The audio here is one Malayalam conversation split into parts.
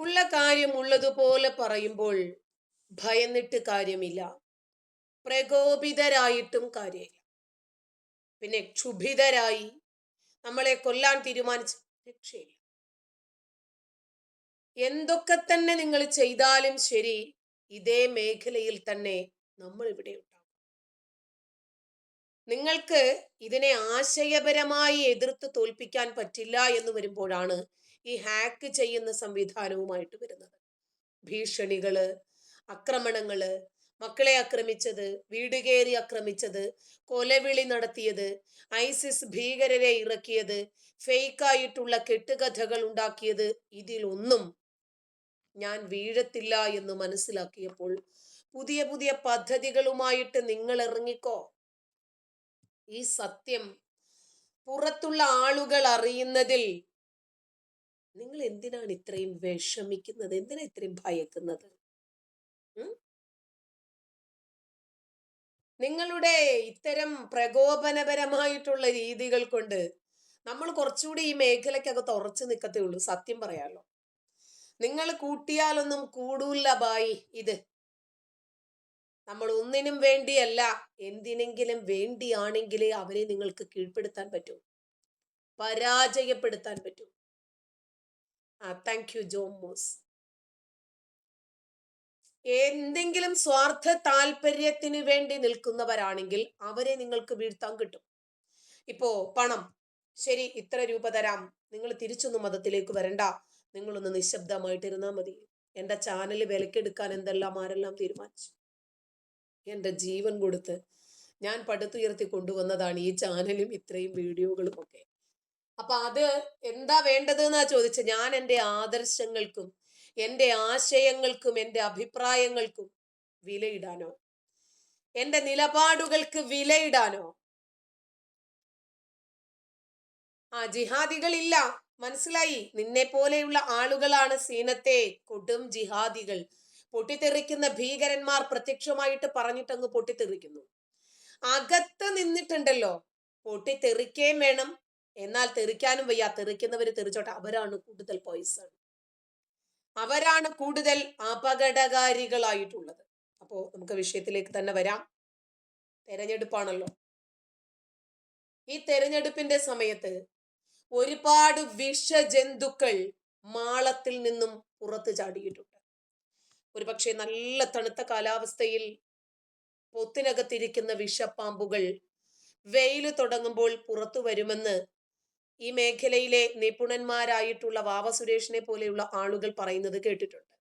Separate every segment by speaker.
Speaker 1: ഉള്ള കാര്യം ഉള്ളതുപോലെ പറയുമ്പോൾ ഭയന്നിട്ട് കാര്യമില്ല, പ്രകോപിതരായിട്ടും കാര്യമില്ല. പിന്നെ ക്ഷുഭിതരായി നമ്മളെ കൊല്ലാൻ തീരുമാനിച്ച് രക്ഷയില്ല. എന്തൊക്കെ തന്നെ നിങ്ങൾ ചെയ്താലും ശരി, ഇതേ മേഖലയിൽ തന്നെ നമ്മൾ ഇവിടെ ഉണ്ടാവും. നിങ്ങൾക്ക് ഇതിനെ ആശയപരമായി എതിർത്ത് തോൽപ്പിക്കാൻ പറ്റില്ല എന്ന് വരുമ്പോഴാണ് ഈ ഹാക്ക് ചെയ്യുന്ന സംവിധാനവുമായിട്ട് വരുന്നത്. ഭീഷണികള്, ആക്രമണങ്ങള്, മക്കളെ ആക്രമിച്ചത്, വീട് കയറി ആക്രമിച്ചത്, കൊലവിളി നടത്തിയത്, ഐസിസ് ഭീകരരെ ഇറക്കിയത്, ഫേക്കായിട്ടുള്ള കെട്ടുകഥകൾ ഉണ്ടാക്കിയത്, ഇതിലൊന്നും ഞാൻ വീഴത്തില്ല എന്ന് മനസ്സിലാക്കിയപ്പോൾ പുതിയ പുതിയ പദ്ധതികളുമായിട്ട് നിങ്ങൾ ഇറങ്ങിക്കോ. ഈ സത്യം പുറത്തുള്ള ആളുകൾ അറിയുന്നതിൽ നിങ്ങൾ എന്തിനാണ് ഇത്രയും വിഷമിക്കുന്നത്? എന്തിനാ ഇത്രയും ഭയക്കുന്നത്? ഉം? നിങ്ങളുടെ ഇത്തരം പ്രകോപനപരമായിട്ടുള്ള രീതികൾ കൊണ്ട് നമ്മൾ കുറച്ചുകൂടി ഈ മേഖലയ്ക്കകത്ത് ഉറച്ചു നിൽക്കത്തേ ഉള്ളൂ. സത്യം പറയാലോ, നിങ്ങൾ കൂട്ടിയാലൊന്നും കൂടൂല്ല ബായി. ഇത് നമ്മൾ ഒന്നിനും വേണ്ടിയല്ല, എന്തിനെങ്കിലും വേണ്ടിയാണെങ്കിലേ അവരെ നിങ്ങൾക്ക് കീഴ്പ്പെടുത്താൻ പറ്റൂ, പരാജയപ്പെടുത്താൻ പറ്റൂ. Thank you Jomos. എന്തെങ്കിലും സ്വാർത്ഥ താല്പര്യത്തിന് വേണ്ടി നിൽക്കുന്നവരാണെങ്കിൽ അവരെ നിങ്ങൾക്ക് വീഴ്ത്താൻ കിട്ടും. ഇപ്പോ പണം, ശരി ഇത്ര രൂപ തരാം, നിങ്ങൾ തിരിച്ചൊന്നും മതത്തിലേക്ക് വരണ്ട, നിങ്ങളൊന്ന് നിശബ്ദമായിട്ടിരുന്നാൽ മതി. എന്റെ ചാനൽ വിലക്കെടുക്കാൻ എന്തെല്ലാം ആരെല്ലാം തീരുമാനിച്ചു. എന്റെ ജീവൻ കൊടുത്ത് ഞാൻ പടുത്തുയർത്തി കൊണ്ടുവന്നതാണ് ഈ ചാനലും ഇത്രയും വീഡിയോകളും ഒക്കെ. അപ്പൊ അത് എന്താ വേണ്ടത് എന്നാ ചോദിച്ചത്. ഞാൻ എൻ്റെ ആദർശങ്ങൾക്കും എൻ്റെ ആശയങ്ങൾക്കും എൻ്റെ അഭിപ്രായങ്ങൾക്കും വിലയിടാനോ, എൻ്റെ നിലപാടുകൾക്ക് വിലയിടാനോ? ജിഹാദികളില്ല, മനസ്സിലായി. നിന്നെ പോലെയുള്ള ആളുകളാണ് സീനത്തെ കൊടും ജിഹാദികൾ. പൊട്ടിത്തെറിക്കുന്ന ഭീകരന്മാർ പ്രത്യക്ഷമായിട്ട് പറഞ്ഞിട്ടങ്ങ് പൊട്ടിത്തെറിക്കുന്നു. അകത്ത് നിന്നിട്ടുണ്ടല്ലോ, പൊട്ടിത്തെറിക്കേം വേണം, എന്നാൽ തെറിക്കാനും വയ്യ. തെറിക്കുന്നവര് തെറിച്ചോട്ടെ, അവരാണ് കൂടുതൽ പോയിസൺ, അവരാണ് കൂടുതൽ അപകടകാരികളായിട്ടുള്ളത്. അപ്പോ നമുക്ക് വിഷയത്തിലേക്ക് തന്നെ വരാം. തെരഞ്ഞെടുപ്പാണല്ലോ. ഈ തെരഞ്ഞെടുപ്പിന്റെ സമയത്ത് ഒരുപാട് വിഷജന്തുക്കൾ മാളത്തിൽ നിന്നും പുറത്തു ചാടിയിട്ടുണ്ട്. ഒരുപക്ഷെ നല്ല തണുത്ത കാലാവസ്ഥയിൽ പൊത്തിനകത്തിരിക്കുന്ന വിഷപ്പാമ്പുകൾ വെയിൽ തുടങ്ങുമ്പോൾ പുറത്തു വരുമെന്ന് ഈ മേഖലയിലെ നിപുണന്മാരായിട്ടുള്ള വാവ സുരേഷിനെ പോലെയുള്ള ആളുകൾ പറയുന്നത് കേട്ടിട്ടുണ്ട്.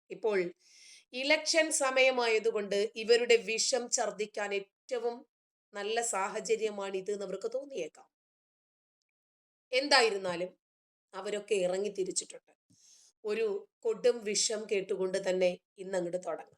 Speaker 1: ഇപ്പോൾ ഇലക്ഷൻ സമയമായതുകൊണ്ട് ഇവരുടെ വിഷം ഛർദിക്കാൻ ഏറ്റവും നല്ല സാഹചര്യമാണ് ഇത് എന്ന് അവർക്ക് തോന്നിയേക്കാം. എന്തായിരുന്നാലും അവരൊക്കെ ഇറങ്ങി തിരിച്ചിട്ടുണ്ട്. ഒരു കൊടും വിഷം കേട്ടുകൊണ്ട് തന്നെ ഇന്നങ്ങോട്ട് തുടങ്ങും.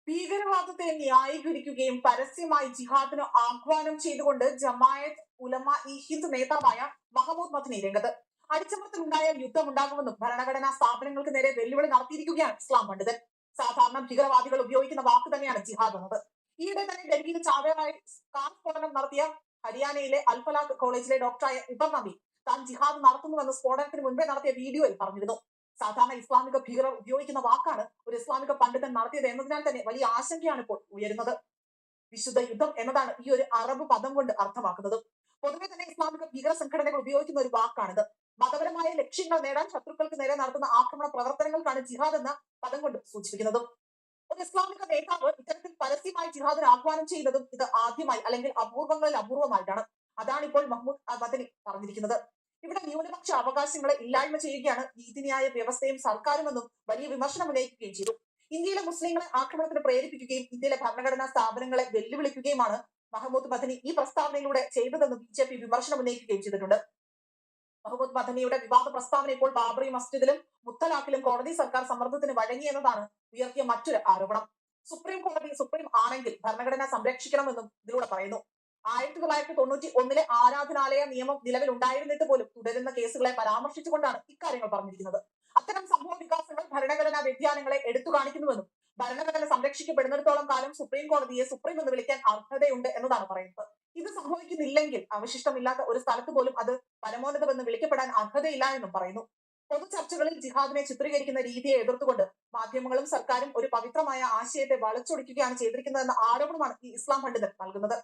Speaker 2: ഭീകരവാദത്തെ ന്യായീകരിക്കുകയും പരസ്യമായി ജിഹാദിന് ആഹ്വാനം ചെയ്തുകൊണ്ട് ജമായത്ത് ഉലമ ഈ ഹിന്ദ് നേതാവായ മഹമ്മൂദ് മദനി രംഗത്ത്. അടിച്ചമർത്തലുണ്ടായാൽ യുദ്ധമുണ്ടാകുമെന്നും ഭരണഘടനാ സ്ഥാപനങ്ങൾക്ക് നേരെ വെല്ലുവിളി നടത്തിയിരിക്കുകയാണ് ഇസ്ലാം പണ്ഡിതൻ. സാധാരണ ഭീകരവാദികൾ ഉപയോഗിക്കുന്ന വാക്ക് തന്നെയാണ് ജിഹാദ് എന്നത്. ഈയിടെ തന്നെ ഡൽഹിയിൽ ചാവേറായി കാർ സ്ഫോടനം നടത്തിയ ഹരിയാനയിലെ അൽഫലാഖ് കോളേജിലെ ഡോക്ടറായ ഇബർ നബി താൻ ജിഹാദ് നടത്തുന്നുവെന്ന് സ്ഫോടനത്തിന് മുൻപേ നടത്തിയ വീഡിയോയിൽ പറഞ്ഞിരുന്നു. സാധാരണ ഇസ്ലാമിക ഭീകരർ ഉപയോഗിക്കുന്ന വാക്കാണ് ഒരു ഇസ്ലാമിക പണ്ഡിതൻ നടത്തിയത് എന്നതിനാൽ തന്നെ വലിയ ആശങ്കയാണ് ഇപ്പോൾ ഉയരുന്നത്. വിശുദ്ധ യുദ്ധം എന്നതാണ് ഈ ഒരു അറബ് പദം കൊണ്ട് അർത്ഥമാക്കുന്നത്. പൊതുവെ തന്നെ ഇസ്ലാമിക ഭീകര സംഘടനകൾ ഉപയോഗിക്കുന്ന ഒരു വാക്കാണിത്. മതപരമായ ലക്ഷ്യങ്ങൾ നേടാൻ ശത്രുക്കൾക്ക് നേരെ നടത്തുന്ന ആക്രമണ പ്രവർത്തനങ്ങൾക്കാണ് ജിഹാദ് എന്ന പദം കൊണ്ട് സൂചിപ്പിക്കുന്നത്. ഒരു ഇസ്ലാമിക നേതാവ് ഇത്തരത്തിൽ പരസ്യമായി ജിഹാദിന് ആഹ്വാനം ചെയ്യുന്നതും ഇത് ആദ്യമായി അല്ലെങ്കിൽ അപൂർവങ്ങളിൽ അപൂർവമായിട്ടാണ്. അതാണ് ഇപ്പോൾ മഹ്മൂദ് മദനി പറഞ്ഞിരിക്കുന്നത്. ഇവിടെ ന്യൂനപക്ഷ അവകാശങ്ങളെ ഇല്ലായ്മ ചെയ്യുകയാണ് നീതിന്യായ വ്യവസ്ഥയും സർക്കാരുമെന്നും വലിയ വിമർശനം ഉന്നയിക്കുകയും ചെയ്തു. ഇന്ത്യയിലെ മുസ്ലിങ്ങളെ ആക്രമണത്തിന് പ്രേരിപ്പിക്കുകയും ഇന്ത്യയിലെ ഭരണഘടനാ സ്ഥാപനങ്ങളെ വെല്ലുവിളിക്കുകയുമാണ് മഹമ്മൂദ് മദനി ഈ പ്രസ്താവനയിലൂടെ ചെയ്തതെന്ന് BJP വിമർശനം ഉന്നയിക്കുകയും ചെയ്തിട്ടുണ്ട്. മഹമ്മൂദ് മദനിയുടെ വിവാദ പ്രസ്താവന ഇപ്പോൾ ബാബറി മസ്ജിദിലും മുത്തലാഖിലും കോടതി സർക്കാർ സമ്മർദ്ദത്തിന് വഴങ്ങിയെന്നതാണ് ഉയർത്തിയ മറ്റൊരു ആരോപണം. സുപ്രീം ആണെങ്കിൽ ഭരണഘടന സംരക്ഷിക്കണമെന്നും ഇതിലൂടെ പറയുന്നു. 1991 ആരാധനാലയ നിയമം നിലവിൽ ഉണ്ടായിരുന്നിട്ട് പോലും തുടരുന്ന കേസുകളെ പരാമർശിച്ചുകൊണ്ടാണ് ഇക്കാര്യങ്ങൾ പറഞ്ഞിരിക്കുന്നത്. അത്തരം സംഭവ വികാസങ്ങൾ ഭരണഘടനാ വ്യതിയാനങ്ങളെ എടുത്തു കാണിക്കുന്നുവെന്നും ഭരണഘടന സംരക്ഷിക്കപ്പെടുന്നിടത്തോളം കാലം സുപ്രീം കോടതിയെ സുപ്രീം എന്ന് വിളിക്കാൻ അർഹതയുണ്ട് എന്നതാണ് പറയുന്നത്. ഇത് സംഭവിക്കുന്നില്ലെങ്കിൽ അവശിഷ്ടമില്ലാത്ത ഒരു സ്ഥലത്ത് പോലും അത് പരമോന്നതമെന്ന് വിളിക്കപ്പെടാൻ അർഹതയില്ല എന്നും പറയുന്നു. പൊതു ചർച്ചകളിൽ ജിഹാദിനെ ചിത്രീകരിക്കുന്ന രീതിയെ എതിർത്തുകൊണ്ട് മാധ്യമങ്ങളും സർക്കാരും ഒരു പവിത്രമായ ആശയത്തെ വളച്ചൊടിക്കുകയാണ് ചെയ്തിരിക്കുന്നതെന്ന ആരോപണമാണ് ഈ ഇസ്ലാം പണ്ഡിതൻ നൽകുന്നത്.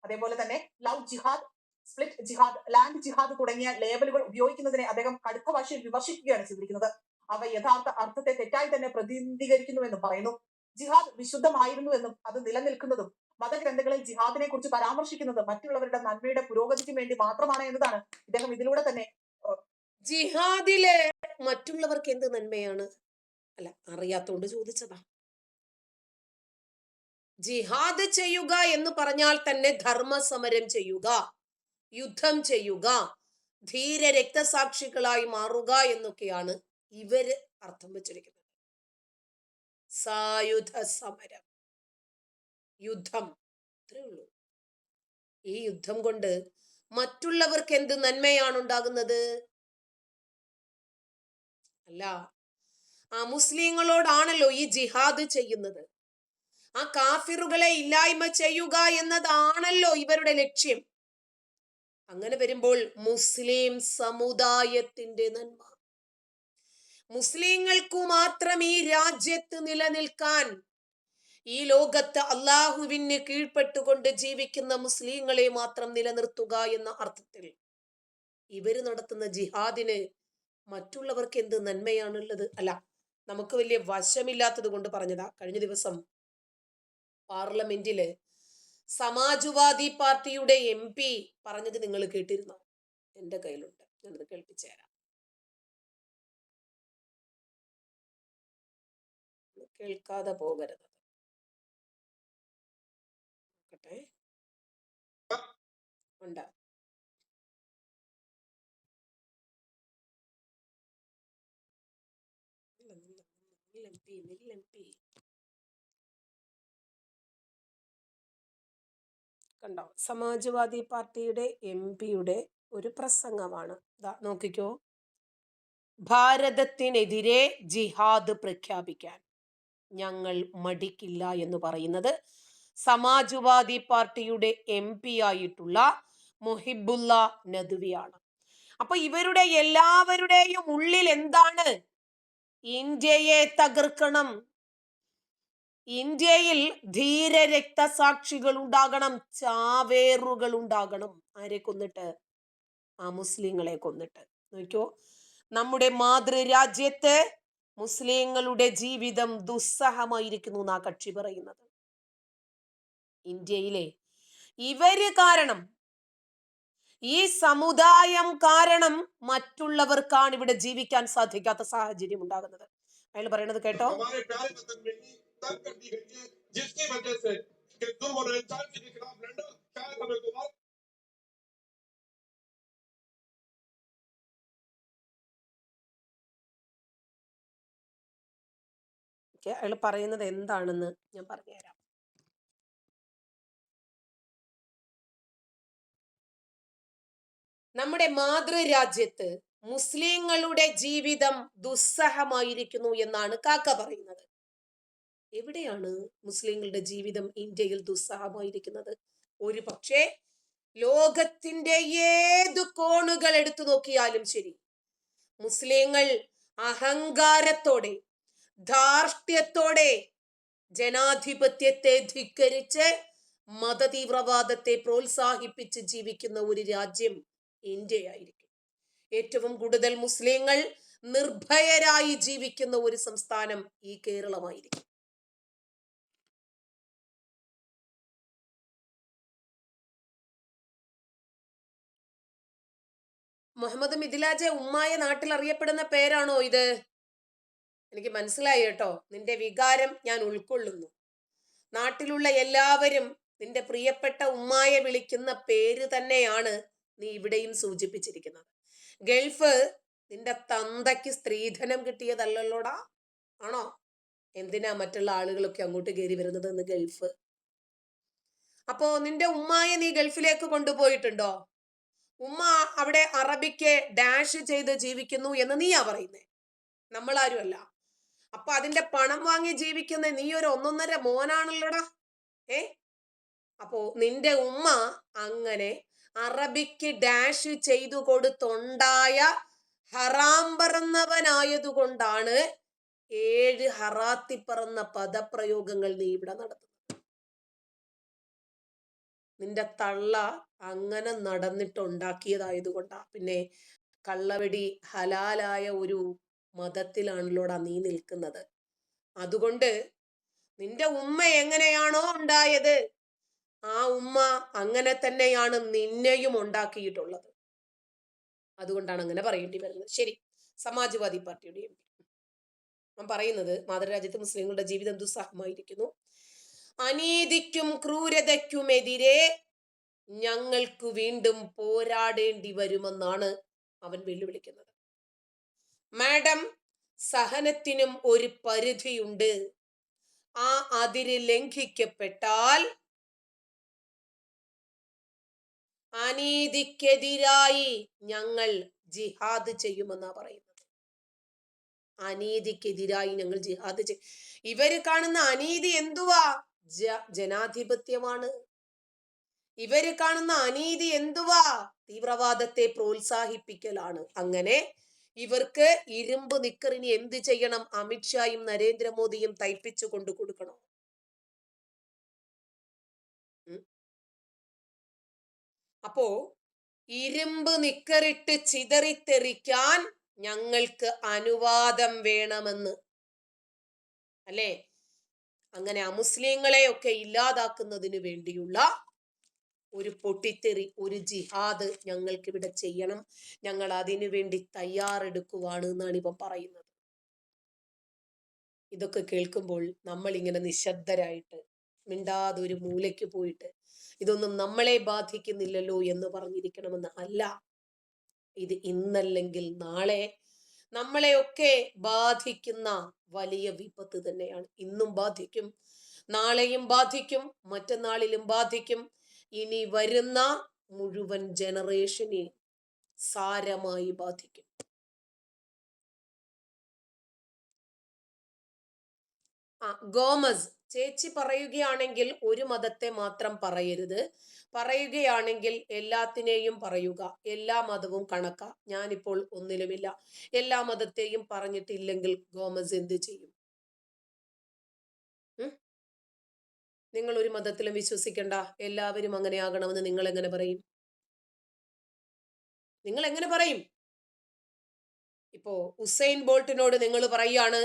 Speaker 2: അതേപോലെ തന്നെ ലവ് ജിഹാദ്, സ്പ്ലിറ്റ് ജിഹാദ്, ലാൻഡ് ജിഹാദ് തുടങ്ങിയ ലേബലുകൾ ഉപയോഗിക്കുന്നതിനെ അദ്ദേഹം കടുത്ത ഭാഷയിൽ വിമർശിക്കുകയാണ് ചെയ്തിരിക്കുന്നത്. അവ യഥാർത്ഥ അർത്ഥത്തെ തെറ്റായി തന്നെ പ്രതിനിധീകരിക്കുന്നുവെന്നും പറയുന്നു. ജിഹാദ് വിശുദ്ധമായിരുന്നുവെന്നും അത് നിലനിൽക്കുന്നതും മതഗ്രന്ഥങ്ങളിൽ ജിഹാദിനെ കുറിച്ച് പരാമർശിക്കുന്നത് മറ്റുള്ളവരുടെ നന്മയുടെ പുരോഗതിക്ക് വേണ്ടി മാത്രമാണ് എന്നതാണ് ഇദ്ദേഹം ഇതിലൂടെ തന്നെ
Speaker 1: ജിഹാദിലെ മറ്റുള്ളവർക്ക് എന്ത് നന്മയാണ്? അല്ല, അറിയാത്തോണ്ട് ചോദിച്ചതാ. ജിഹാദ് ചെയ്യുക എന്ന് പറഞ്ഞാൽ തന്നെ ധർമ്മസമരം ചെയ്യുക, യുദ്ധം ചെയ്യുക, ധീര രക്തസാക്ഷികളായി മാറുക എന്നൊക്കെയാണ് ഇവര് അർത്ഥം വെച്ചിരിക്കുന്നത്. സായുധ സമരം, യുദ്ധം, അത്രേ ഉള്ളൂ. ഈ യുദ്ധം കൊണ്ട് മറ്റുള്ളവർക്ക് എന്ത് നന്മയാണ് ഉണ്ടാകുന്നത്? അല്ല, ആ മുസ്ലിങ്ങളോടാണല്ലോ ഈ ജിഹാദ് ചെയ്യുന്നത്. ആ കാഫിറുകളെ ഇല്ലായ്മ ചെയ്യുക എന്നതാണല്ലോ ഇവരുടെ ലക്ഷ്യം. അങ്ങനെ വരുമ്പോൾ മുസ്ലിം സമുദായത്തിന്റെ നന്മ, മുസ്ലിങ്ങൾക്കു മാത്രം ഈ രാജ്യത്ത് നിലനിൽക്കാൻ, ഈ ലോകത്ത് അള്ളാഹുവിന് കീഴ്പ്പെട്ടുകൊണ്ട് ജീവിക്കുന്ന മുസ്ലിങ്ങളെ മാത്രം നിലനിർത്തുക എന്ന അർത്ഥത്തിൽ ഇവര് നടത്തുന്ന ജിഹാദിന് മറ്റുള്ളവർക്ക് എന്ത് നന്മയാണുള്ളത്? അല്ല, നമുക്ക് വലിയ വശമില്ലാത്തത് കൊണ്ട് പറഞ്ഞതാ. കഴിഞ്ഞ ദിവസം പാർലമെന്റില് സമാജ്വാദി പാർട്ടിയുടെ MP പറഞ്ഞത് നിങ്ങൾ കേട്ടിരുന്നോ? എന്റെ കയ്യിലുണ്ട്, ഞാനത് കേൾപ്പിച്ചു തരാം. കേൾക്കാതെ പോകരുത്. ഉണ്ട്. കണ്ടോ, സമാജ്വാദി പാർട്ടിയുടെ MP ഒരു പ്രസംഗമാണ്. നോക്കിക്കോ. ഭാരതത്തിനെതിരെ ജിഹാദ് പ്രഖ്യാപിക്കാൻ ഞങ്ങൾ മടിക്കില്ല എന്ന് പറയുന്നത് സമാജ്വാദി പാർട്ടിയുടെ MP ആയിട്ടുള്ള മുഹിബുല്ല നദ്വിയാണ്. അപ്പൊ ഇവരുടെ എല്ലാവരുടെയും ഉള്ളിൽ എന്താണ്? ഇന്ത്യയെ തകർക്കണം, ഇന്ത്യയിൽ ധീര രക്തസാക്ഷികൾ ഉണ്ടാകണം, ചാവേറുകൾ ഉണ്ടാകണം. ആരെ കൊന്നിട്ട്? ആ മുസ്ലിങ്ങളെ കൊന്നിട്ട്. നോക്കിയോ, നമ്മുടെ മാതൃരാജ്യത്ത് മുസ്ലിങ്ങളുടെ ജീവിതം ദുസ്സഹമായിരിക്കുന്നു എന്നാ കക്ഷി പറയുന്നത്. ഇന്ത്യയിലെ ഇവര് കാരണം, ഈ സമുദായം കാരണം മറ്റുള്ളവർക്കാണ് ഇവിടെ ജീവിക്കാൻ സാധിക്കാത്ത സാഹചര്യം ഉണ്ടാകുന്നത്. അയാൾ പറയുന്നത് കേട്ടോ. അയാൾ പറയുന്നത് എന്താണെന്ന് ഞാൻ പറഞ്ഞുതരാം. നമ്മുടെ മാതൃരാജ്യത്ത് മുസ്ലിങ്ങളുടെ ജീവിതം ദുസ്സഹമായിരിക്കുന്നു എന്നാണ് കാക്ക പറയുന്നത്. എവിടെയാണ് മുസ്ലിങ്ങളുടെ ജീവിതം ഇന്ത്യയിൽ ദുസ്സഹമായിരിക്കുന്നത്? ഒരു പക്ഷേ ലോകത്തിന്റെ ഏതു കോണുകൾ എടുത്തു നോക്കിയാലും ശരി, മുസ്ലിങ്ങൾ അഹങ്കാരത്തോടെ, ധാർഷ്ട്യത്തോടെ ജനാധിപത്യത്തെ ധിക്കരിച്ച് മതതീവ്രവാദത്തെ പ്രോത്സാഹിപ്പിച്ച് ജീവിക്കുന്ന ഒരു രാജ്യം ഇന്ത്യയായിരിക്കും. ഏറ്റവും കൂടുതൽ മുസ്ലിങ്ങൾ നിർഭയരായി ജീവിക്കുന്ന ഒരു സംസ്ഥാനം ഈ കേരളമായിരിക്കും. മുഹമ്മദ് മിദിലാജെ, ഉമ്മായ നാട്ടിൽ അറിയപ്പെടുന്ന പേരാണോ ഇത്? എനിക്ക് മനസ്സിലായി കേട്ടോ, നിന്റെ വികാരം ഞാൻ ഉൾക്കൊള്ളുന്നു. നാട്ടിലുള്ള എല്ലാവരും നിന്റെ പ്രിയപ്പെട്ട ഉമ്മായെ വിളിക്കുന്ന പേര് തന്നെയാണ് നീ ഇവിടെയും സൂചിപ്പിച്ചിരിക്കുന്നത്. ഗൾഫ് നിന്റെ തന്തയ്ക്ക് സ്ത്രീധനം കിട്ടിയതല്ലല്ലോടാ, ആണോ? എന്തിനാ മറ്റുള്ള ആളുകളൊക്കെ അങ്ങോട്ട് കയറി വരുന്നത് എന്ന് ഗൾഫ്? അപ്പോ നിന്റെ ഉമ്മായെ നീ ഗൾഫിലേക്ക് കൊണ്ടുപോയിട്ടുണ്ടോ? ഉമ്മ അവിടെ അറബിക്ക് ഡാഷ് ചെയ്ത് ജീവിക്കുന്നു എന്ന് നീയാ പറയുന്നേ, നമ്മളാരും അല്ല. അപ്പൊ അതിന്റെ പണം വാങ്ങി ജീവിക്കുന്ന നീ ഒരു ഒന്നൊന്നര മോനാണല്ലോടാ. അപ്പോ നിന്റെ ഉമ്മ അങ്ങനെ അറബിക്ക് ഡാഷ് ചെയ്തു കൊടുത്തുണ്ടായ ഹറാം പറന്നവനായതുകൊണ്ടാണ് 7 ഹറാത്തി പറന്ന പദപ്രയോഗങ്ങൾ നീ ഇവിടെ നടത്തുന്നത്. നിന്റെ തള്ള അങ്ങനെ നടന്നിട്ടുണ്ടാക്കിയതായതുകൊണ്ടാ. പിന്നെ കള്ളവെടി ഹലാലായ ഒരു മതത്തിലാണല്ലോടാ നീ നിൽക്കുന്നത്. അതുകൊണ്ട് നിന്റെ ഉമ്മ എങ്ങനെയാണോ ഉണ്ടായത്, ആ ഉമ്മ അങ്ങനെ തന്നെയാണ് നിന്നെയും ഉണ്ടാക്കിയിട്ടുള്ളത്. അതുകൊണ്ടാണ് അങ്ങനെ പറയേണ്ടി വരുന്നത്. ശരി, സമാജ്വാദി പാർട്ടിയുടെ എം പി ഞാൻ പറയുന്നത്, മാതൃരാജ്യത്ത് മുസ്ലിങ്ങളുടെ ജീവിതം ദുസ്സഹമായിരിക്കുന്നു. അനീതിക്കും ക്രൂരതയ്ക്കുമെതിരെ ഞങ്ങൾക്ക് വീണ്ടും പോരാടേണ്ടി വരുമെന്നാണ് അവൻ വെല്ലുവിളിക്കുന്നത്. മാഡം, സഹനത്തിനും ഒരു പരിധിയുണ്ട്. ആ അതിര് ലംഘിക്കപ്പെട്ടാൽ അനീതിക്കെതിരായി ഞങ്ങൾ ജിഹാദ് ചെയ്യുമെന്നാ പറയുന്നത്. അനീതിക്കെതിരായി ഞങ്ങൾ ജിഹാദ് ചെയ്യും. ഇവര് കാണുന്ന അനീതി എന്തുവാ? ജനാധിപത്യമാണ്. ഇവര് കാണുന്ന അനീതി എന്തുവാ? തീവ്രവാദത്തെ പ്രോത്സാഹിപ്പിക്കലാണ്. അങ്ങനെ ഇവർക്ക് ഇരുമ്പ് നിക്കറിന് എന്ത് ചെയ്യണം? അമിത്ഷായും നരേന്ദ്രമോദിയും തയ്പ്പിച്ചു കൊണ്ടു കൊടുക്കണം. അപ്പോ ഇരുമ്പ് നിക്കറിട്ട് ചിതറിത്തെറിക്കാൻ ഞങ്ങൾക്ക് അനുവാദം വേണമെന്ന്, അല്ലേ? അങ്ങനെ അമുസ്ലിങ്ങളെയൊക്കെ ഇല്ലാതാക്കുന്നതിന് വേണ്ടിയുള്ള ഒരു പൊട്ടിത്തെറി, ഒരു ജിഹാദ് ഞങ്ങൾക്ക് ഇവിടെ ചെയ്യണം. ഞങ്ങൾ അതിനു വേണ്ടി തയ്യാറെടുക്കുവാണ് എന്നാണ് ഇപ്പം പറയുന്നത്. ഇതൊക്കെ കേൾക്കുമ്പോൾ നമ്മൾ ഇങ്ങനെ നിശബ്ദരായിട്ട് മിണ്ടാതെ ഒരു മൂലയ്ക്ക് പോയിട്ട് ഇതൊന്നും നമ്മളെ ബാധിക്കുന്നില്ലല്ലോ എന്ന് പറഞ്ഞിരിക്കണമെന്ന് അല്ല. ഇത് ഇന്നല്ലെങ്കിൽ നാളെ നമ്മളെയൊക്കെ ബാധിക്കുന്ന വലിയ വിപത്ത് തന്നെയാണ്. ഇന്നും ബാധിക്കും, നാളെയും ബാധിക്കും, മറ്റന്നാളിലും ബാധിക്കും. ഇനി വരുന്ന മുഴുവൻ ജനറേഷനെ സാരമായി ബാധിക്കും. ഗോമസ് ചേച്ചി പറയുകയാണെങ്കിൽ ഒരു മതത്തെ മാത്രം പറയരുത്, പറയുകയാണെങ്കിൽ എല്ലാത്തിനെയും പറയുക. എല്ലാ മതവും കണക്കാ. ഞാനിപ്പോൾ ഒന്നിലുമില്ല. എല്ലാ മതത്തെയും പറഞ്ഞിട്ടില്ലെങ്കിൽ ഗോമസ് എന്ത് ചെയ്യും? നിങ്ങൾ ഒരു മതത്തിലും വിശ്വസിക്കണ്ട, എല്ലാവരും അങ്ങനെ ആകണമെന്ന് നിങ്ങൾ എങ്ങനെ പറയും? നിങ്ങൾ എങ്ങനെ പറയും? ഇപ്പോ ഉസൈൻ ബോൾട്ടിനോട് നിങ്ങൾ പറയാണ്,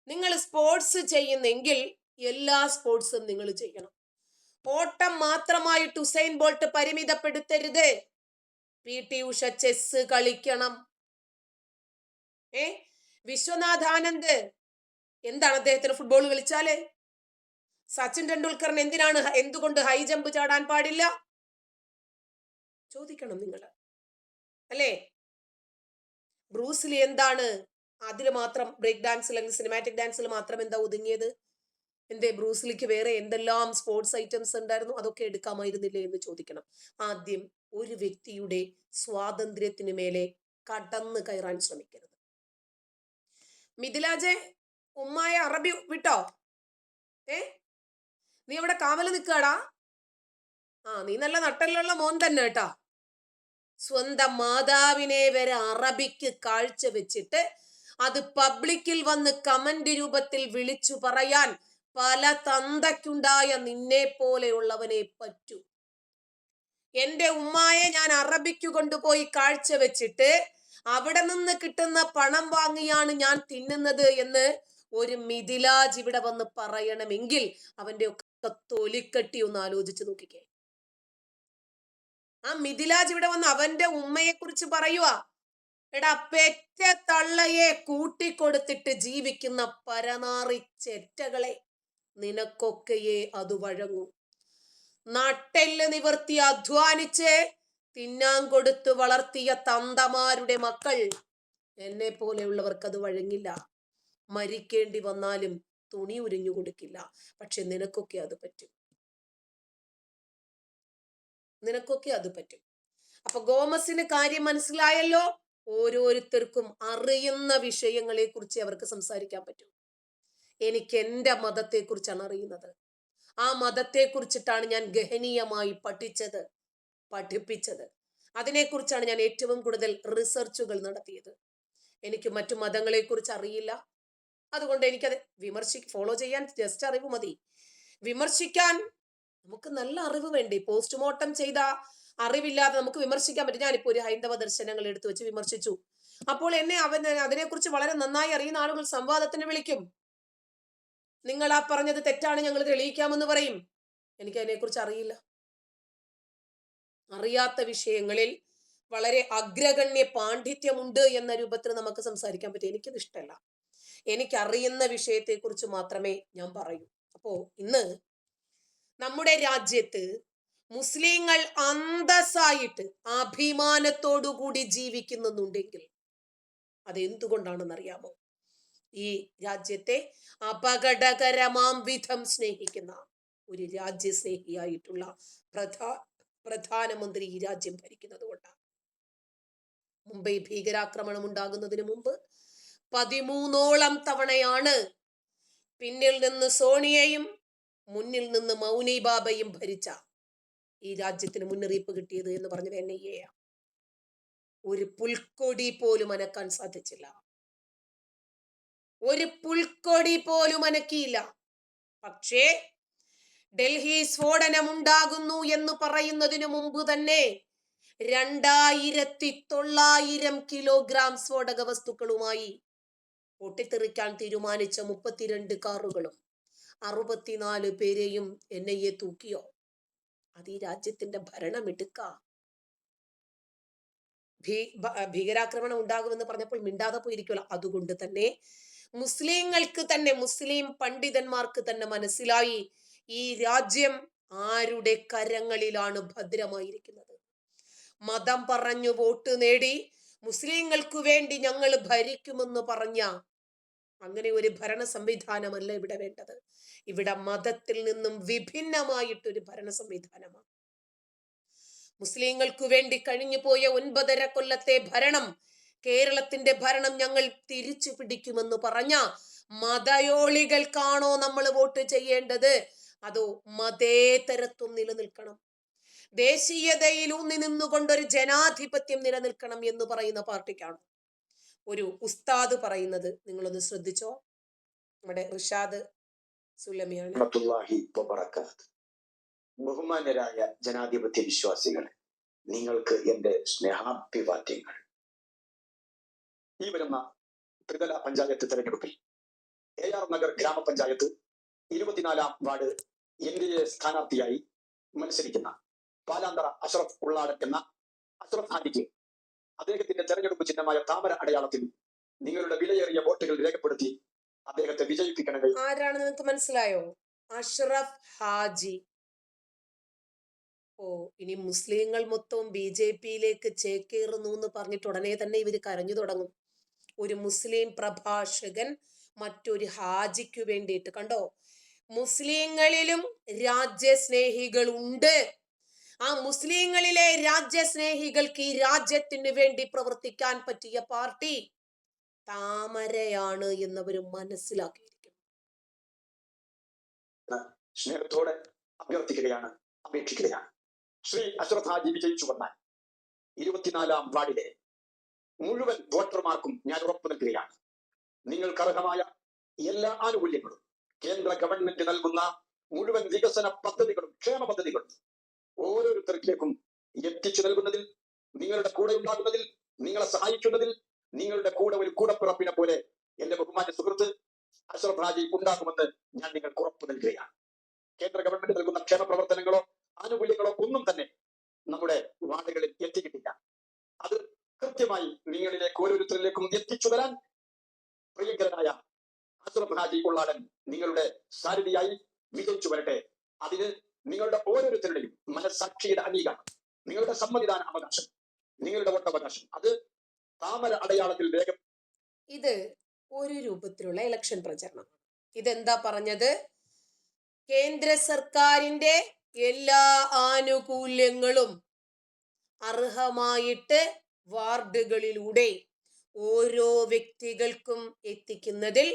Speaker 1: നിങ്ങൾ സ്പോർട്സ് ചെയ്യുന്നെങ്കിൽ എല്ലാ സ്പോർട്സും നിങ്ങൾ ചെയ്യണം. ഓട്ടം മാത്രമായിട്ട് ഉസൈൻ ബോൾട്ട് പരിമിതപ്പെടുത്തരുത്. PT ഉഷ ചെസ് കളിക്കണം. വിശ്വനാഥ് ആനന്ദ് എന്താണ് അദ്ദേഹത്തിന് ഫുട്ബോൾ കളിച്ചാല്? സച്ചിൻ ടെണ്ടുൽക്കറിന് എന്തുകൊണ്ട് ഹൈ ജമ്പ് ചാടാൻ പാടില്ല? ചോദിക്കണം നിങ്ങൾ, അല്ലേ? ബ്രൂസ്ലി എന്താണ് അതിൽ മാത്രം ബ്രേക്ക് ഡാൻസിൽ അല്ലെങ്കിൽ സിനിമാറ്റിക് ഡാൻസിൽ മാത്രം എന്താ ഒതുങ്ങിയത്? എന്തേ ബ്രൂസ്ലിക്ക് വേറെ എന്തെല്ലാം സ്പോർട്സ് ഐറ്റംസ് ഉണ്ടായിരുന്നു? അതൊക്കെ എടുക്കാമായിരുന്നില്ലേ എന്ന് ചോദിക്കണം. ആദ്യം ഒരു വ്യക്തിയുടെ സ്വാതന്ത്ര്യത്തിന് മേലെ കടന്നു കയറാൻ ശ്രമിക്കരുത്. മിഥിലാജെ, ഉമ്മായ അറബി വിട്ടോ? നീ അവിടെ കാവല് നിൽക്കാടാ. നീ നല്ല നട്ടലുള്ള മോൻ തന്നെ കേട്ടാ. സ്വന്തം മാതാവിനെ വരെ അറബിക്ക് കാഴ്ച വെച്ചിട്ട് അത് പബ്ലിക്കിൽ വന്ന് കമന്റ് രൂപത്തിൽ വിളിച്ചു പറയാൻ പല തന്തയ്ക്കുണ്ടായ നിന്നെ പോലെയുള്ളവനെ പറ്റൂ. എന്റെ ഉമ്മായെ ഞാൻ അറബിക്ക് കൊണ്ടുപോയി കാഴ്ച വെച്ചിട്ട് അവിടെ നിന്ന് കിട്ടുന്ന പണം വാങ്ങിയാണ് ഞാൻ തിന്നുന്നത് എന്ന് ഒരു മിഥിലാജ് ഇവിടെ വന്ന് പറയണമെങ്കിൽ അവന്റെ ഒക്കെ തൊലിക്കട്ടി ഒന്ന് ആലോചിച്ച് നോക്കിക്കേ. ആ മിഥിലാജ് ഇവിടെ വന്ന് അവന്റെ ഉമ്മയെ കുറിച്ച് പറയുവാ. എടാ, പെറ്റ തള്ളയെ കൂട്ടിക്കൊടുത്തിട്ട് ജീവിക്കുന്ന പരനാറി ചെറ്റകളെ, നിനക്കൊക്കെയേ അത് വഴങ്ങൂ. നട്ടെല്ല് നിവർത്തി അധ്വാനിച്ച് തിന്നാൻ കൊടുത്തു വളർത്തിയ തന്തമാരുടെ മക്കൾ, എന്നെ പോലെയുള്ളവർക്ക് അത് വഴങ്ങില്ല. മരിക്കേണ്ടി വന്നാലും തുണി ഉരിഞ്ഞു കൊടുക്കില്ല. പക്ഷെ നിനക്കൊക്കെ അത് പറ്റും. അപ്പൊ ഗോമസിന് കാര്യം മനസ്സിലായല്ലോ. ഓരോരുത്തർക്കും അറിയുന്ന വിഷയങ്ങളെ കുറിച്ച് അവർക്ക് സംസാരിക്കാൻ പറ്റും. എനിക്ക് എൻ്റെ മതത്തെ കുറിച്ചാണ് അറിയുന്നത്. ആ മതത്തെ കുറിച്ചിട്ടാണ് ഞാൻ ഗഹനീയമായി പഠിപ്പിച്ചത്. അതിനെക്കുറിച്ചാണ് ഞാൻ ഏറ്റവും കൂടുതൽ റിസർച്ചുകൾ നടത്തിയത്. എനിക്ക് മറ്റു മതങ്ങളെ കുറിച്ച് അറിയില്ല. അതുകൊണ്ട് എനിക്കത് ഫോളോ ചെയ്യാൻ ജസ്റ്റ് അറിവ് മതി. വിമർശിക്കാൻ നമുക്ക് നല്ല അറിവ് വേണ്ടേ? പോസ്റ്റ്മോർട്ടം ചെയ്ത അറിവില്ലാതെ നമുക്ക് വിമർശിക്കാൻ പറ്റും. ഞാനിപ്പോ ഒരു ഹൈന്ദവ ദർശനങ്ങൾ എടുത്തു വെച്ച് വിമർശിച്ചു. അപ്പോൾ എന്നെ അതിനെക്കുറിച്ച് വളരെ നന്നായി അറിയുന്ന ആളുകൾ സംവാദത്തിന് വിളിക്കും. നിങ്ങൾ ആ പറഞ്ഞത് തെറ്റാണ്, ഞങ്ങൾ തെളിയിക്കാമെന്ന് പറയും. എനിക്ക് അതിനെക്കുറിച്ച് അറിയില്ല. അറിയാത്ത വിഷയങ്ങളിൽ വളരെ അഗ്രഗണ്യ പാണ്ഡിത്യമുണ്ട് എന്ന രൂപത്തിൽ നമുക്ക് സംസാരിക്കാൻ പറ്റും. എനിക്കത് ഇഷ്ടമല്ല. എനിക്കറിയുന്ന വിഷയത്തെക്കുറിച്ച് മാത്രമേ ഞാൻ പറയൂ. അപ്പോ ഇന്ന് നമ്മുടെ രാജ്യത്ത് മുസ്ലിങ്ങൾ അന്തസ്സായിട്ട് അഭിമാനത്തോടുകൂടി ജീവിക്കുന്നുണ്ടെങ്കിൽ അതെന്തുകൊണ്ടാണെന്നറിയാമോ? ഈ രാജ്യത്തെ അപകടകരമാം വിധം സ്നേഹിക്കുന്ന ഒരു രാജ്യസ്നേഹിയായിട്ടുള്ള പ്രധാനമന്ത്രി ഈ രാജ്യം ഭരിക്കുന്നത് കൊണ്ടാണ്. മുംബൈ ഭീകരാക്രമണം ഉണ്ടാകുന്നതിന് മുമ്പ് 13ഓളം തവണയാണ് പിന്നിൽ നിന്ന് സോണിയയും മുന്നിൽ നിന്ന് മൗനി ബാബയും ഭരിച്ച ഈ രാജ്യത്തിന് മുന്നറിയിപ്പ് കിട്ടിയത് എന്ന് പറഞ്ഞത് NIA. ഒരു പുൽക്കൊടി പോലും അനക്കാൻ സാധിച്ചില്ല. ഒരു പുൽക്കൊടി പോലും അനക്കിയില്ല. പക്ഷേ ഡൽഹി സ്ഫോടനം ഉണ്ടാകുന്നു എന്ന് പറയുന്നതിന് മുമ്പ് തന്നെ 2900 കിലോഗ്രാം സ്ഫോടക വസ്തുക്കളുമായി പൊട്ടിത്തെറിക്കാൻ തീരുമാനിച്ച 32 കാറുകളും 64 പേരെയും NIA തൂക്കിയോ? അത് ഈ രാജ്യത്തിന്റെ ഭരണമെടുക്ക. ഭീകരാക്രമണം ഉണ്ടാകുമെന്ന് പറഞ്ഞപ്പോൾ മിണ്ടാതെ പോയിരിക്കുമല്ലോ. അതുകൊണ്ട് തന്നെ മുസ്ലിങ്ങൾക്ക് തന്നെ, മുസ്ലിം പണ്ഡിതന്മാർക്ക് തന്നെ മനസ്സിലായി ഈ രാജ്യം ആരുടെ കരങ്ങളിലാണ് ഭദ്രമായിരിക്കുന്നത്. മതം പറഞ്ഞു വോട്ട് നേടി മുസ്ലിങ്ങൾക്ക് വേണ്ടി ഞങ്ങൾ ഭരിക്കുമെന്ന് പറഞ്ഞ അങ്ങനെ ഒരു ഭരണ സംവിധാനമല്ല ഇവിടെ വേണ്ടത്. ഇവിടെ മതത്തിൽ നിന്നും വിഭിന്നമായിട്ടൊരു ഭരണ സംവിധാനമാണ്. മുസ്ലിങ്ങൾക്ക് വേണ്ടി കഴിഞ്ഞു പോയ 9.5 കൊല്ലത്തെ ഭരണം, കേരളത്തിന്റെ ഭരണം ഞങ്ങൾ തിരിച്ചു പിടിക്കുമെന്ന് പറഞ്ഞ മതയോളികൾക്കാണോ നമ്മൾ വോട്ട് ചെയ്യേണ്ടത്? അതോ മതേതരത്വം നിലനിൽക്കണം, ദേശീയതയിൽ ഊന്നി നിന്നുകൊണ്ടൊരു ജനാധിപത്യം നിലനിൽക്കണം എന്ന് പറയുന്ന പാർട്ടിക്കാണോ? ഒരു ഉസ്താദ് പറയുന്നത് നിങ്ങളൊന്ന് ശ്രദ്ധിച്ചോ. നമ്മുടെ റിഷാദ് സുലമിയാണ്.
Speaker 3: ബഹുമാന്യരായ ജനാധിപത്യ വിശ്വാസികളെ, നിങ്ങൾക്ക് എന്റെ സ്നേഹാഭിവാദ്യങ്ങൾ. ഈ വരുന്ന ത്രിതല പഞ്ചായത്ത് തെരഞ്ഞെടുപ്പിൽ AR നഗർ ഗ്രാമപഞ്ചായത്ത് 24-ാം വാർഡ് NDA സ്ഥാനാർത്ഥിയായി മത്സരിക്കുന്ന പാലാന്തറ അഷ്റഫ് ഉള്ളാടൻ എന്ന അഷ്റഫ് ഹാജിക്ക് അദ്ദേഹത്തിന്റെ തെരഞ്ഞെടുപ്പ് ചിഹ്നമായ താമര അടയാളത്തിൽ നിങ്ങളുടെ വിലയേറിയ വോട്ടുകൾ രേഖപ്പെടുത്തി അദ്ദേഹത്തെ വിജയിപ്പിക്കണമെങ്കിൽ.
Speaker 1: ആരാണെന്ന് നിങ്ങൾക്ക് മനസ്സിലായോ? അഷ്റഫ് ഹാജി. ഇനി മുസ്ലിങ്ങൾ മൊത്തം BJP-യിലേക്ക് ചേക്കേറുന്നു എന്ന് പറഞ്ഞിട്ട് ഉടനെ തന്നെ ഇവര് കരഞ്ഞു തുടങ്ങും. ഒരു മുസ്ലിം പ്രഭാഷകൻ മറ്റൊരു ഹാജിക്ക് വേണ്ടിയിട്ട്, കണ്ടോ, മുസ്ലിങ്ങളിലും രാജ്യസ്നേഹികൾ ഉണ്ട്. ആ മുസ്ലിങ്ങളിലെ രാജ്യസ്നേഹികൾക്ക് ഈ രാജ്യത്തിന് വേണ്ടി പ്രവർത്തിക്കാൻ പറ്റിയ പാർട്ടി താമരയാണ് എന്നവര് മനസ്സിലാക്കിയിരിക്കും.
Speaker 3: സ്നേഹത്തോടെ അഭ്യർത്ഥിക്കുകയാണ്, അപേക്ഷിക്കുകയാണ്. ശ്രീ അഷ്റഫ് ഹാജി വിജയിച്ചു വന്നാൽ 24-ാം വാർഡിലെ മുഴുവൻ വോട്ടർമാർക്കും ഞാൻ ഉറപ്പു നൽകുകയാണ്, നിങ്ങൾക്ക് അർഹമായ എല്ലാ ആനുകൂല്യങ്ങളും കേന്ദ്ര ഗവൺമെന്റ് നൽകുന്ന മുഴുവൻ വികസന പദ്ധതികളും ക്ഷേമ പദ്ധതികളും ഓരോരുത്തർക്കും എത്തിച്ചു നൽകുന്നതിൽ, നിങ്ങളുടെ കൂടെ ഉണ്ടാകുന്നതിൽ, നിങ്ങളെ സഹായിക്കുന്നതിൽ, നിങ്ങളുടെ കൂടെ ഒരു കൂടപ്പിറപ്പിനെ പോലെ എന്റെ ബഹുമാന്യ സുഹൃത്ത് അഷ്റഫ് ഹാജി ഉണ്ടാകുമെന്ന് ഞാൻ നിങ്ങൾക്ക് ഉറപ്പു നൽകുകയാണ്. കേന്ദ്ര ഗവൺമെന്റ് നൽകുന്ന ക്ഷേമ പ്രവർത്തനങ്ങളോ ആനുകൂല്യങ്ങളോ ഒന്നും തന്നെ നമ്മുടെ വാർഡുകളിൽ എത്തിക്കിട്ടില്ല. അത് കൃത്യമായി നിങ്ങളിലേക്ക് ഓരോരുത്തരിലേക്കും എത്തിച്ചു തരാൻ പ്രിയങ്കരനായ അഷ്റഫ് ഹാജി ഉള്ളാടൻ നിങ്ങളുടെ സാരഥിയായി വിജയിച്ചു വരട്ടെ. അതിന് നിങ്ങളുടെ ഓരോരുത്തരുടെയും മനസ്സാക്ഷിയുടെ അംഗീകാരം, നിങ്ങളുടെ സമ്മതിദാന അവകാശം, നിങ്ങളുടെ വോട്ടവകാശം അത് താമര അടയാളത്തിൽ രേഖ.
Speaker 1: ഇത് ഒരു രൂപത്തിലുള്ള ഇലക്ഷൻ പ്രചരണമാണ്. ഇതെന്താ പറഞ്ഞത്? കേന്ദ്ര സർക്കാരിന്റെ എല്ലാ ആനുകൂല്യങ്ങളും അർഹമായിട്ട് വാർഡുകളിലൂടെ ഓരോ വ്യക്തികൾക്കും എത്തിക്കുന്നതിൽ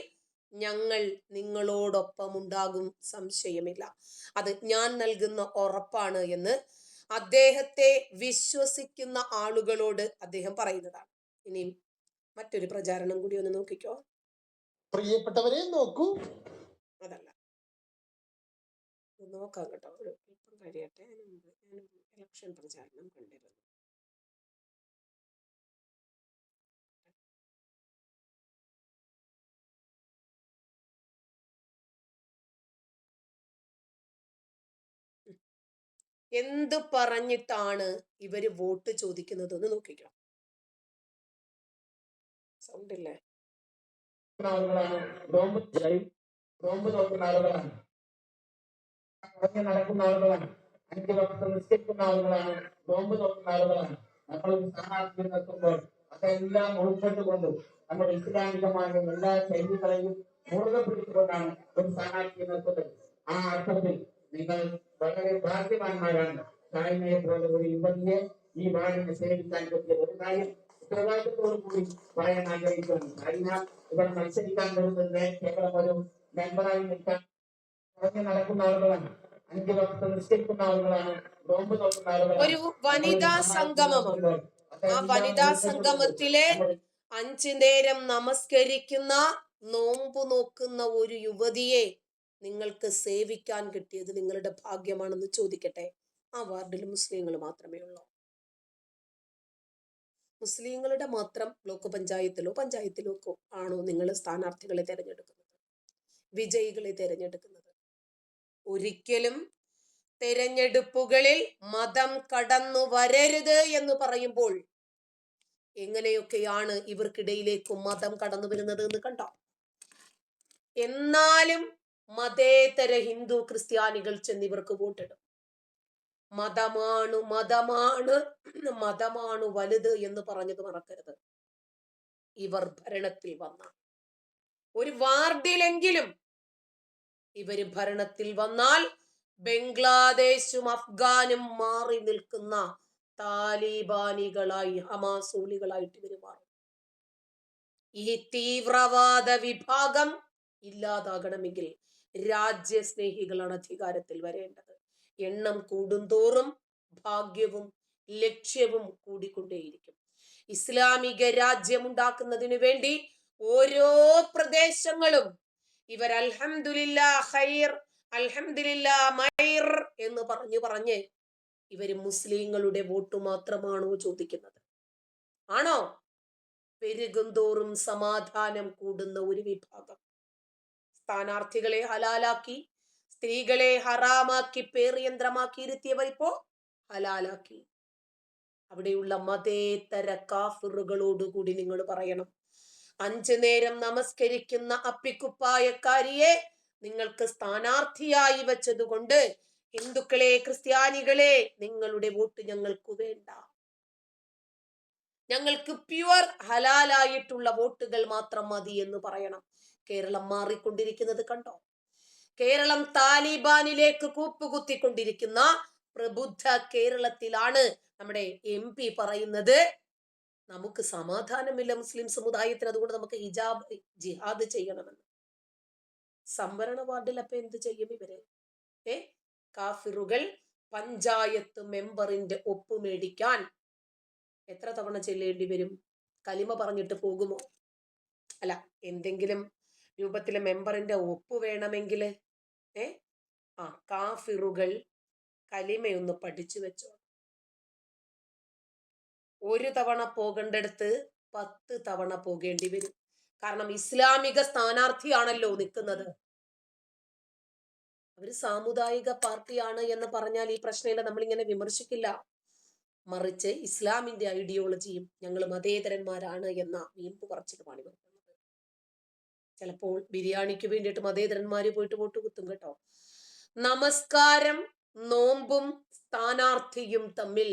Speaker 1: ഞങ്ങൾ നിങ്ങളോടൊപ്പം ഉണ്ടാകും, സംശയമില്ല. അത് ഞാൻ നൽകുന്ന ഉറപ്പാണ് എന്ന് അദ്ദേഹത്തെ വിശ്വസിക്കുന്ന ആളുകളോട് അദ്ദേഹം പറയുന്നതാണ്. ഇനിയും മറ്റൊരു പ്രചാരണം കൂടി ഒന്ന് നോക്കിക്കോ.
Speaker 4: പ്രിയപ്പെട്ടവരെ നോക്കൂ.
Speaker 1: അതല്ല, നോക്കാം കേട്ടോ, ഒരു ഇപ്പം കഴിയട്ടെ. ഞാൻ ഇലക്ഷൻ പ്രചാരണം കണ്ടിരുന്നു. എന്ത് പറഞ്ഞിട്ടാണ് ഇവര് വോട്ട് ചോദിക്കുന്നത് എന്ന് നോക്കിക്കോ. സൗണ്ട് ഇല്ലേ?
Speaker 4: ആളുകളാണ് നോമ്പ് നോക്കുന്ന ആളുകളാണ്, നടക്കുന്ന ആളുകളാണ്, 5 വക്ത് നിസ്കരിക്കുന്ന ആളുകളാണ്, നോമ്പ് നോക്കുന്ന ആളുകളാണ്. നമ്മൾ സ്ഥാനാർത്ഥി നിർത്തുമ്പോൾ അതെല്ലാം ഉൾപ്പെട്ടുകൊണ്ട് നമ്മുടെ ഇസ്ലാമികമായ എല്ലാ ശൈലികളെയും മുറുകെ പിടിച്ചുകൊണ്ടാണ് ഒരു സ്ഥാനാർത്ഥി നിർത്തുന്നത്. ആ അർത്ഥത്തിൽ നിങ്ങൾ വളരെ ഭാഗ്യവാന്മാരാണ്. സായിമയെ പോലെ ഒരു യുവതിയെ ഈ വാർഡിനെ സേവിക്കാൻ പറ്റിയ ഒരു കാര്യം ഉത്തരവാദിത്തത്തോടു കൂടി പറയാൻ ആഗ്രഹിക്കുന്നു. സായിമ ഇവിടെ മത്സരിക്കാൻ വരുന്നത് കേവലം ഒരു മെമ്പറായി നിൽക്കാൻ നടക്കുന്ന ആളുകളാണ്, 5 വക്ത് നിസ്കരിക്കുന്ന ആളുകളാണ്, നോമ്പ് നോക്കുന്ന ആളുകളാണ്.
Speaker 1: ഒരു വനിതാ സംഗമമാണ്. ആ വനിതാ സംഗമത്തിലെ 5 നേരം നമസ്കരിക്കുന്ന, നോമ്പ് നോക്കുന്ന ഒരു യുവതിയെ നിങ്ങൾക്ക് സേവിക്കാൻ കിട്ടിയത് നിങ്ങളുടെ ഭാഗ്യമാണെന്ന് ചോദിക്കട്ടെ. ആ വാർഡിൽ മുസ്ലിങ്ങൾ മാത്രമേ ഉള്ളൂ. മുസ്ലിങ്ങളുടെ മാത്രം ബ്ലോക്ക് പഞ്ചായത്തിലോ പഞ്ചായത്തിലോ ആണോ നിങ്ങൾ സ്ഥാനാർത്ഥികളെ തിരഞ്ഞെടുക്കുന്നത്, വിജയികളെ തിരഞ്ഞെടുക്കുന്നത്? ഒരിക്കലും തെരഞ്ഞെടുപ്പുകളിൽ മതം കടന്നു വരരുത് എന്ന് പറയുമ്പോൾ എങ്ങനെയൊക്കെയാണ് ഇവർക്കിടയിലേക്ക് മതം കടന്നു വരുന്നത് എന്ന് കണ്ടോ. എന്നാലും മതേതര ഹിന്ദു ക്രിസ്ത്യാനികൾ ചെന്നിവർക്ക് വോട്ടിടും. മതമാണ് മതമാണ് മതമാണ് വലുത് എന്ന് പറഞ്ഞത് മറക്കരുത്. ഇവർ ഭരണത്തിൽ വന്ന ഒരു വാർഡിലെങ്കിലും ഇവര് ഭരണത്തിൽ വന്നാൽ ബംഗ്ലാദേശും അഫ്ഗാനും മാറി നിൽക്കുന്ന താലിബാനികളായി, ഹമാസോളികളായിട്ട് ഇവര് മാറും. ഈ തീവ്രവാദ വിഭാഗം ഇല്ലാതാകണമെങ്കിൽ രാജ്യസ്നേഹികളാണ് അധികാരത്തിൽ വരേണ്ടത്. എണ്ണം കൂടുന്തോറും ഭാഗ്യവും ലക്ഷ്യവും കൂടിക്കൊണ്ടേയിരിക്കും. ഇസ്ലാമിക രാജ്യമുണ്ടാക്കുന്നതിനു വേണ്ടി ഓരോ പ്രദേശങ്ങളും ഇവർ അൽഹംദുലില്ലാ ഖൈർ, അൽഹംദുലില്ലാ മൈർ എന്ന് പറഞ്ഞ് ഇവര് മുസ്ലിങ്ങളുടെ വോട്ട് മാത്രമാണോ ചോദിക്കുന്നത്? ആണോ? പെരുകുന്തോറും സമാധാനം കൂടുന്ന ഒരു വിഭാഗം സ്ഥാനാർത്ഥികളെ ഹലാലാക്കി, സ്ത്രീകളെ ഹറാമാക്കി, പേറിയന്ത്രമാക്കി ഇരുത്തിയവർ ഇപ്പോ ഹലാലാക്കി. അവിടെയുള്ള മതേതര കാഫിറുകളോടുകൂടി നിങ്ങൾ പറയണം, 5 നേരം നമസ്കരിക്കുന്ന അപ്പിക്കുപ്പായക്കാരിയെ നിങ്ങൾക്ക് സ്ഥാനാർത്ഥിയായി വെച്ചതുകൊണ്ട് ഹിന്ദുക്കളെ, ക്രിസ്ത്യാനികളെ, നിങ്ങളുടെ വോട്ട് ഞങ്ങൾക്ക് വേണ്ട. ഞങ്ങൾക്ക് പ്യുവർ ഹലാലായിട്ടുള്ള വോട്ടുകൾ മാത്രം മതി എന്ന് പറയണം. കേരളം മാറിക്കൊണ്ടിരിക്കുന്നത് കണ്ടോ? കേരളം താലിബാനിലേക്ക് കൂപ്പുകുത്തിക്കൊണ്ടിരിക്കുന്ന പ്രബുദ്ധ കേരളത്തിലാണ് നമ്മുടെ MP പറയുന്നത് നമുക്ക് സമാധാനമില്ല മുസ്ലിം സമുദായത്തിന്, അതുകൊണ്ട് നമുക്ക് ജിഹാദ് ചെയ്യണമെന്ന്. സംവരണ വാർഡിൽ അപ്പൊ എന്ത് ചെയ്യും ഇവര്? കാഫിറുകൾ പഞ്ചായത്ത് മെമ്പറിന്റെ ഒപ്പ് മേടിക്കാൻ എത്ര തവണ ചെല്ലേണ്ടി വരും? കലിമ പറഞ്ഞിട്ട് പോകുമോ? അല്ല, എന്തെങ്കിലും രൂപത്തിലെ മെമ്പറിന്റെ ഒപ്പ് വേണമെങ്കിൽ കാഫിറുകൾ കലിമയൊന്ന് പഠിച്ചു വെച്ചോ. ഒരു തവണ പോകേണ്ടടുത്ത് 10 തവണ പോകേണ്ടി വരും. കാരണം ഇസ്ലാമിക സ്ഥാനാർത്ഥിയാണല്ലോ നിൽക്കുന്നത്. അവര് സാമുദായിക പാർട്ടിയാണ് എന്ന് പറഞ്ഞാൽ ഈ പ്രശ്നമില്ല, നമ്മളിങ്ങനെ വിമർശിക്കില്ല. മറിച്ച് ഇസ്ലാമിന്റെ ഐഡിയോളജിയും ഞങ്ങൾ മതേതരന്മാരാണ് എന്ന വീമ്പ് പറച്ചിലുമാണ് ഇവർ. ചിലപ്പോൾ ബിരിയാണിക്ക് വേണ്ടിയിട്ട് മതേതരന്മാര് പോയിട്ട് വോട്ട് കുത്തും കേട്ടോ. നമസ്കാരം, നോമ്പും സ്ഥാനാർത്ഥിയും തമ്മിൽ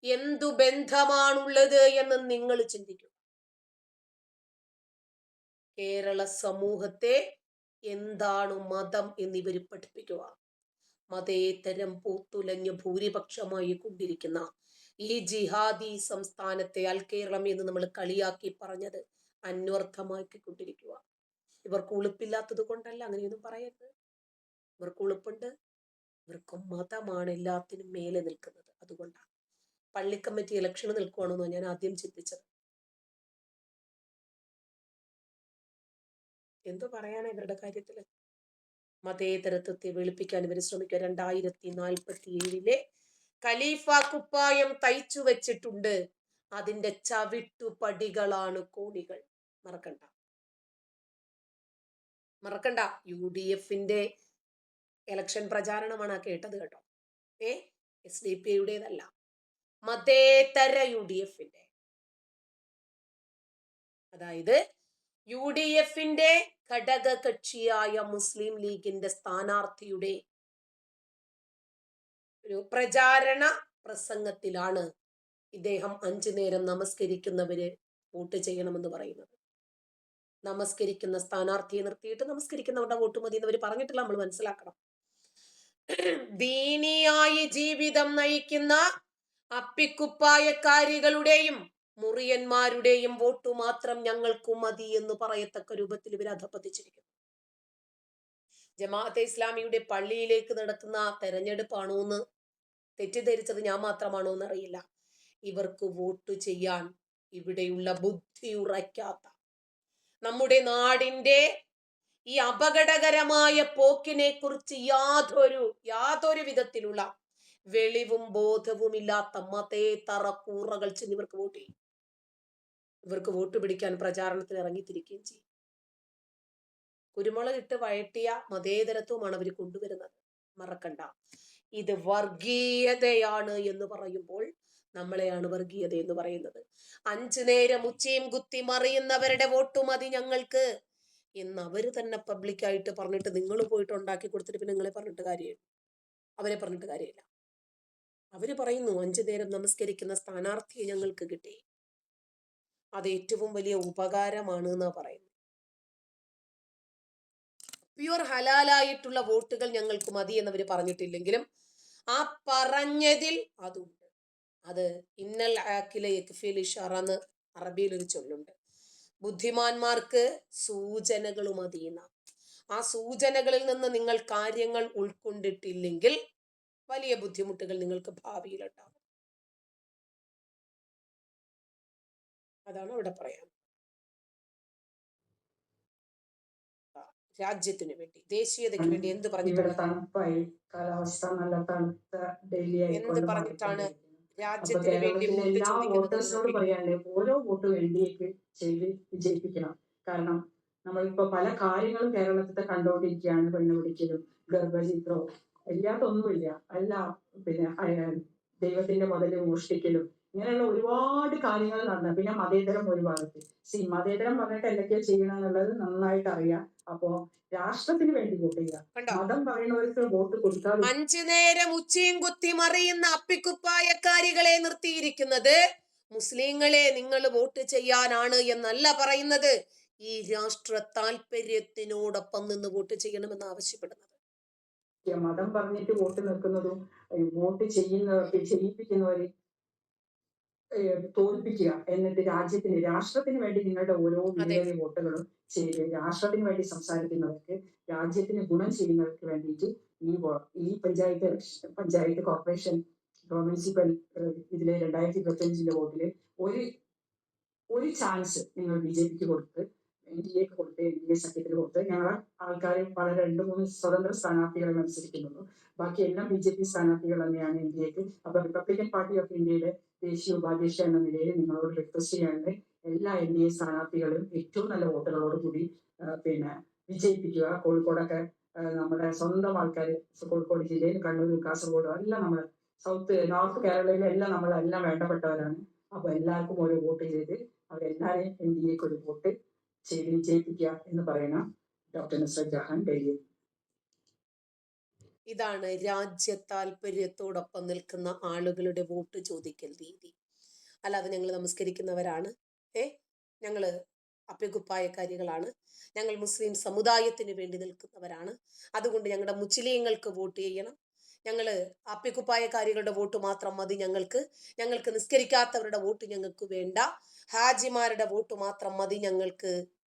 Speaker 1: എന്തു ബന്ധമാണുള്ളത് എന്ന് നിങ്ങൾ ചിന്തിക്കുക. കേരള സമൂഹത്തെ എന്താണ് മതം എന്നിവര് പഠിപ്പിക്കുക. മതേതരം പൂത്തുലഞ്ഞ് ഭൂരിപക്ഷമായി കൊണ്ടിരിക്കുന്ന ഈ ജിഹാദി സംസ്ഥാനത്തെ അൽ കേരളം എന്ന് നമ്മൾ കളിയാക്കി പറഞ്ഞത് അന്വർത്ഥമാക്കിക്കൊണ്ടിരിക്കുക. ഇവർക്ക് ഉളുപ്പില്ലാത്തത് കൊണ്ടല്ല, അങ്ങനെയൊന്നും പറയരുത്. ഇവർക്ക് ഉളുപ്പുണ്ട്. ഇവർക്ക് മതമാണ് എല്ലാത്തിനും മേലെ നിൽക്കുന്നത്. അതുകൊണ്ടാണ് പള്ളിക്കമ്മിറ്റി ഇലക്ഷന് നിൽക്കുവാണെന്നോ ഞാൻ ആദ്യം ചിന്തിച്ചത്. എന്തോ പറയാനാ ഇവരുടെ കാര്യത്തില്. മതേതരത്വത്തെ വെളുപ്പിക്കാൻ ഇവർ ശ്രമിക്കുക. 2047 ഖലീഫ കുപ്പായം തയ്ച്ചു വെച്ചിട്ടുണ്ട്. അതിന്റെ ചവിട്ടുപടികളാണ് കോണികൾ. മറക്കണ്ട, മറക്കണ്ട. UDFന്റെ ഇലക്ഷൻ പ്രചാരണമാണ് ആ കേട്ടത് കേട്ടോ. SDP-യുടേതല്ല, മതേതര UDFന്റെ. അതായത് UDFന്റെ ഘടക കക്ഷിയായ മുസ്ലിം ലീഗിന്റെ സ്ഥാനാർത്ഥിയുടെ ഒരു പ്രചാരണ പ്രസംഗത്തിലാണ് ഇദ്ദേഹം 5 നേരം നമസ്കരിക്കുന്നവര് വോട്ട് ചെയ്യണമെന്ന് പറയുന്നത്. നമസ്കരിക്കുന്ന സ്ഥാനാർത്ഥിയെ നിർത്തിയിട്ട് നമസ്കരിക്കുന്നവരുടെ വോട്ട് മതി എന്നവർ പറഞ്ഞിട്ടില്ല. നമ്മൾ മനസ്സിലാക്കണം. ദീനിയായി ജീവിതം നയിക്കുന്ന അപ്പിക്കുപ്പായക്കാരികളുടെയും മുറിയന്മാരുടെയും വോട്ട് മാത്രം ഞങ്ങൾക്ക് മതി എന്ന് പറയത്തക്ക രൂപത്തിൽ ഇവർ അധപ്പതിച്ചിരിക്കുന്നു. ജമാഅത്തെ ഇസ്ലാമിയുടെ പള്ളിയിലേക്ക് നടക്കുന്ന തെരഞ്ഞെടുപ്പാണോ എന്ന് തെറ്റിദ്ധരിച്ചത് ഞാൻ മാത്രമാണോ എന്നറിയില്ല. ഇവർക്ക് വോട്ട് ചെയ്യാൻ ഇവിടെയുള്ള ബുദ്ധി ഉറയ്ക്കാത്ത, നമ്മുടെ നാടിന്റെ ഈ അപകടകരമായ പോക്കിനെ കുറിച്ച് യാതൊരു വിധത്തിലുള്ള വെളിവും ബോധവും ഇല്ലാത്ത മതേതര കൂറകൾ ചെന്ന് ഇവർക്ക് വോട്ട് ചെയ്യും. ഇവർക്ക് വോട്ട് പിടിക്കാൻ പ്രചാരണത്തിൽ ഇറങ്ങിത്തിരിക്കുകയും ചെയ്യും. കുരുമുളക് ഇട്ട് വഴറ്റിയ മതേതരത്വമാണ് അവർ കൊണ്ടുവരുന്നത്. മറക്കണ്ട, ഇത് വർഗീയതയാണ് എന്ന് പറയുമ്പോൾ നമ്മളെയാണ് വർഗീയത എന്ന് പറയുന്നത്. 5 നേരം ഉച്ചയും കുത്തി മറിയുന്നവരുടെ വോട്ട് മതി ഞങ്ങൾക്ക് എന്ന് അവര് തന്നെ പബ്ലിക്കായിട്ട് പറഞ്ഞിട്ട് നിങ്ങൾ പോയിട്ട് ഉണ്ടാക്കി കൊടുത്തിട്ട് പിന്നെ നിങ്ങളെ പറഞ്ഞിട്ട് കാര്യമില്ല, അവരെ പറഞ്ഞിട്ട് കാര്യമില്ല. അവര് പറയുന്നു 5 നേരം നമസ്കരിക്കുന്ന സ്ഥാനാർത്ഥിയെ ഞങ്ങൾക്ക് കിട്ടി, അത് ഏറ്റവും വലിയ ഉപകാരമാണ് എന്നാ പറയുന്നത്. പ്യുവർ ഹലാലായിട്ടുള്ള വോട്ടുകൾ ഞങ്ങൾക്ക് മതി എന്നവർ പറഞ്ഞിട്ടില്ലെങ്കിലും ആ പറഞ്ഞതിൽ അതുണ്ട്. അത് ഇന്നൽ ആക്കില യക്ഫിൽ ഇഷാറ എന്ന് അറബിയിൽ ഒരു ചൊല്ലുണ്ട്. ബുദ്ധിമാന്മാർക്ക് സൂചനകൾ മതിയെന്ന. ആ സൂചനകളിൽ നിന്ന് നിങ്ങൾ കാര്യങ്ങൾ ഉൾക്കൊണ്ടിട്ടില്ലെങ്കിൽ വലിയ ബുദ്ധിമുട്ടുകൾ നിങ്ങൾക്ക് ഭാവിയിലുണ്ടാകും. അതാണ് ഇവിടെ പറയാൻ. രാജ്യത്തിന് വേണ്ടി, ദേശീയതയ്ക്ക് വേണ്ടി എന്ത് പറഞ്ഞിട്ടാണ് എന്ത് പറഞ്ഞിട്ടാണ് രാജ്യത്തിന് വേണ്ടി വോട്ട് ചോദിക്കുന്നത്?
Speaker 2: പറയാനേ ഓരോ വോട്ടും LDAക്ക് ചെയ്ത് വിജയിപ്പിക്കണം. കാരണം നമ്മളിപ്പോ പല കാര്യങ്ങളും കേരളത്തിൽ കണ്ടുകൊണ്ടിരിക്കുകയാണ്. പെണ്ണുപിടിക്കലും ഗർഭചിത്രവും ഇല്ലാത്തൊന്നുമില്ല. എല്ലാം ദൈവത്തിന്റെ മുതല് മോഷ്ടിക്കലും ഇങ്ങനെയുള്ള ഒരുപാട് കാര്യങ്ങൾ നടന്നു. പിന്നെ മതേതരം ഒരു ഭാഗത്ത്. മതേതരം പറഞ്ഞിട്ട് എന്തൊക്കെയാ ചെയ്യണം എന്നുള്ളത് നന്നായിട്ട് അറിയാം. അപ്പോ രാഷ്ട്രത്തിന് വേണ്ടി വോട്ട് ചെയ്യുക. മതം പറയുന്നവർക്ക് വോട്ട് കൊടുക്കാതെ
Speaker 1: 5 നേരം ഉച്ചയും കുത്തി മറിയുന്ന അപ്പിക്കുപ്പായക്കാരികളെ നിർത്തിയിരിക്കുന്നത് മുസ്ലിങ്ങളെ നിങ്ങൾ വോട്ട് ചെയ്യാനാണ് എന്നല്ല പറയുന്നത്, ഈ രാഷ്ട്ര താല്പര്യത്തിനോടൊപ്പം നിന്ന് വോട്ട് ചെയ്യണമെന്ന് ആവശ്യപ്പെടുന്നത്.
Speaker 2: മതം പറഞ്ഞിട്ട് വോട്ട് നിൽക്കുന്നതും വോട്ട് ചെയ്യിപ്പിക്കുന്നവര് തോൽപ്പിക്കുക. എന്നിട്ട് രാഷ്ട്രത്തിന് വേണ്ടി നിങ്ങളുടെ ഓരോ വിലയേറിയ വോട്ടുകളും ചെയ്ത് രാഷ്ട്രത്തിന് വേണ്ടി സംസാരിക്കുന്നവർക്ക്, രാജ്യത്തിന് ഗുണം ചെയ്യുന്നവർക്ക് വേണ്ടിയിട്ട് ഈ പഞ്ചായത്ത് കോർപ്പറേഷൻ മുനിസിപ്പൽ ഇതിലെ 2025 വോട്ടില് ഒരു ചാൻസ് നിങ്ങൾ BJPക്ക് കൊടുത്ത്, NDAക്ക് കൊടുത്ത്, NDA സഖ്യത്തിന് കൊടുത്ത്. ഞങ്ങളെ ആൾക്കാർ വളരെ 2-3 സ്വതന്ത്ര സ്ഥാനാർത്ഥികളെ മത്സരിക്കുന്നുള്ളൂ. ബാക്കി എല്ലാം BJP സ്ഥാനാർത്ഥികൾ തന്നെയാണ് NDAക്ക്. അപ്പൊ റിപ്പബ്ലിക്കൻ പാർട്ടി ഓഫ് ഇന്ത്യയുടെ ദേശീയ ഉപാധ്യക്ഷ എന്ന നിലയിൽ നിങ്ങളോട് റിക്വസ്റ്റ് ചെയ്യാനുണ്ട്, എല്ലാ NDA സ്ഥാനാർത്ഥികളും ഏറ്റവും നല്ല വോട്ടുകളോടുകൂടി വിജയിപ്പിക്കുക. കോഴിക്കോടൊക്കെ നമ്മുടെ സ്വന്തം ആൾക്കാർ, കോഴിക്കോട് ജില്ലയിൽ, കണ്ണൂർ, കാസർഗോഡ് എല്ലാം നമ്മൾ നോർത്ത് കേരളയിലെ എല്ലാം നമ്മളെല്ലാം വേണ്ടപ്പെട്ടവരാണ്. അപ്പൊ എല്ലാവർക്കും ഓരോ വോട്ട് ചെയ്ത് അവരെല്ലാവരെയും NDAക്ക് ഒരു വോട്ട് ചെയ്ത് വിജയിപ്പിക്കുക എന്ന് പറയണം ഡോക്ടർ നുസ്രത്ത് ജഹാൻ ഡൽഹി.
Speaker 1: ഇതാണ് രാജ്യ താല്പര്യത്തോടൊപ്പം നിൽക്കുന്ന ആളുകളുടെ വോട്ട് ചോദിക്കൽ രീതി. അല്ലാതെ ഞങ്ങൾ നമസ്കരിക്കുന്നവരാണ്, ഞങ്ങള് അപ്പിക്കുപ്പായക്കാരികളാണ്, ഞങ്ങൾ മുസ്ലിം സമുദായത്തിന് വേണ്ടി നിൽക്കുന്നവരാണ്, അതുകൊണ്ട് ഞങ്ങളുടെ മുസ്ലിങ്ങൾക്ക് വോട്ട് ചെയ്യണം, ഞങ്ങള് അപ്പിക്കുപ്പായക്കാരികളുടെ വോട്ട് മാത്രം മതി ഞങ്ങൾക്ക് നിസ്കരിക്കാത്തവരുടെ വോട്ട് ഞങ്ങൾക്ക് വേണ്ട, ഹാജിമാരുടെ വോട്ട് മാത്രം മതി ഞങ്ങൾക്ക്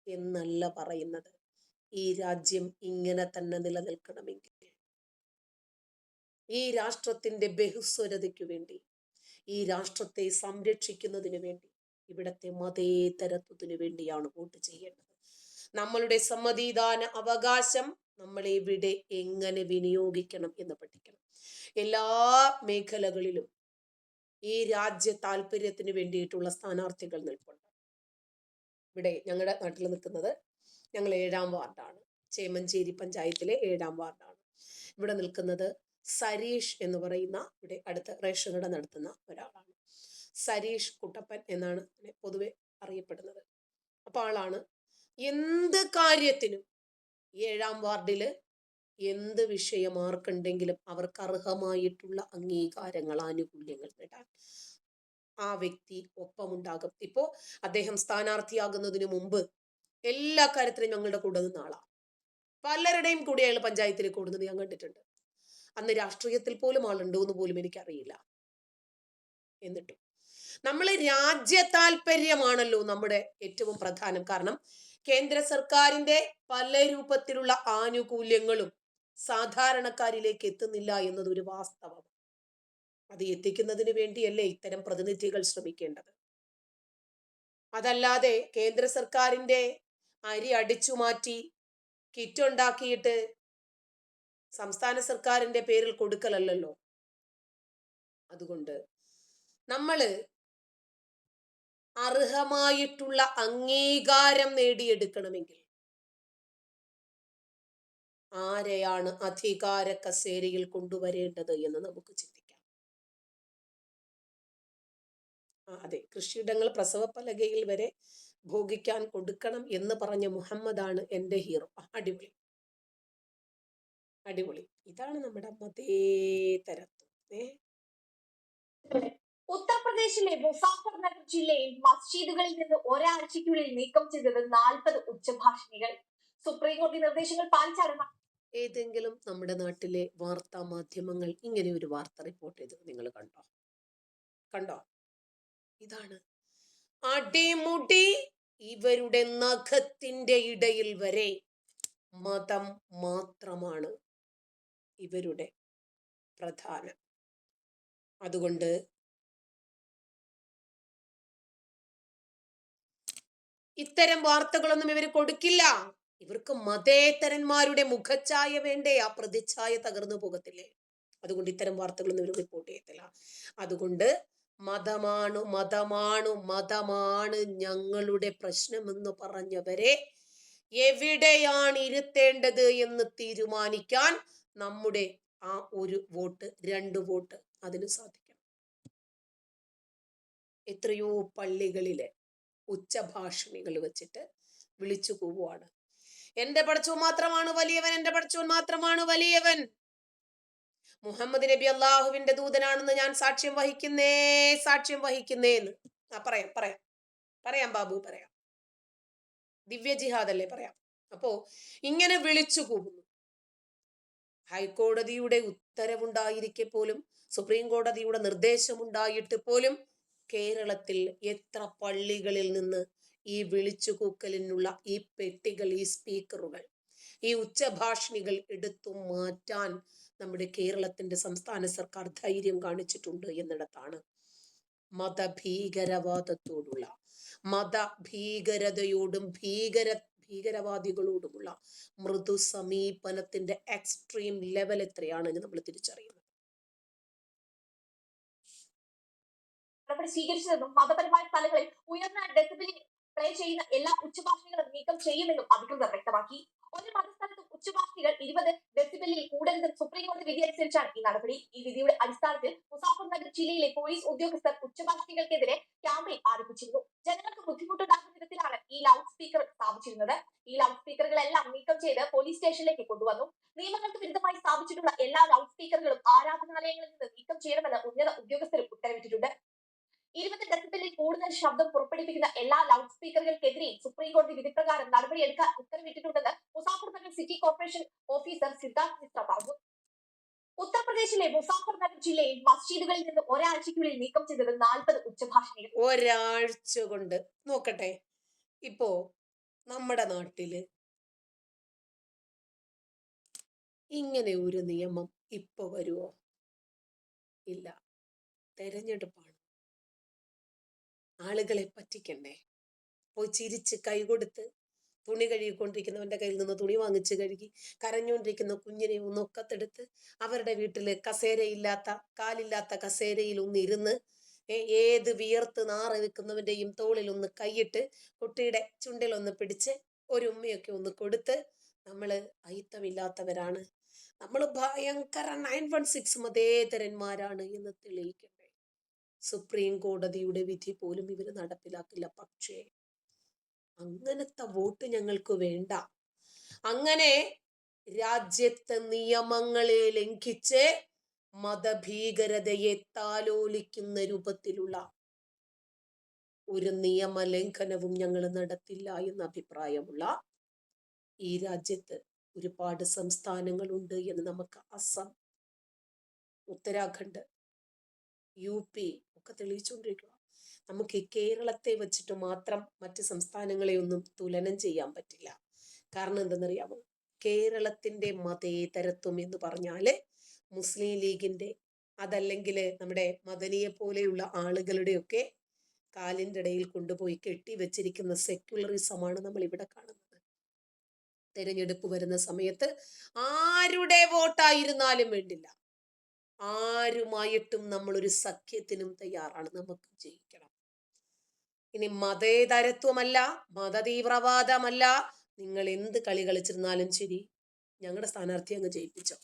Speaker 1: എന്നല്ല പറയുന്നത്. ഈ രാജ്യം ഇങ്ങനെ തന്നെ നിലനിൽക്കണമെങ്കിൽ, ഈ രാഷ്ട്രത്തിന്റെ ബഹുസ്വരതയ്ക്കു വേണ്ടി, ഈ രാഷ്ട്രത്തെ സംരക്ഷിക്കുന്നതിന് വേണ്ടി, ഇവിടത്തെ മതേതരത്വത്തിനു വേണ്ടിയാണ് വോട്ട് ചെയ്യേണ്ടത്. നമ്മളുടെ സമ്മതിദാന അവകാശം നമ്മൾ എവിടെ എങ്ങനെ വിനിയോഗിക്കണം എന്ന് പഠിക്കണം. എല്ലാ മേഖലകളിലും ഈ രാജ്യ താല്പര്യത്തിന് വേണ്ടിയിട്ടുള്ള സ്ഥാനാർത്ഥികൾ നിൽപ്പുണ്ട്. ഇവിടെ ഞങ്ങളുടെ നാട്ടിൽ നിൽക്കുന്നത്, ഞങ്ങൾ 7-ാം വാർഡാണ്, ചേമഞ്ചേരി പഞ്ചായത്തിലെ 7-ാം വാർഡാണ്. ഇവിടെ നിൽക്കുന്നത് സരീഷ് എന്ന് പറയുന്ന, ഇവിടെ അടുത്ത് റേഷൻ കട നടത്തുന്ന ഒരാളാണ്. സരീഷ് കുട്ടപ്പൻ എന്നാണ് പൊതുവെ അറിയപ്പെടുന്നത്. അപ്പൊ ആളാണ് എന്ത് കാര്യത്തിനും 7-ാം വാർഡില് എന്ത് വിഷയം ആർക്കുണ്ടെങ്കിലും അവർക്ക് അർഹമായിട്ടുള്ള അംഗീകാരങ്ങൾ, ആനുകൂല്യങ്ങൾ നേടാൻ ആ വ്യക്തി ഒപ്പമുണ്ടാകും. ഇപ്പോ അദ്ദേഹം സ്ഥാനാർത്ഥിയാകുന്നതിന് മുമ്പ് എല്ലാ കാര്യത്തിലും ഞങ്ങളുടെ കൂടെ നിന്ന ആളാണ്. പലരുടെയും കൂടെ അയാൾ പഞ്ചായത്തിൽ കൂടുന്നത് ഞാൻ കണ്ടിട്ടുണ്ട്. അന്ന് രാഷ്ട്രീയത്തിൽ പോലും ആളുണ്ടോ എന്ന് പോലും എനിക്കറിയില്ല. എന്നിട്ടും നമ്മൾ രാജ്യ താല്പര്യമാണല്ലോ നമ്മുടെ ഏറ്റവും പ്രധാനം. കാരണം കേന്ദ്ര സർക്കാരിന്റെ പല രൂപത്തിലുള്ള ആനുകൂല്യങ്ങളും സാധാരണക്കാരിലേക്ക് എത്തുന്നില്ല എന്നത് ഒരു വാസ്തവം. അത് എത്തിക്കുന്നതിന് വേണ്ടിയല്ലേ ഇത്തരം പ്രതിനിധികൾ ശ്രമിക്കേണ്ടത്. അതല്ലാതെ കേന്ദ്ര സർക്കാരിന്റെ അരി അടിച്ചു മാറ്റി കിറ്റുണ്ടാക്കിയിട്ട് സംസ്ഥാന സർക്കാരിന്റെ പേരിൽ കൊടുക്കലല്ലോ. അതുകൊണ്ട് നമ്മള് അർഹമായിട്ടുള്ള അംഗീകാരം നേടിയെടുക്കണമെങ്കിൽ ആരെയാണ് അധികാര കസേരയിൽ കൊണ്ടുവരേണ്ടത് എന്ന് നമുക്ക് ചിന്തിക്കാം. അതെ, കൃഷിയിടങ്ങൾ പ്രസവ പലകയിൽ വരെ ഭോഗിക്കാൻ കൊടുക്കണം എന്ന് പറഞ്ഞ മുഹമ്മദാണ് എൻ്റെ ഹീറോ. അടിപൊളി അടിപൊളി. ഇതാണ് നമ്മുടെ മതേതരത്വം.
Speaker 2: ഉത്തർപ്രദേശിലെ മുസാഫർനഗർ ജില്ലയിൽ മസ്ജിദുകളിൽ നിന്ന് ഒരാഴ്ചയ്ക്കുള്ളിൽ നീക്കം ചെയ്തത് 40 ഉച്ചഭാഷിണികൾ. സുപ്രീം കോടതി നിർദ്ദേശങ്ങൾ പാലിച്ചാണ്.
Speaker 1: ഏതെങ്കിലും നമ്മുടെ നാട്ടിലെ വാർത്താ മാധ്യമങ്ങൾ ഇങ്ങനെ ഒരു വാർത്ത റിപ്പോർട്ട് ചെയ്തത് നിങ്ങൾ കണ്ടോ? ഇതാണ് അടിമുടി ഇവരുടെ നഖത്തിന്റെ ഇടയിൽ വരെ മതം മാത്രമാണ് ഇവരുടെ പ്രധാനം. അതുകൊണ്ട് ഇത്തരം വാർത്തകളൊന്നും ഇവർ കൊടുക്കില്ല. ഇവർക്ക് മതേതരന്മാരുടെ മുഖച്ഛായ വേണ്ടേ? ആ പ്രതിച്ഛായ തകർന്നു പോകത്തില്ലേ? അതുകൊണ്ട് ഇത്തരം വാർത്തകളൊന്നും ഇവർ റിപ്പോർട്ട് ചെയ്യത്തില്ല. അതുകൊണ്ട് മതമാണ് മതമാണ് മതമാണ് ഞങ്ങളുടെ പ്രശ്നമെന്ന് പറഞ്ഞവരെ എവിടെയാണ് ഇരുത്തേണ്ടത് എന്ന് തീരുമാനിക്കാൻ നമ്മുടെ ആ ഒരു വോട്ട്, 2 വോട്ട് അതിന് സാധിക്കണം. എത്രയോ പള്ളികളിലെ ഉച്ചഭാഷണികൾ വെച്ചിട്ട് വിളിച്ചു പോവുകയാണ്, എന്റെ പടച്ചോൻ മാത്രമാണ് വലിയവൻ, എന്റെ പടച്ചോൻ മാത്രമാണ് വലിയവൻ, മുഹമ്മദ് നബി അള്ളാഹുവിന്റെ ദൂതനാണെന്ന് ഞാൻ സാക്ഷ്യം വഹിക്കുന്നേന്ന്. പറയാം ബാബു, പറയാം. ദിവ്യ ജിഹാദല്ലേ, പറയാം. അപ്പോ ഇങ്ങനെ വിളിച്ചു കൂവുന്നു. ഹൈക്കോടതിയുടെ ഉത്തരവുണ്ടായിരിക്കെ പോലും, സുപ്രീം കോടതിയുടെ നിർദ്ദേശമുണ്ടായിട്ട് പോലും കേരളത്തിൽ എത്ര പള്ളികളിൽ നിന്ന് ഈ വിളിച്ചുകൂക്കലിനുള്ള ഈ പെട്ടികൾ, ഈ സ്പീക്കറുകൾ, ഈ ഉച്ചഭാഷിണികൾ എടുത്തു മാറ്റാൻ നമ്മുടെ കേരളത്തിന്റെ സംസ്ഥാന സർക്കാർ ധൈര്യം കാണിച്ചിട്ടുണ്ട് എന്നിടത്താണ് മതഭീകരവാദത്തോടുള്ള, മതഭീകരതയോടും ഭീകരവാദികളോടുമുള്ള മൃദു സമീപനത്തിന്റെ എക്സ്ട്രീം ലെവൽ എത്രയാണെന്ന് നമ്മൾ തിരിച്ചറിയുന്നത്.
Speaker 2: സ്വീകരിച്ചതെന്നും മതപരമായ സ്ഥലങ്ങളിൽ ഉയർന്ന ഡെസിബിലിൽ പ്ലേ ചെയ്യുന്ന എല്ലാ ഉച്ചഭാഷണികളും നീക്കം ചെയ്യുമെന്നും അധികൃതർ വ്യക്തമാക്കി. ഒരു മതസ്ഥലത്തും ഉച്ചഭാഷണികൾ 20 ഡെസിബിലിൽ കൂടരുതെന്ന് സുപ്രീം കോടതി വിധി അനുസരിച്ചാണ് ഈ നടപടി. ഈ വിധിയുടെ അടിസ്ഥാനത്തിൽ മുസാഫർനഗർ ജില്ലയിലെ പോലീസ് ഉദ്യോഗസ്ഥർ ഉച്ചഭാഷണികൾക്കെതിരെ ക്യാമ്പയിൻ ആരംഭിച്ചിരുന്നു. ജനങ്ങൾക്ക് ബുദ്ധിമുട്ടുണ്ടാകുന്ന വിധത്തിലാണ് ഈ ലൗഡ് സ്പീക്കർ സ്ഥാപിച്ചിരുന്നത്. ഈ ലൗഡ് സ്പീക്കറുകളെല്ലാം നീക്കം ചെയ്ത് പോലീസ് സ്റ്റേഷനിലേക്ക് കൊണ്ടുവന്നു. നിയമങ്ങൾക്ക് വിരുദ്ധമായി സ്ഥാപിച്ചിട്ടുള്ള എല്ലാ ലൗഡ് സ്പീക്കറുകളും ആരാധനാലയങ്ങളിൽ നിന്ന് നീക്കം ചെയ്യണമെന്ന് ഉന്നത ഉദ്യോഗസ്ഥരും ഉത്തരവിട്ടിട്ടുണ്ട്. 20 ഡെസിബിലിൽ കൂടുതൽ ശബ്ദം പുറപ്പെടുവിക്കുന്ന എല്ലാ ലൗഡ് സ്പീക്കറുകൾക്കെതിരെയും സുപ്രീം കോടതി വിധിപ്രകാരം നടപടിയെടുക്കാൻ ഉത്തരവിട്ടിട്ടുണ്ടെന്ന് Muzaffarnagar city corporation officer Siddharth Mishra പറഞ്ഞു. ഉത്തർപ്രദേശിലെ മുസാഫർനഗർ ജില്ലയിൽ മസ്ജിദുകളിൽ നിന്ന് ഒരാഴ്ചയ്ക്കുള്ളിൽ നീക്കം ചെയ്തത് 40 ഉച്ചഭാഷണികൾ.
Speaker 1: ഒരാഴ്ച കൊണ്ട് നോക്കട്ടെ. ഇപ്പോ നമ്മുടെ നാട്ടില് ഇങ്ങനെ ഒരു നിയമം ഇപ്പൊ വരുമോ? ഇല്ല. തെരഞ്ഞെടുപ്പാണ്. ആളുകളെ പറ്റിക്കണ്ടേ? പോയി ചിരിച്ച് കൈകൊടുത്ത് തുണി കഴുകിക്കൊണ്ടിരിക്കുന്നവന്റെ കയ്യിൽ നിന്ന് തുണി വാങ്ങിച്ച് കഴുകി, കരഞ്ഞുകൊണ്ടിരിക്കുന്ന കുഞ്ഞിനെ ഒന്ന് ഒക്കത്തെടുത്ത് അവരുടെ വീട്ടില് കസേരയില്ലാത്ത, കാലില്ലാത്ത കസേരയിൽ ഒന്നിരുന്ന് ഏത് വിയർത്ത് നാറി നിൽക്കുന്നവന്റെയും തോളിൽ ഒന്ന് കൈയിട്ട് കുട്ടിയുടെ ചുണ്ടിലൊന്ന് പിടിച്ച് ഒരു ഉമ്മയൊക്കെ ഒന്ന് കൊടുത്ത് നമ്മള് അയിത്തമില്ലാത്തവരാണ്, നമ്മൾ ഭയങ്കര 916 മതേതരന്മാരാണ് എന്ന് തെളിയിക്കണ്ടേ? സുപ്രീം കോടതിയുടെ വിധി പോലും ഇവര് നടപ്പിലാക്കില്ല. പക്ഷേ അങ്ങനത്തെ വോട്ട് ഞങ്ങൾക്ക് വേണ്ട. അങ്ങനെ രാജ്യത്തെ നിയമങ്ങളെ ലംഘിച്ച് മതഭീകരതയെ താലോലിക്കുന്ന രൂപത്തിലുള്ള ഒരു നിയമലംഘനവും ഞങ്ങൾ നടത്തില്ല എന്ന അഭിപ്രായമുള്ള ഈ രാജ്യത്ത് ഒരുപാട് സംസ്ഥാനങ്ങളുണ്ട് എന്ന് നമുക്ക് അസം, ഉത്തരാഖണ്ഡ്, UP ഒക്കെ തെളിയിച്ചുകൊണ്ടിരിക്കുക. നമുക്ക് ഈ കേരളത്തെ വെച്ചിട്ട് മാത്രം മറ്റ് സംസ്ഥാനങ്ങളെ ഒന്നും തുലനം ചെയ്യാൻ പറ്റില്ല. കാരണം എന്തെന്നറിയാമോ? കേരളത്തിന്റെ മതേതരത്വം എന്ന് പറഞ്ഞാല് മുസ്ലിം ലീഗിന്റെ, അതല്ലെങ്കിൽ നമ്മുടെ മദനിയെ പോലെയുള്ള ആളുകളുടെയൊക്കെ കാലിൻ്റെ ഇടയിൽ കൊണ്ടുപോയി കെട്ടിവെച്ചിരിക്കുന്ന സെക്യുലറിസമാണ് നമ്മൾ ഇവിടെ കാണുന്നത്. തെരഞ്ഞെടുപ്പ് വരുന്ന സമയത്ത് ആരുടെ വോട്ടായിരുന്നാലും വേണ്ടില്ല, ആരുമായിട്ടും നമ്മളൊരു സഖ്യത്തിനും തയ്യാറാണ്. നമുക്ക് ജയിക്കണം. ഇനി മതേതരത്വമല്ല, മതതീവ്രവാദമല്ല, നിങ്ങൾ എന്ത് കളി കളിച്ചിരുന്നാലും ശരി, ഞങ്ങളുടെ സ്ഥാനാർത്ഥി അങ്ങ് ജയിപ്പിച്ചോ.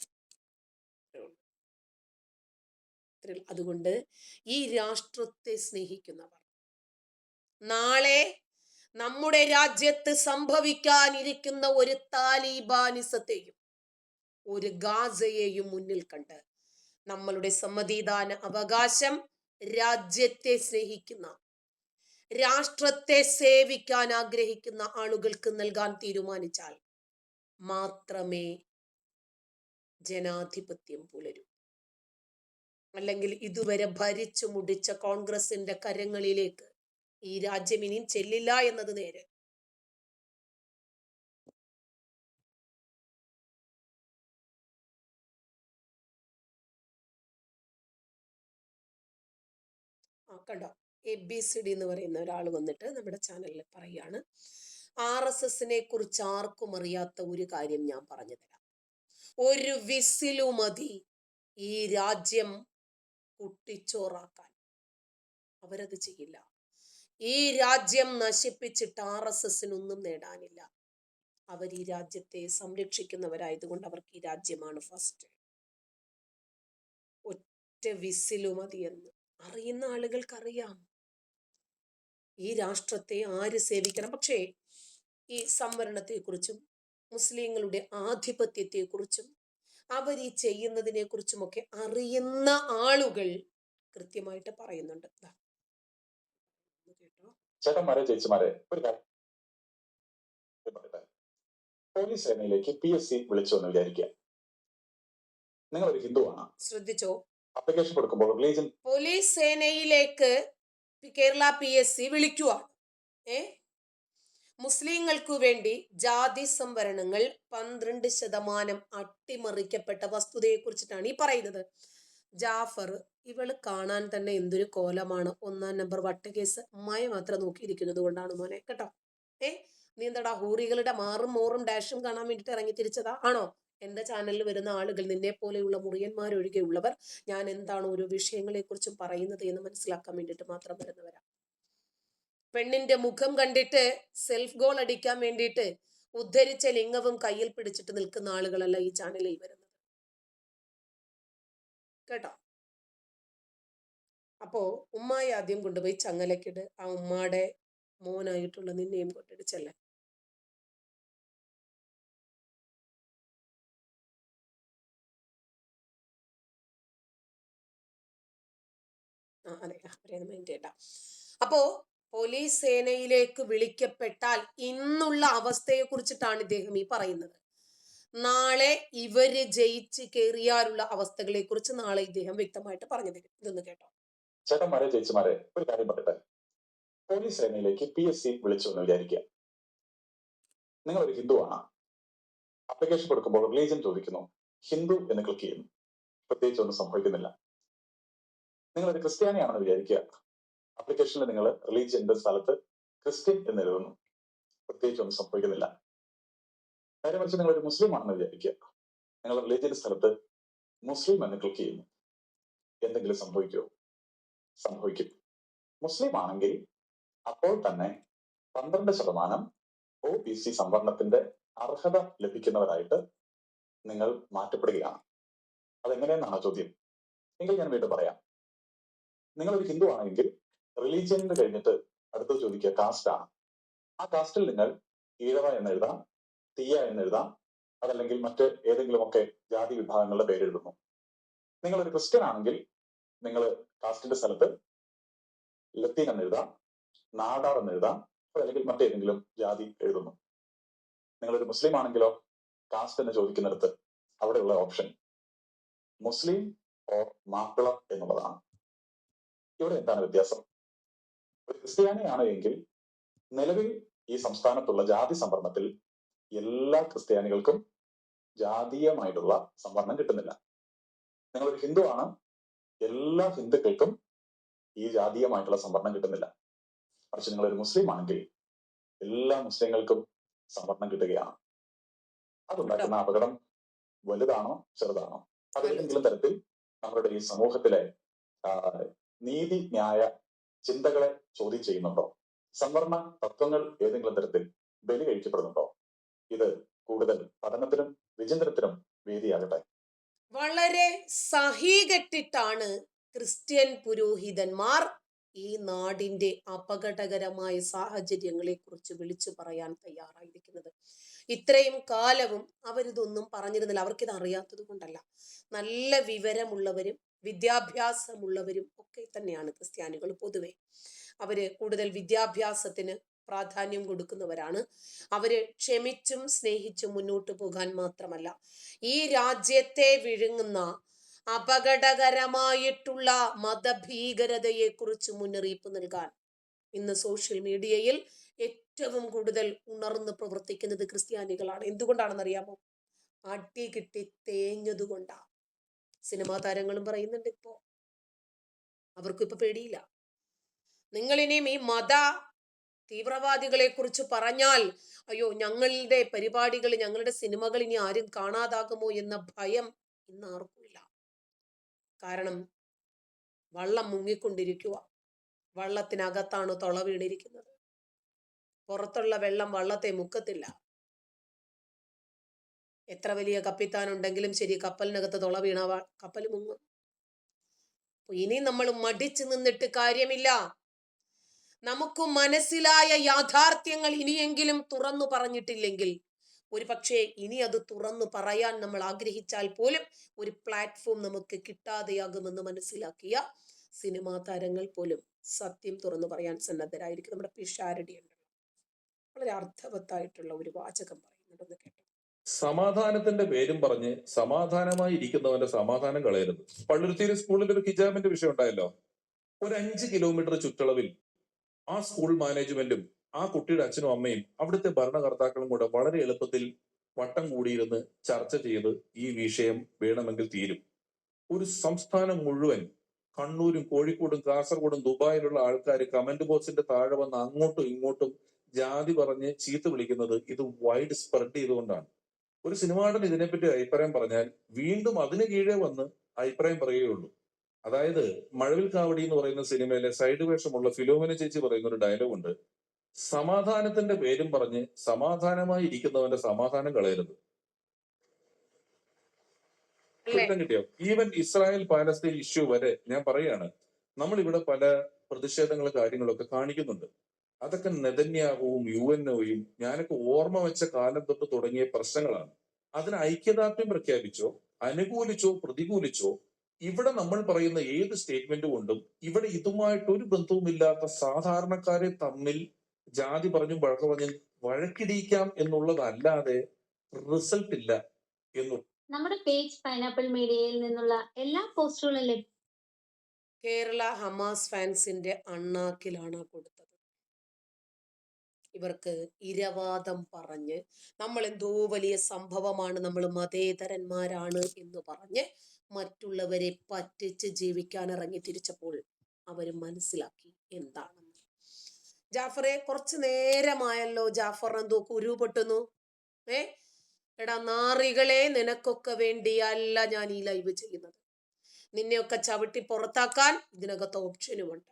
Speaker 1: അതുകൊണ്ട് ഈ രാഷ്ട്രത്തെ സ്നേഹിക്കുന്നവർ നാളെ നമ്മുടെ രാജ്യത്ത് സംഭവിക്കാനിരിക്കുന്ന ഒരു താലിബാനിസത്തെയും ഒരു ഗാസയെയും മുന്നിൽ കണ്ട് നമ്മളുടെ സമ്മതിദാന അവകാശം രാജ്യത്തെ സ്നേഹിക്കുന്ന, രാഷ്ട്രത്തെ സേവിക്കാൻ ആഗ്രഹിക്കുന്ന ആളുകൾക്ക് നൽകാൻ തീരുമാനിച്ചാൽ മാത്രമേ ജനാധിപത്യം പുലരൂ. അല്ലെങ്കിൽ ഇതുവരെ ഭരിച്ചു മുടിച്ച കോൺഗ്രസിന്റെ കരങ്ങളിലേക്ക് ഈ രാജ്യം ഇനിയും ചെല്ലില്ല എന്നത് നേര്. കണ്ടോ, ABCD എന്ന് പറയുന്ന ഒരാൾ വന്നിട്ട് നമ്മുടെ ചാനലിൽ പറയാണ്, RSSനെ കുറിച്ച് ആർക്കും അറിയാത്ത ഒരു കാര്യം ഞാൻ പറഞ്ഞു തരാം. ഒരു വിസിലു മതി ഈ രാജ്യം കുട്ടിച്ചോറാക്കാൻ. അവരത് ചെയ്യില്ല. ഈ രാജ്യം നശിപ്പിച്ചിട്ട് RSSനൊന്നും നേടാനില്ല. അവർ ഈ രാജ്യത്തെ സംരക്ഷിക്കുന്നവരായതുകൊണ്ട് അവർക്ക് ഈ രാജ്യമാണ് ഫസ്റ്റ്. ഒറ്റ വിസിലു മതിയെന്ന് അറിയുന്ന ആളുകൾക്കറിയാം ഈ രാഷ്ട്രത്തെ ആര് സേവിക്കണം. പക്ഷേ ഈ സംവരണത്തെക്കുറിച്ചും മുസ്ലിങ്ങളുടെ ആധിപത്യത്തെക്കുറിച്ചും അവർ ഈ ചെയ്യുന്നതിനെ കുറിച്ചുമൊക്കെ അറിയുന്ന ആളുകൾ കൃത്യമായിട്ട് പറയുന്നുണ്ട്.
Speaker 5: ചേട്ടന്മാരെ, ചേച്ചിമാരെ, ഒരു കാര്യം പോലീസ് സേനയിലേക്ക് PSC വിളിച്ചു എന്ന് വിചാരിക്കുക. നിങ്ങൾ ഒരു ഹിന്ദുവാണ്.
Speaker 1: ശ്രദ്ധിച്ചോ,
Speaker 5: അപ്ലിക്കേഷൻ കൊടുക്കുമ്പോൾ റിലീജിയൻ
Speaker 1: പോലീസ് സേനയിലേക്ക് കേരള PSC വിളിക്കുക. മുസ്ലിങ്ങൾക്ക് വേണ്ടി ജാതി സംവരണങ്ങൾ 12% അട്ടിമറിക്കപ്പെട്ട വസ്തുതയെ കുറിച്ചിട്ടാണ് ഈ പറയുന്നത്. ജാഫർ, ഇവള് കാണാൻ തന്നെ എന്തൊരു കോലമാണ്. 1-ാം നമ്പർ വട്ടക്കേസ്. ഉമ്മായ മാത്രം നോക്കിയിരിക്കുന്നത് കൊണ്ടാണ് മോനെ, കേട്ടോ. നീ എന്താടാ ഹൂറികളുടെ മാറും മോറും ഡാഷും കാണാൻ വേണ്ടിട്ട് ഇറങ്ങി തിരിച്ചതാ ആണോ? എന്റെ ചാനലിൽ വരുന്ന ആളുകൾ, നിന്നെ പോലെയുള്ള മുറിയന്മാരൊഴികെയുള്ളവർ, ഞാൻ എന്താണ് ഓരോ വിഷയങ്ങളെ കുറിച്ചും പറയുന്നത് എന്ന് മനസ്സിലാക്കാൻ വേണ്ടിയിട്ട് മാത്രം വരുന്നവരാ. പെണ്ണിന്റെ മുഖം കണ്ടിട്ട് സെൽഫ് ഗോൾ അടിക്കാൻ വേണ്ടിയിട്ട് ഉദ്ധരിച്ച ലിംഗവും കയ്യിൽ പിടിച്ചിട്ട് നിൽക്കുന്ന ആളുകളല്ല ഈ ചാനലിൽ വരുന്നത്, കേട്ടോ. അപ്പോ ഉമ്മായി ആദ്യം കൊണ്ടുപോയി ചങ്ങലക്കിട്. ആ ഉമ്മാടെ മോനായിട്ടുള്ള നിന്നെയും കൊണ്ടിട്ട് ചെല്ലാൻ. അപ്പോ പോലീസ് സേനയിലേക്ക് വിളിക്കപ്പെട്ടാൽ ഇന്നുള്ള അവസ്ഥയെ കുറിച്ചിട്ടാണ് ഇദ്ദേഹം ഈ പറയുന്നത്. നാളെ ഇവര് ജയിച്ച് കയറിയാലുള്ള അവസ്ഥകളെ കുറിച്ച് നാളെ ഇദ്ദേഹം വ്യക്തമായിട്ട് പറഞ്ഞു തരും. ഇതൊന്ന് കേട്ടോ.
Speaker 5: ചേട്ടന്മാരെ, ചേച്ചിമാരെ, ഒരു കാര്യം പറയട്ടെ. പോലീസ് സേനയിലേക്ക് PSC വിളിച്ചു എന്ന് വിചാരിക്കുക. നിങ്ങൾ ഒരു ഹിന്ദുവാണ്. അപ്ലിക്കേഷൻ കൊടുക്കുമ്പോൾ റിലീജിയൻ ചോദിക്കുന്നു. ഹിന്ദു എന്ന് ക്ലിക്ക് ചെയ്യുന്നു. പ്രത്യേകിച്ച് ഒന്നും സംഭവിക്കുന്നില്ല. നിങ്ങളൊരു ക്രിസ്ത്യാനിയാണെന്ന് വിചാരിക്കുക. ആപ്ലിക്കേഷനിൽ നിങ്ങൾ റിലീജിയന്റെ സ്ഥലത്ത് ക്രിസ്ത്യൻ എന്ന് എഴുതുന്നു. പ്രത്യേകിച്ച് ഒന്നും സംഭവിക്കുന്നില്ല. നേരെ മറിച്ച് നിങ്ങളൊരു മുസ്ലിം ആണെന്ന് വിചാരിക്കുക. നിങ്ങൾ റിലീജിയന്റെ സ്ഥലത്ത് മുസ്ലിം എന്ന് ക്ലിക്ക് ചെയ്യുന്നു. എന്തെങ്കിലും സംഭവിക്കുമോ? സംഭവിക്കും. മുസ്ലിം ആണെങ്കിൽ അപ്പോൾ തന്നെ 12% OBC സംവരണത്തിന്റെ അർഹത ലഭിക്കുന്നവരായിട്ട് നിങ്ങൾ മാറ്റപ്പെടുകയാണ്. അതെങ്ങനെയെന്നാണ് ചോദ്യം. എങ്കിൽ ഞാൻ വീണ്ടും പറയാം. നിങ്ങളൊരു ഹിന്ദു ആണെങ്കിൽ റിലീജിയനിൽ കഴിഞ്ഞിട്ട് അടുത്തത് ചോദിക്കുക കാസ്റ്റ് ആണ്. ആ കാസ്റ്റിൽ നിങ്ങൾ ഈഴവ എന്ന് എഴുതാം, തീയ എന്ന് എഴുതാം, അതല്ലെങ്കിൽ മറ്റ് ഏതെങ്കിലുമൊക്കെ ജാതി വിഭാഗങ്ങളുടെ പേരെഴുതുന്നു. നിങ്ങളൊരു ക്രിസ്ത്യൻ ആണെങ്കിൽ നിങ്ങൾ കാസ്റ്റിന്റെ സ്ഥലത്ത് ലത്തീൻ എന്ന് എഴുതാം, നാടാർ എന്ന് എഴുതാം, അതല്ലെങ്കിൽ മറ്റേതെങ്കിലും ജാതി എഴുതുന്നു. നിങ്ങളൊരു മുസ്ലിം ആണെങ്കിലോ കാസ്റ്റ് എന്ന് ചോദിക്കുന്നിടത്ത് അവിടെയുള്ള ഓപ്ഷൻ മുസ്ലിം ഓർ മാപ്പിള എന്നുള്ളതാണ്. ഇവിടെ എന്താണ് വ്യത്യാസം? ഒരു ക്രിസ്ത്യാനിയാണ് എങ്കിൽ നിലവിൽ ഈ സംസ്ഥാനത്തുള്ള ജാതി സംവരണത്തിൽ എല്ലാ ക്രിസ്ത്യാനികൾക്കും ജാതീയമായിട്ടുള്ള സംവരണം കിട്ടുന്നില്ല. നിങ്ങളൊരു ഹിന്ദു ആണ്, എല്ലാ ഹിന്ദുക്കൾക്കും ഈ ജാതീയമായിട്ടുള്ള സംവരണം കിട്ടുന്നില്ല. മറിച്ച് നിങ്ങളൊരു മുസ്ലിം ആണെങ്കിൽ എല്ലാ മുസ്ലിങ്ങൾക്കും സംവരണം കിട്ടുകയാണ്. അതുണ്ടാക്കുന്ന അപകടം വലുതാണോ ചെറുതാണോ? അതേതെങ്കിലും തരത്തിൽ നമ്മുടെ ഈ സമൂഹത്തിലെ നീതി ന്യായ ചിന്തകളെ ചോദ്യം ചെയ്യുന്നുണ്ടോ? സംവരണ തത്വങ്ങൾ ഏതെങ്കിലും തരത്തിൽ ബലി കഴിക്കപ്പെടുന്നുണ്ടോ? ഇത് കൂടുതൽ പഠനത്തിനും വിചിന്തനത്തിനും വേദിയാകട്ടെ.
Speaker 1: വളരെ സഹികെട്ടിട്ടാണ് ക്രിസ്ത്യൻ പുരോഹിതന്മാർ ഈ നാടിന്റെ അപകടകരമായ സാഹചര്യങ്ങളെ കുറിച്ച് വിളിച്ചു പറയാൻ തയ്യാറായിരിക്കുന്നത്. ഇത്രയും കാലവും അവരിതൊന്നും പറഞ്ഞിരുന്നില്ല. അവർക്കിത് അറിയാത്തത് കൊണ്ടല്ല. നല്ല വിവരമുള്ളവരും വിദ്യാഭ്യാസമുള്ളവരും ഒക്കെ തന്നെയാണ് ക്രിസ്ത്യാനികൾ പൊതുവെ. അവര് കൂടുതൽ വിദ്യാഭ്യാസത്തിന് പ്രാധാന്യം കൊടുക്കുന്നവരാണ്. അവര് ക്ഷമിച്ചും സ്നേഹിച്ചും മുന്നോട്ട് പോകാൻ മാത്രമല്ല, ഈ രാജ്യത്തെ വിഴുങ്ങുന്ന അപകടകരമായിട്ടുള്ള മതഭീകരതയെ കുറിച്ച് മുന്നറിയിപ്പ് നൽകാൻ ഇന്ന് സോഷ്യൽ മീഡിയയിൽ ഏറ്റവും കൂടുതൽ ഉണർന്ന് പ്രവർത്തിക്കുന്നത് ക്രിസ്ത്യാനികളാണ്. എന്തുകൊണ്ടാണെന്നറിയാമോ? അടി കിട്ടി തേഞ്ഞതുകൊണ്ടാ. സിനിമാ താരങ്ങളും പറയുന്നുണ്ട്. അവർക്കും ഇപ്പൊ പേടിയില്ല. നിങ്ങളിനിയും ഈ മത തീവ്രവാദികളെ കുറിച്ച് പറഞ്ഞാൽ അയ്യോ ഞങ്ങളുടെ പരിപാടികൾ, ഞങ്ങളുടെ സിനിമകൾ ഇനി ആരും കാണാതാകുമോ എന്ന ഭയം ഇന്ന് ആർക്കുമില്ല. കാരണം വള്ളം മുങ്ങിക്കൊണ്ടിരിക്കുക. വള്ളത്തിനകത്താണ് തുള വീണിരിക്കുന്നത്. പുറത്തുള്ള വെള്ളം വള്ളത്തെ മുക്കത്തില്ല. എത്ര വലിയ കപ്പിത്താൻ ഉണ്ടെങ്കിലും ശരി, കപ്പലിനകത്ത് തുള വീണ കപ്പൽ മുങ്ങും. ഇനി നമ്മൾ മടിച്ചു നിന്നിട്ട് കാര്യമില്ല. നമുക്ക് മനസ്സിലായ യാഥാർത്ഥ്യങ്ങൾ ഇനിയെങ്കിലും തുറന്നു പറഞ്ഞിട്ടില്ലെങ്കിൽ, ഒരു പക്ഷേ ഇനി അത് തുറന്നു പറയാൻ നമ്മൾ ആഗ്രഹിച്ചാൽ പോലും ഒരു പ്ലാറ്റ്ഫോം നമുക്ക് കിട്ടാതെയാകുമെന്ന് മനസ്സിലാക്കിയ സിനിമാ താരങ്ങൾ പോലും സത്യം തുറന്നു പറയാൻ സന്നദ്ധരായിരിക്കും. നമ്മുടെ പിഷാരടി ഉണ്ട്, വളരെ അർത്ഥവത്തായിട്ടുള്ള ഒരു വാചകം പറയുന്നുണ്ടെന്ന് കേട്ടോ.
Speaker 6: സമാധാനത്തിന്റെ പേരും പറഞ്ഞ് സമാധാനമായി ഇരിക്കുന്നവന്റെ സമാധാനം കളയരുത്. പള്ളുരുത്തിയിലെ സ്കൂളിൽ ഒരു ഹിജാബിന്റെ വിഷയം ഉണ്ടായല്ലോ. ഒരു 5 കിലോമീറ്റർ ചുറ്റളവിൽ ആ സ്കൂൾ മാനേജ്മെന്റും ആ കുട്ടിയുടെ അച്ഛനും അമ്മയും അവിടുത്തെ ഭരണകർത്താക്കളും കൂടെ വളരെ എളുപ്പത്തിൽ വട്ടം കൂടിയിരുന്ന് ചർച്ച ചെയ്ത് ഈ വിഷയം വേണമെങ്കിൽ തീരും. ഒരു സംസ്ഥാനം മുഴുവൻ, കണ്ണൂരും കോഴിക്കോടും കാസർഗോഡും ദുബായിലുള്ള ആൾക്കാർ കമന്റ് ബോക്സിന്റെ താഴെ വന്ന് അങ്ങോട്ടും ഇങ്ങോട്ടും ജാതി പറഞ്ഞ് ചീത്ത വിളിക്കുന്നത് ഇത് വൈഡ് സ്പ്രെഡ് ചെയ്തുകൊണ്ടാണ്. ഒരു സിനിമാടൻ ഇതിനെപ്പറ്റി അഭിപ്രായം പറഞ്ഞാൽ വീണ്ടും അതിന് കീഴെ വന്ന് അഭിപ്രായം പറയുകയുള്ളൂ. അതായത് മഴവിൽ കാവടി എന്ന് പറയുന്ന സിനിമയിലെ സൈഡ് വേഷമുള്ള ഫിലോമിന ചേച്ചി പറയുന്ന ഒരു ഡയലോഗ് ഉണ്ട്: സമാധാനത്തിന്റെ പേരും പറഞ്ഞ് സമാധാനമായി ഇരിക്കുന്നവന്റെ സമാധാനം കളയരുത്. കിട്ടിയോ? ഈവൻ ഇസ്രായേൽ പാലസ്തീൻ ഇഷ്യൂ വരെ ഞാൻ പറയാണ്, നമ്മൾ ഇവിടെ പല പ്രതിഷേധങ്ങളും കാര്യങ്ങളൊക്കെ കാണിക്കുന്നുണ്ട്. അതൊക്കെ നെതന്യാഹുവും UNOയും ഞാനൊക്കെ ഓർമ്മ വെച്ച കാലം തൊട്ട് തുടങ്ങിയ പ്രശ്നങ്ങളാണ്. അതിന് ഐക്യദാർഢ്യം പ്രഖ്യാപിച്ചോ അനുകൂലിച്ചോ പ്രതികൂലിച്ചോ ഇവിടെ നമ്മൾ പറയുന്ന ഏത് സ്റ്റേറ്റ്മെന്റ് കൊണ്ടും ഇവിടെ ഇതുമായിട്ടൊരു ബന്ധവുമില്ലാത്ത സാധാരണക്കാരെ തമ്മിൽ ജാതി പറഞ്ഞും പറഞ്ഞും വഴക്കിടിക്കാം എന്നുള്ളതല്ലാതെ റിസൾട്ട് ഇല്ല എന്നു.
Speaker 7: നമ്മുടെ പേജ് പൈനാപ്പിൾ മീഡിയയിൽ നിന്നുള്ള എല്ലാ പോസ്റ്റുകളും
Speaker 1: കേരള ഹമാസ് ഫാൻസിന്റെ അണ്ണാക്കിലാണ് കൊടുത്തത്. ഇവർക്ക് ഇരവാദം പറഞ്ഞ് നമ്മൾ എന്തോ വലിയ സംഭവമാണ്, നമ്മൾ മതേതരന്മാരാണ് എന്ന് പറഞ്ഞ് മറ്റുള്ളവരെ പറ്റിച്ച് ജീവിക്കാൻ ഇറങ്ങി തിരിച്ചപ്പോൾ അവർ മനസ്സിലാക്കി എന്താണെന്ന്. ജാഫറെ, കുറച്ചു നേരമായല്ലോ ജാഫർ എന്തോ കുരു പൊട്ടുന്നു. എടാ നാറികളെ, നിനക്കൊക്കെ വേണ്ടിയല്ല ഞാൻ ഈ ലൈവ് ചെയ്യുന്നത്. നിന്നെയൊക്കെ ചവിട്ടി പുറത്താക്കാൻ ഇതിനകത്ത് ഓപ്ഷനുമുണ്ട്.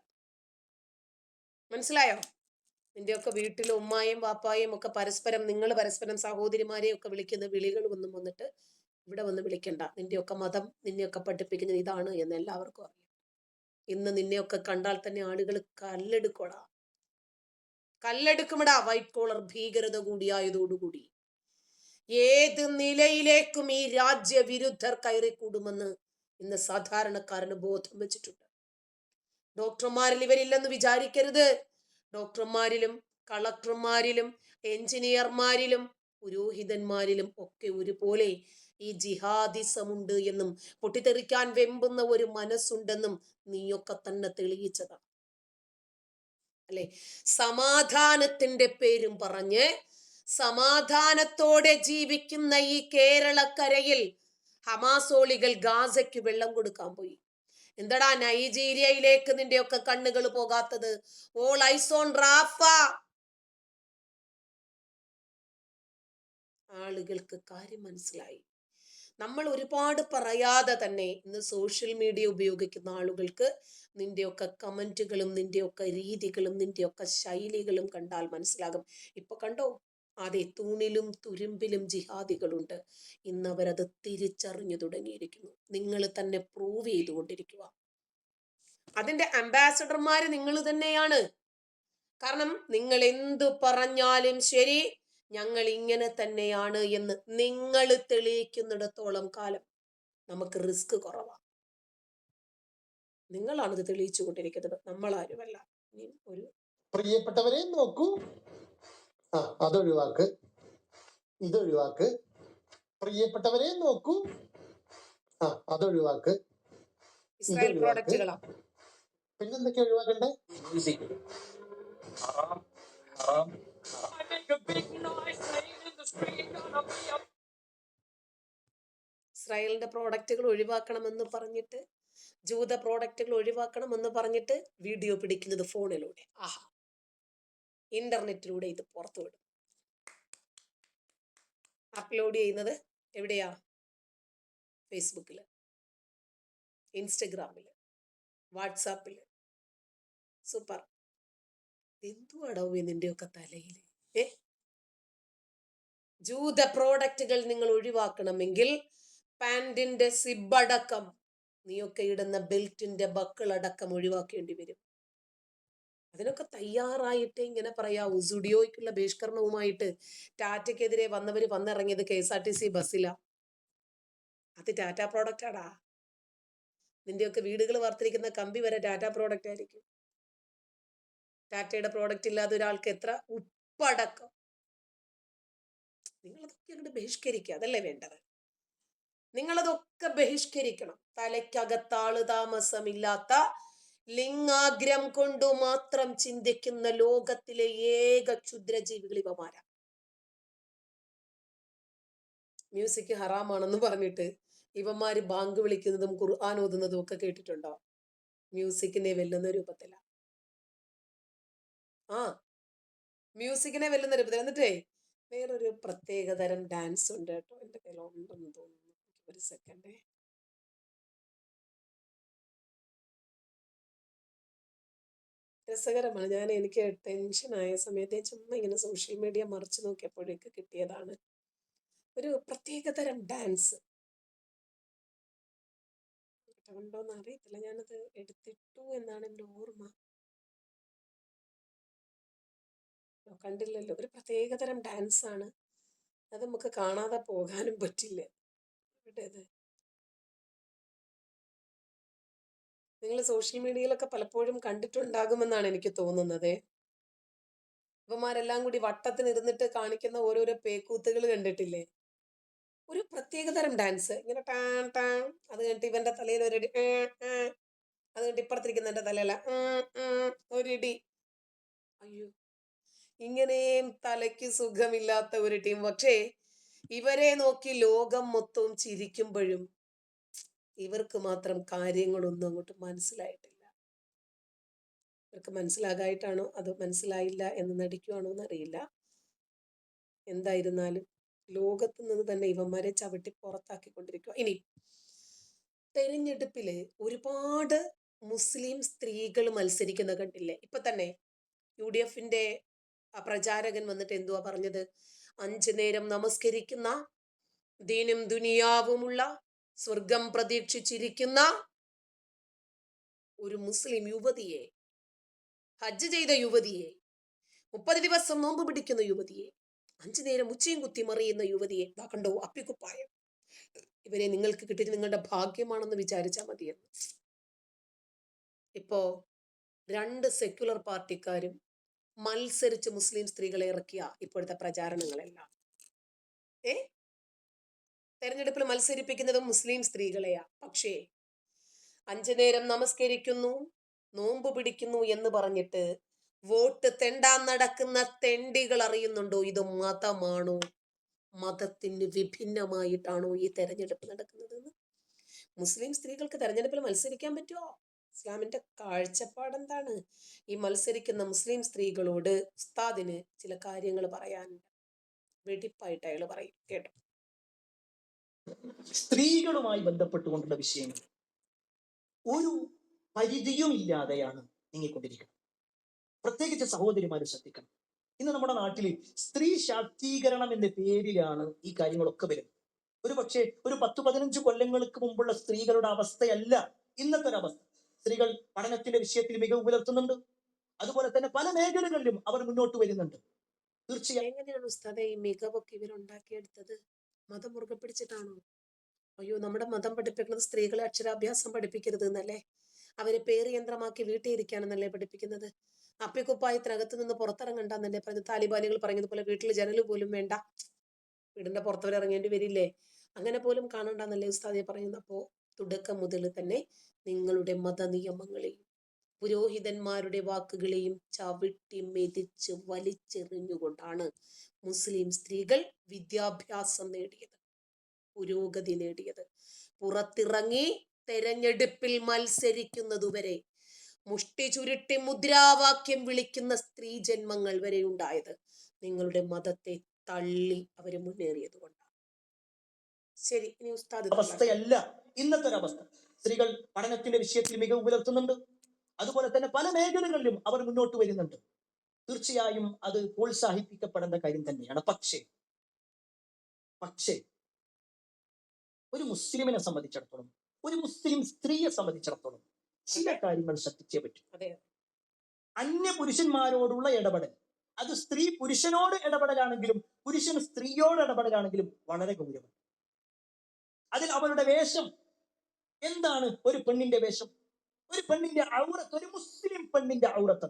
Speaker 1: മനസ്സിലായോ? നിന്റെയൊക്കെ വീട്ടിൽ ഉമ്മായും വാപ്പായും ഒക്കെ പരസ്പരം, നിങ്ങൾ പരസ്പരം സഹോദരിമാരെയും ഒക്കെ വിളിക്കുന്ന വിളികൾ ഒന്നും വന്നിട്ട് ഇവിടെ വന്ന് വിളിക്കണ്ട. നിന്റെയൊക്കെ മതം നിന്നെയൊക്കെ പഠിപ്പിക്കുന്നത് ഇതാണ് എന്ന് എല്ലാവർക്കും അറിയാം. ഇന്ന് നിന്നെയൊക്കെ കണ്ടാൽ തന്നെ ആളുകൾ കല്ലെടുക്കോടാ, കല്ലെടുക്കുമിടാ. വൈറ്റ് കോളർ ഭീകരത കൂടിയായതോടുകൂടി ഏത് നിലയിലേക്കും ഈ രാജ്യവിരുദ്ധർ കയറിക്കൂടുമെന്ന് ഇന്ന് സാധാരണക്കാരന് ബോധം വെച്ചിട്ടുണ്ട്. ഡോക്ടർമാരിൽ ഇവരില്ലെന്ന് വിചാരിക്കരുത്. ഡോക്ടർമാരിലും കളക്ടർമാരിലും എഞ്ചിനീയർമാരിലും പുരോഹിതന്മാരിലും ഒക്കെ ഒരുപോലെ ഈ ജിഹാദിസമുണ്ട് എന്നും പൊട്ടിത്തെറിക്കാൻ വെമ്പുന്ന ഒരു മനസ്സുണ്ടെന്നും നീയൊക്കെ തന്നെ തെളിയിച്ചതാണ് അല്ലെ? സമാധാനത്തിന്റെ പേരും പറഞ്ഞ് സമാധാനത്തോടെ ജീവിക്കുന്ന ഈ കേരളക്കരയിൽ ഹമാസോളികൾ ഗാസയ്ക്ക് വെള്ളം കൊടുക്കാൻ പോയി. എന്താടാ നൈജീരിയയിലേക്ക് നിന്റെയൊക്കെ കണ്ണുകൾ പോകാത്തത്? All eyes on Rafah. ആളുകൾക്ക് കാര്യം മനസ്സിലായി. നമ്മൾ ഒരുപാട് പറയാതെ തന്നെ ഇന്ന് സോഷ്യൽ മീഡിയ ഉപയോഗിക്കുന്ന ആളുകൾക്ക് നിന്റെയൊക്കെ കമന്റുകളും നിന്റെയൊക്കെ രീതികളും നിന്റെയൊക്കെ ശൈലികളും കണ്ടാൽ മനസ്സിലാകും. ഇപ്പൊ കണ്ടോ, അതെ, തൂണിലും തുരുമ്പിലും ജിഹാദികളുണ്ട്. ഇന്ന് അവരത് തിരിച്ചറിഞ്ഞു തുടങ്ങിയിരിക്കുന്നു. നിങ്ങൾ തന്നെ പ്രൂവ് ചെയ്തുകൊണ്ടിരിക്കുക. അതിന്റെ അംബാസഡർമാര് നിങ്ങൾ തന്നെയാണ്. കാരണം നിങ്ങൾ എന്തു പറഞ്ഞാലും ശരി, ഞങ്ങൾ ഇങ്ങനെ തന്നെയാണ് എന്ന് നിങ്ങൾ തെളിയിക്കുന്നിടത്തോളം കാലം നമുക്ക് റിസ്ക് കുറവാണ്. നിങ്ങളാണിത് തെളിയിച്ചു കൊണ്ടിരിക്കുന്നത്, നമ്മളാരുമല്ല. ഒരു
Speaker 8: പ്രിയപ്പെട്ടവരെ നോക്കൂ, അതൊഴിവാക്ക്, ഇതൊഴിവാക്ക്. പ്രിയപ്പെട്ടവരെ നോക്കൂ, അതൊഴിവാക്ക്,
Speaker 1: ഇസ്രായേൽ പ്രോഡക്റ്റുകളാ.
Speaker 8: പിന്നെന്തൊക്കെയാ ഒഴിവാക്കണ്ടേ?
Speaker 1: ഇസ്രായേലിന്റെ പ്രോഡക്റ്റുകൾ ഒഴിവാക്കണമെന്ന് പറഞ്ഞിട്ട്, ജൂത പ്രോഡക്റ്റുകൾ ഒഴിവാക്കണമെന്ന് പറഞ്ഞിട്ട് വീഡിയോ പിടിക്കുന്നത് ഫോണിലൂടെ, ഇന്റർനെറ്റിലൂടെ ഇത് പുറത്തുവിടും. അപ്ലോഡ് ചെയ്യുന്നത് എവിടെയാ? ഫേസ്ബുക്കില്, ഇൻസ്റ്റഗ്രാമില്, വാട്സാപ്പില്. സൂപ്പർ. എന്തുവാടോ നിന്റെയൊക്കെ തലയില്? ജൂത പ്രോഡക്റ്റുകൾ നിങ്ങൾ ഒഴിവാക്കണമെങ്കിൽ പാന്റിന്റെ സിബടക്കം, നീയൊക്കെ ഇടുന്ന ബെൽറ്റിന്റെ ബക്കിളടക്കം ഒഴിവാക്കേണ്ടി വരും. അതിനൊക്കെ തയ്യാറായിട്ട് ഇങ്ങനെ പറയാവൂ. സ്റ്റുഡിയോയ്ക്കുള്ള ബഹിഷ്കരണവുമായിട്ട് ടാറ്റയ്ക്കെതിരെ വന്നവര് വന്നിറങ്ങിയത് KSRTC ബസ്സിലാ. അത് ടാറ്റ പ്രോഡക്റ്റ് ആടാ. നിന്റെയൊക്കെ വീടുകൾ വാർത്തിരിക്കുന്ന കമ്പി വരെ ടാറ്റ പ്രോഡക്റ്റ് ആയിരിക്കും. ടാറ്റയുടെ പ്രോഡക്റ്റ് ഇല്ലാതെ ഒരാൾക്ക് എത്ര ഉപ്പടക്കം. നിങ്ങളതൊക്കെ അങ്ങോട്ട് ബഹിഷ്കരിക്കുക, അതല്ലേ വേണ്ടത്? നിങ്ങളതൊക്കെ ബഹിഷ്കരിക്കണം. തലയ്ക്കകത്താള് താമസമില്ലാത്ത, ലിംഗാഗ്രം കൊണ്ടു മാത്രം ചിന്തിക്കുന്ന ലോകത്തിലെ ഏക ക്ഷുദ്രജീവികൾ ഇവമാരാ. മ്യൂസിക് ഹറാമാണെന്ന് പറഞ്ഞിട്ട് ഇവന്മാര് ബാങ്ക് വിളിക്കുന്നതും ഖുർആൻ ഓതുന്നതും ഒക്കെ കേട്ടിട്ടുണ്ടോ? മ്യൂസിക്കിനെ വെല്ലുന്ന രൂപത്തിലാ. മ്യൂസിക്കിനെ വെല്ലുന്ന രൂപത്തിൽ. എന്നിട്ടേ വേറൊരു പ്രത്യേകതരം ഡാൻസ് ഉണ്ട് കേട്ടോ, എന്റെ കയ്യിലുണ്ടെന്ന് തോന്നുന്നു. ഒരു സെക്കൻഡേ. രസകരമാണ്. എനിക്ക് ടെൻഷനായ സമയത്ത് ചുമ്മാ ഇങ്ങനെ സോഷ്യൽ മീഡിയ മറിച്ച് നോക്കിയപ്പോഴേക്ക് കിട്ടിയതാണ് ഒരു പ്രത്യേകതരം ഡാൻസ്. ഉണ്ടോന്ന് അറിയത്തില്ല, ഞാനത് എടുത്തിട്ടു എന്നാണ് എൻ്റെ ഓർമ്മ. കണ്ടില്ലല്ലോ. ഒരു പ്രത്യേകതരം ഡാൻസ് ആണ് അത്. നമുക്ക് കാണാതെ പോകാനും പറ്റില്ല. എവിടെയത്? നിങ്ങൾ സോഷ്യൽ മീഡിയയിലൊക്കെ പലപ്പോഴും കണ്ടിട്ടുണ്ടാകുമെന്നാണ് എനിക്ക് തോന്നുന്നത്. ഇവന്മാരെല്ലാം കൂടി വട്ടത്തിനിരുന്നിട്ട് കാണിക്കുന്ന ഓരോരോ പേക്കൂത്തുകൾ കണ്ടിട്ടില്ലേ? ഒരു പ്രത്യേകതരം ഡാൻസ്. ഇങ്ങനെ ടാൻ ടാൻ, അത് കഴിഞ്ഞിട്ട് ഇവന്റെ തലയിൽ ഒരിടി, അത് കഴിഞ്ഞിട്ട് ഇപ്പുറത്തിരിക്കുന്നതിന്റെ തലയില ഒരിടി. അയ്യോ, ഇങ്ങനെയും തലയ്ക്ക് സുഖമില്ലാത്ത ഒരു ടീം. പക്ഷേ ഇവരെ നോക്കി ലോകം മൊത്തവും ചിരിക്കുമ്പോഴും ഇവർക്ക് മാത്രം കാര്യങ്ങളൊന്നും അങ്ങോട്ട് മനസ്സിലായിട്ടില്ല. ഇവർക്ക് മനസ്സിലാകായിട്ടാണോ അതോ മനസ്സിലായില്ല എന്ന് നടിക്കുവാണോ എന്നറിയില്ല. എന്തായിരുന്നാലും ലോകത്ത് നിന്ന് തന്നെ ഇവന്മാരെ ചവിട്ടി പുറത്താക്കിക്കൊണ്ടിരിക്കുക. ഇനി തെരഞ്ഞെടുപ്പില് ഒരുപാട് മുസ്ലിം സ്ത്രീകൾ മത്സരിക്കുന്ന കണ്ടില്ലേ? ഇപ്പൊ തന്നെ UDFന്റെ പ്രചാരകൻ വന്നിട്ട് എന്തുവാ പറഞ്ഞത്? 5 നേരം നമസ്കരിക്കുന്ന, ദീനും ദുനിയാവുമുള്ള, സ്വർഗം പ്രതീക്ഷിച്ചിരിക്കുന്ന ഒരു മുസ്ലിം യുവതിയെ, ഹജ്ജ് ചെയ്ത യുവതിയെ, 30 ദിവസം നോമ്പ് പിടിക്കുന്ന യുവതിയെ, 5 നേരം ഉച്ചയും കുത്തി മറിയുന്ന യുവതിയെ, ദാ കണ്ടോ അപ്പിക്കുപ്പായം, ഇവരെ നിങ്ങൾക്ക് കിട്ടിയത് നിങ്ങളുടെ ഭാഗ്യമാണെന്ന് വിചാരിച്ചാൽ മതിയെന്ന്. ഇപ്പോ 2 സെക്യുലർ പാർട്ടിക്കാരും മത്സരിച്ച് മുസ്ലിം സ്ത്രീകളെ ഇറക്കിയ ഇപ്പോഴത്തെ പ്രചാരണങ്ങളെല്ലാം തെരഞ്ഞെടുപ്പിൽ മത്സരിപ്പിക്കുന്നതും മുസ്ലിം സ്ത്രീകളെയാ. പക്ഷേ 5 നേരം നമസ്കരിക്കുന്നു, നോമ്പ് പിടിക്കുന്നു എന്ന് പറഞ്ഞിട്ട് വോട്ട് തെണ്ടാൻ നടക്കുന്ന തെണ്ടികൾ അറിയുന്നുണ്ടോ ഇത് മതമാണോ, മതത്തിന് വിഭിന്നമായിട്ടാണോ ഈ തെരഞ്ഞെടുപ്പ് നടക്കുന്നതെന്ന്? മുസ്ലിം സ്ത്രീകൾക്ക് തെരഞ്ഞെടുപ്പിൽ മത്സരിക്കാൻ പറ്റുമോ? ഇസ്ലാമിന്റെ കാഴ്ചപ്പാടെന്താണ്? ഈ മത്സരിക്കുന്ന മുസ്ലിം സ്ത്രീകളോട് ഉസ്താദിന് ചില കാര്യങ്ങൾ പറയാനുണ്ട്. വെടിപ്പായിട്ട് അയാൾ പറയും, കേട്ടോ.
Speaker 9: സ്ത്രീകളുമായി ബന്ധപ്പെട്ടുകൊണ്ടുള്ള വിഷയങ്ങൾ ഒരു പരിധിയും ഇല്ലാതെയാണ് നീങ്ങിക്കൊണ്ടിരിക്കുന്നത്. പ്രത്യേകിച്ച് സഹോദരിമാര് ശ്രദ്ധിക്കണം. ഇന്ന് നമ്മുടെ നാട്ടിൽ സ്ത്രീ ശാക്തീകരണം എന്ന പേരിലാണ് ഈ കാര്യങ്ങളൊക്കെ വരുന്നത്. ഒരു പക്ഷേ ഒരു 10-15 കൊല്ലങ്ങൾക്ക് മുമ്പുള്ള സ്ത്രീകളുടെ അവസ്ഥയല്ല ഇന്നത്തെ ഒരു അവസ്ഥ. സ്ത്രീകൾ പഠനത്തിന്റെ വിഷയത്തിൽ മികവ് പുലർത്തുന്നുണ്ട്. അതുപോലെ തന്നെ പല മേഖലകളിലും അവർ മുന്നോട്ട് വരുന്നുണ്ട്. തീർച്ചയായും
Speaker 1: എങ്ങനെയാണ് ഉസ്താദെ ഈ മികവൊക്കെ ഇവരുണ്ടാക്കിയെടുത്തത്? മതം മുറുകെ പിടിച്ചിട്ടാണോ? അയ്യോ, നമ്മുടെ മതം പഠിപ്പിക്കുന്നത് സ്ത്രീകളെ അക്ഷരാഭ്യാസം പഠിപ്പിക്കരുത് എന്നല്ലേ? അവരെ പേര് യന്ത്രമാക്കി വീട്ടിൽ ഇരിക്കാനെന്നല്ലേ പഠിപ്പിക്കുന്നത്? അപ്പിക്കുപ്പായത്തിനകത്ത് നിന്ന് പുറത്തിറങ്ങണ്ടെന്നല്ലേ പറഞ്ഞത്? താലിബാനികൾ പറഞ്ഞതുപോലെ വീട്ടിൽ ജനല് പോലും വേണ്ട, വീടിന്റെ പുറത്തവർ ഇറങ്ങേണ്ടി വരില്ലേ, അങ്ങനെ പോലും കാണണ്ടെന്നല്ലേ ഉസ്താദെ പറയുന്നത്? അപ്പോ തുടക്കം മുതൽ തന്നെ നിങ്ങളുടെ മതനിയമങ്ങളെയും പുരോഹിതന്മാരുടെ വാക്കുകളെയും ചവിട്ടി മെതിച്ച് വലിച്ചെറിഞ്ഞുകൊണ്ടാണ് മുസ്ലിം സ്ത്രീകൾ വിദ്യാഭ്യാസം നേടിയത്, പുരോഗതി നേടിയത്. പുറത്തിറങ്ങി തെരഞ്ഞെടുപ്പിൽ മത്സരിക്കുന്നതുവരെ മുഷ്ടി ചുരുട്ടി മുദ്രാവാക്യം വിളിക്കുന്ന സ്ത്രീ ജന്മങ്ങൾ വരെ ഉണ്ടായത് നിങ്ങളുടെ മതത്തെ തള്ളി അവര് മുന്നേറിയത് കൊണ്ടാണ്. ശരി, ഇനി ഉസ്താദ്.
Speaker 9: അവസ്ഥയല്ല ഇന്നത്തെ ഒരു അവസ്ഥ. സ്ത്രീകൾ പഠനത്തിന്റെ വിഷയത്തിൽ മികവ് പുലർത്തുന്നുണ്ട്. അതുപോലെ തന്നെ പല മേഖലകളിലും അവർ മുന്നോട്ട് വരുന്നുണ്ട്. തീർച്ചയായും അത് പ്രോത്സാഹിപ്പിക്കപ്പെടേണ്ട കാര്യം തന്നെയാണ്. പക്ഷേ ഒരു മുസ്ലിമിനെ സംബന്ധിച്ചിടത്തോളം, ഒരു മുസ്ലിം സ്ത്രീയെ സംബന്ധിച്ചിടത്തോളം ചില കാര്യങ്ങൾ ശ്രദ്ധിച്ചേ പറ്റും. അന്യ പുരുഷന്മാരോടുള്ള ഇടപെടൽ, അത് സ്ത്രീ പുരുഷനോട് ഇടപെടലാണെങ്കിലും പുരുഷൻ സ്ത്രീയോട് ഇടപെടലാണെങ്കിലും വളരെ ഗൗരവം. അതിൽ അവരുടെ വേഷം എന്താണ്? ഒരു പെണ്ണിന്റെ വേഷം, ഒരു പെണ്ണിന്റെ ഔറത്ത്, ഒരു മുസ്ലിം പെണ്ണിന്റെ ഔറത്ത്.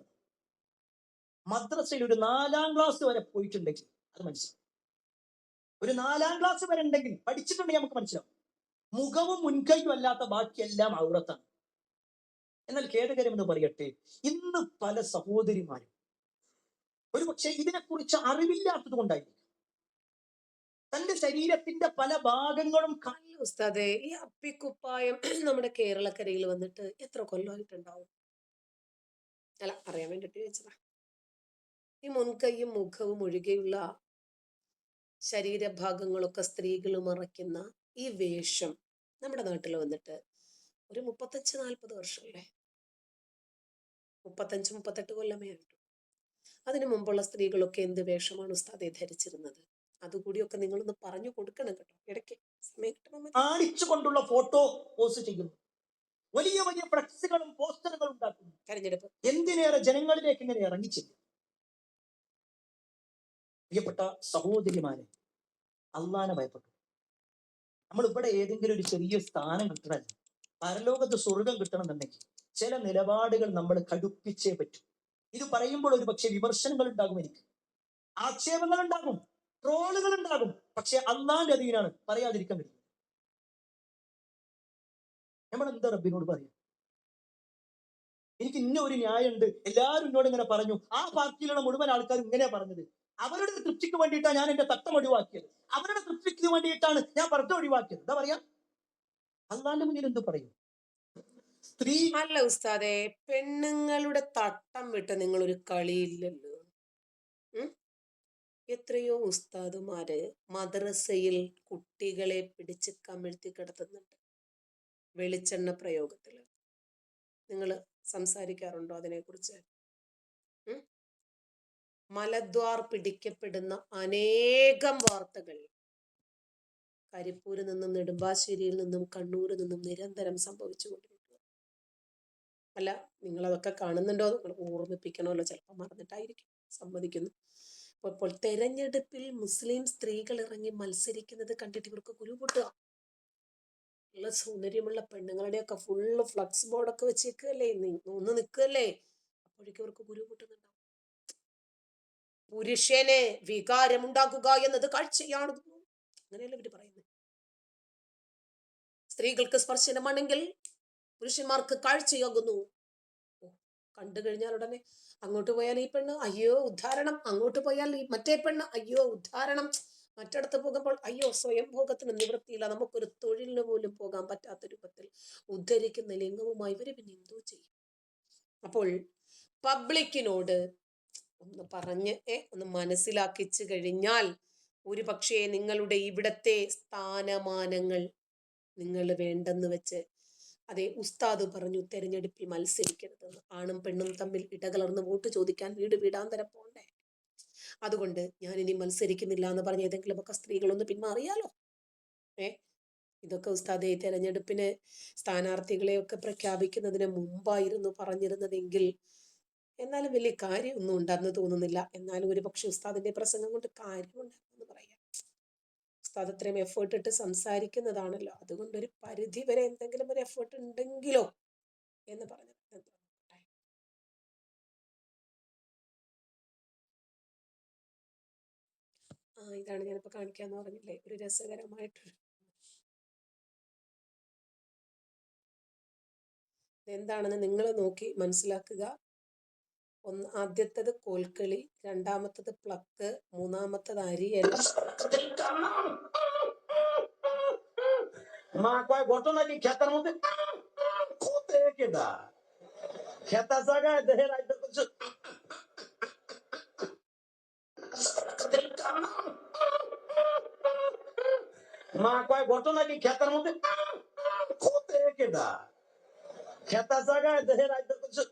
Speaker 9: മദ്രസയിൽ ഒരു 4ാം ക്ലാസ് വരെ പോയിട്ടുണ്ടെങ്കിൽ അത് മനസ്സിലാവും. ഒരു 4ാം ക്ലാസ് വരെ ഉണ്ടെങ്കിൽ പഠിച്ചിട്ടുണ്ടെങ്കിൽ നമുക്ക് മനസ്സിലാവും. മുഖവും മുൻകൈയും അല്ലാത്ത ബാക്കിയെല്ലാം ഔറത്താണ്. എന്നാൽ ഖേദകരം എന്ന് പറയട്ടെ, ഇന്ന് പല സഹോദരിമാരും ഒരുപക്ഷെ ഇതിനെക്കുറിച്ച് അറിവില്ലാത്തത് കൊണ്ടായിരിക്കും തന്റെ ശരീരത്തിന്റെ പല ഭാഗങ്ങളും.
Speaker 1: ഉസ്താദെ, ഈ അപ്പിക്കുപ്പായം നമ്മുടെ കേരളക്കരയിൽ വന്നിട്ട് എത്ര കൊല്ലമായിട്ടുണ്ടാവും? അല്ല, അറിയാൻ വേണ്ടിട്ട് ചോദിച്ചതാ. ഈ മുൻകൈയും മുഖവും ഒഴികെയുള്ള ശരീരഭാഗങ്ങളൊക്കെ സ്ത്രീകൾ മറയ്ക്കുന്ന ഈ വേഷം നമ്മുടെ നാട്ടിൽ വന്നിട്ട് ഒരു 35-40 വർഷമല്ലേ? 35-38 കൊല്ലമേ ആയിട്ടു. അതിനു മുമ്പുള്ള സ്ത്രീകളൊക്കെ എന്ത് വേഷമാണ് ഉസ്താദെ ധരിച്ചിരുന്നത്? അതുകൂടിയൊക്കെ നിങ്ങളൊന്ന് പറഞ്ഞു കൊടുക്കണം കേട്ടോ. ഇടയ്ക്ക് സമയം കിട്ടുമ്പോൾ
Speaker 9: കാണിച്ചുകൊണ്ടുള്ള ഫോട്ടോ പോസ്റ്റ് ചെയ്യുന്നു, വലിയ വലിയ ഫ്ലക്സുകളും പോസ്റ്ററുകളും ഉണ്ടാക്കുന്നു.
Speaker 1: തെരഞ്ഞെടുപ്പ്
Speaker 9: എന്തിനേറെ ജനങ്ങളിലേക്ക് ഇങ്ങനെ ഇറങ്ങിച്ചില്ല. പ്രിയപ്പെട്ട സഹോദരിമാരെ, അള്ളാനെ ഭയപ്പെട്ടു. നമ്മൾ ഇവിടെ ഏതെങ്കിലും ഒരു ചെറിയ സ്ഥാനം കിട്ടണം, പരലോകത്ത് സ്വർഗം കിട്ടണമെന്നുണ്ടെങ്കിൽ ചില നിലപാടുകൾ നമ്മൾ കടുപ്പിച്ചേ പറ്റൂ. ഇത് പറയുമ്പോൾ ഒരു പക്ഷെ വിമർശനങ്ങൾ ഉണ്ടാകും, എനിക്ക് ആക്ഷേപങ്ങൾ ഉണ്ടാകും, ട്രോളുകൾ ഉണ്ടാകും. പക്ഷെ അള്ളാന്റെ അധീനാണ്, പറയാതിരിക്കാൻ പറ്റും. നമ്മൾ എന്താ റബ്ബിനോട് പറയാം? എനിക്ക് എനിക്ക് ഇന്ന ഒരു ന്യായമുണ്ട്, എല്ലാവരും എന്നോട് ഇങ്ങനെ പറഞ്ഞു, ആ പാർട്ടിയിലുള്ള മുഴുവൻ ആൾക്കാരും ഇങ്ങനെയാ പറഞ്ഞത്, അവരുടെ തൃപ്തിക്ക് വേണ്ടിയിട്ടാണ് ഞാൻ എന്റെ തട്ടം ഒഴിവാക്കിയത്, അവരുടെ തൃപ്തിക്ക് വേണ്ടിയിട്ടാണ് ഞാൻ പർദ്ദ ഒഴിവാക്കിയത്. എന്താ പറയാ? അള്ളാന്റെ മുന്നിൽ എന്ത് പറയും? സ്ത്രീ
Speaker 1: അല്ല ഉസ്താദെ, പെണ്ണുങ്ങളുടെ തട്ടം വിട്ട് നിങ്ങളൊരു കളിയില്ലല്ലോ. ഉം? എത്രയോ ഉസ്താദുമാര് മദ്രസയിൽ കുട്ടികളെ പിടിച്ച് കമിഴ്ത്തി കിടത്തുന്നുണ്ട് വെളിച്ചെണ്ണ പ്രയോഗത്തില്. നിങ്ങൾ സംസാരിക്കാറുണ്ടോ അതിനെക്കുറിച്ച്? മലദ്വാർ പിടിക്കപ്പെടുന്ന അനേകം വാർത്തകൾ കരിപ്പൂരിൽ നിന്നും നെടുമ്പാശ്ശേരിയിൽ നിന്നും കണ്ണൂരിൽ നിന്നും നിരന്തരം സംഭവിച്ചുകൊണ്ടിരിക്കുന്നു. അല്ല, നിങ്ങളതൊക്കെ കാണുന്നുണ്ടോ? നിങ്ങൾ ഓർമ്മിപ്പിക്കണമല്ലോ, ചിലപ്പോൾ മറന്നിട്ടായിരിക്കും, സമ്മതിക്കുന്നു. അപ്പോൾ തെരഞ്ഞെടുപ്പിൽ മുസ്ലിം സ്ത്രീകൾ ഇറങ്ങി മത്സരിക്കുന്നത് കണ്ടിട്ട് ഇവർക്ക് കുരുപൊട്ടുക. നല്ല സൗന്ദര്യമുള്ള പെണ്ണുങ്ങളുടെയൊക്കെ ഫുള്ള് ഫ്ലക്സ് ബോർഡൊക്കെ വെച്ചേക്കല്ലേ, ഒന്ന് നിൽക്കല്ലേ, അപ്പോഴേക്കും ഇവർക്ക് കുരുപൊട്ടുന്നുണ്ടാവും. പുരുഷന് വികാരമുണ്ടാക്കുക എന്നത് കാഴ്ചയാണ്, അങ്ങനെയല്ല ഇവര് പറയുന്നത്. സ്ത്രീകൾക്ക് സ്പർശനമാണെങ്കിൽ പുരുഷന്മാർക്ക് കാഴ്ചയാകുന്നു. കണ്ടു കഴിഞ്ഞാൽ ഉടനെ അങ്ങോട്ട് പോയാൽ ഈ പെണ്ണ് അയ്യോ ഉദ്ധാരണം, അങ്ങോട്ട് പോയാൽ ഈ മറ്റേ പെണ്ണ് അയ്യോ ഉദ്ധാരണം, മറ്റിടത്ത് പോകുമ്പോൾ അയ്യോ സ്വയം ഭോഗത്തിന് നിവൃത്തിയില്ല, നമുക്കൊരു തൊഴിലിന് പോലും പോകാൻ പറ്റാത്ത രൂപത്തിൽ ഉദ്ധരിക്കുന്ന ലിംഗവുമായി ഇവര് പിന്നെ എന്തോ ചെയ്യും? അപ്പോൾ പബ്ലിക്കിനോട് ഒന്ന് പറഞ്ഞ് ഒന്ന് മനസ്സിലാക്കിച്ചു കഴിഞ്ഞാൽ ഒരു പക്ഷേ നിങ്ങളുടെ ഇവിടത്തെ സ്ഥാനമാനങ്ങൾ നിങ്ങൾ വേണ്ടെന്ന് വെച്ച്, അതെ ഉസ്താദ് പറഞ്ഞു തെരഞ്ഞെടുപ്പിൽ മത്സരിക്കരുതെന്ന്. ആണും പെണ്ണും തമ്മിൽ ഇടകലർന്ന് വോട്ട് ചോദിക്കാൻ വീട് വീടാന്തരം പോണ്ടേ? അതുകൊണ്ട് ഞാൻ ഇനി മത്സരിക്കുന്നില്ല എന്ന് പറഞ്ഞ ഏതെങ്കിലുമൊക്കെ സ്ത്രീകളൊന്ന് പിന്മാറിയാലോ. ഇതൊക്കെ ഉസ്താദെ തെരഞ്ഞെടുപ്പിന് സ്ഥാനാർത്ഥികളെയൊക്കെ പ്രഖ്യാപിക്കുന്നതിന് മുമ്പായിരുന്നു പറഞ്ഞിരുന്നതെങ്കിൽ എന്നാലും വലിയ കാര്യമൊന്നും ഉണ്ടെന്ന് തോന്നുന്നില്ല. എന്നാലും ഒരു പക്ഷെ ഉസ്താദിന്റെ പ്രസംഗം കൊണ്ട് കാര്യമുണ്ടെന്ന് പറയാം. ഉസ്താദ് അത്രയും എഫേർട്ട് ഇട്ട് സംസാരിക്കുന്നതാണല്ലോ, അതുകൊണ്ട് ഒരു പരിധി വരെ എന്തെങ്കിലും ഒരു എഫേർട്ട് ഉണ്ടെങ്കിലോ എന്ന് പറഞ്ഞു. ഇതാണ് ഞാനിപ്പോ കാണിക്കാന്ന് പറഞ്ഞില്ലേ, ഒരു രസകരമായിട്ടൊരു എന്താണെന്ന് നിങ്ങൾ നോക്കി മനസ്സിലാക്കുക. ആദ്യത്തത് കോൽക്കളി, രണ്ടാമത്തത് പ്ലക്ക്, മൂന്നാമത്തത് അരിയൽ.
Speaker 9: মা কয় ঘটনা কি খেতার মধ্যে কোথায় কেডা খেতার জায়গায় দেহে রাইতে করছে মা কয় ঘটনা কি খেতার মধ্যে কোথায় কেডা খেতার জায়গায় দেহে রাইতে করছে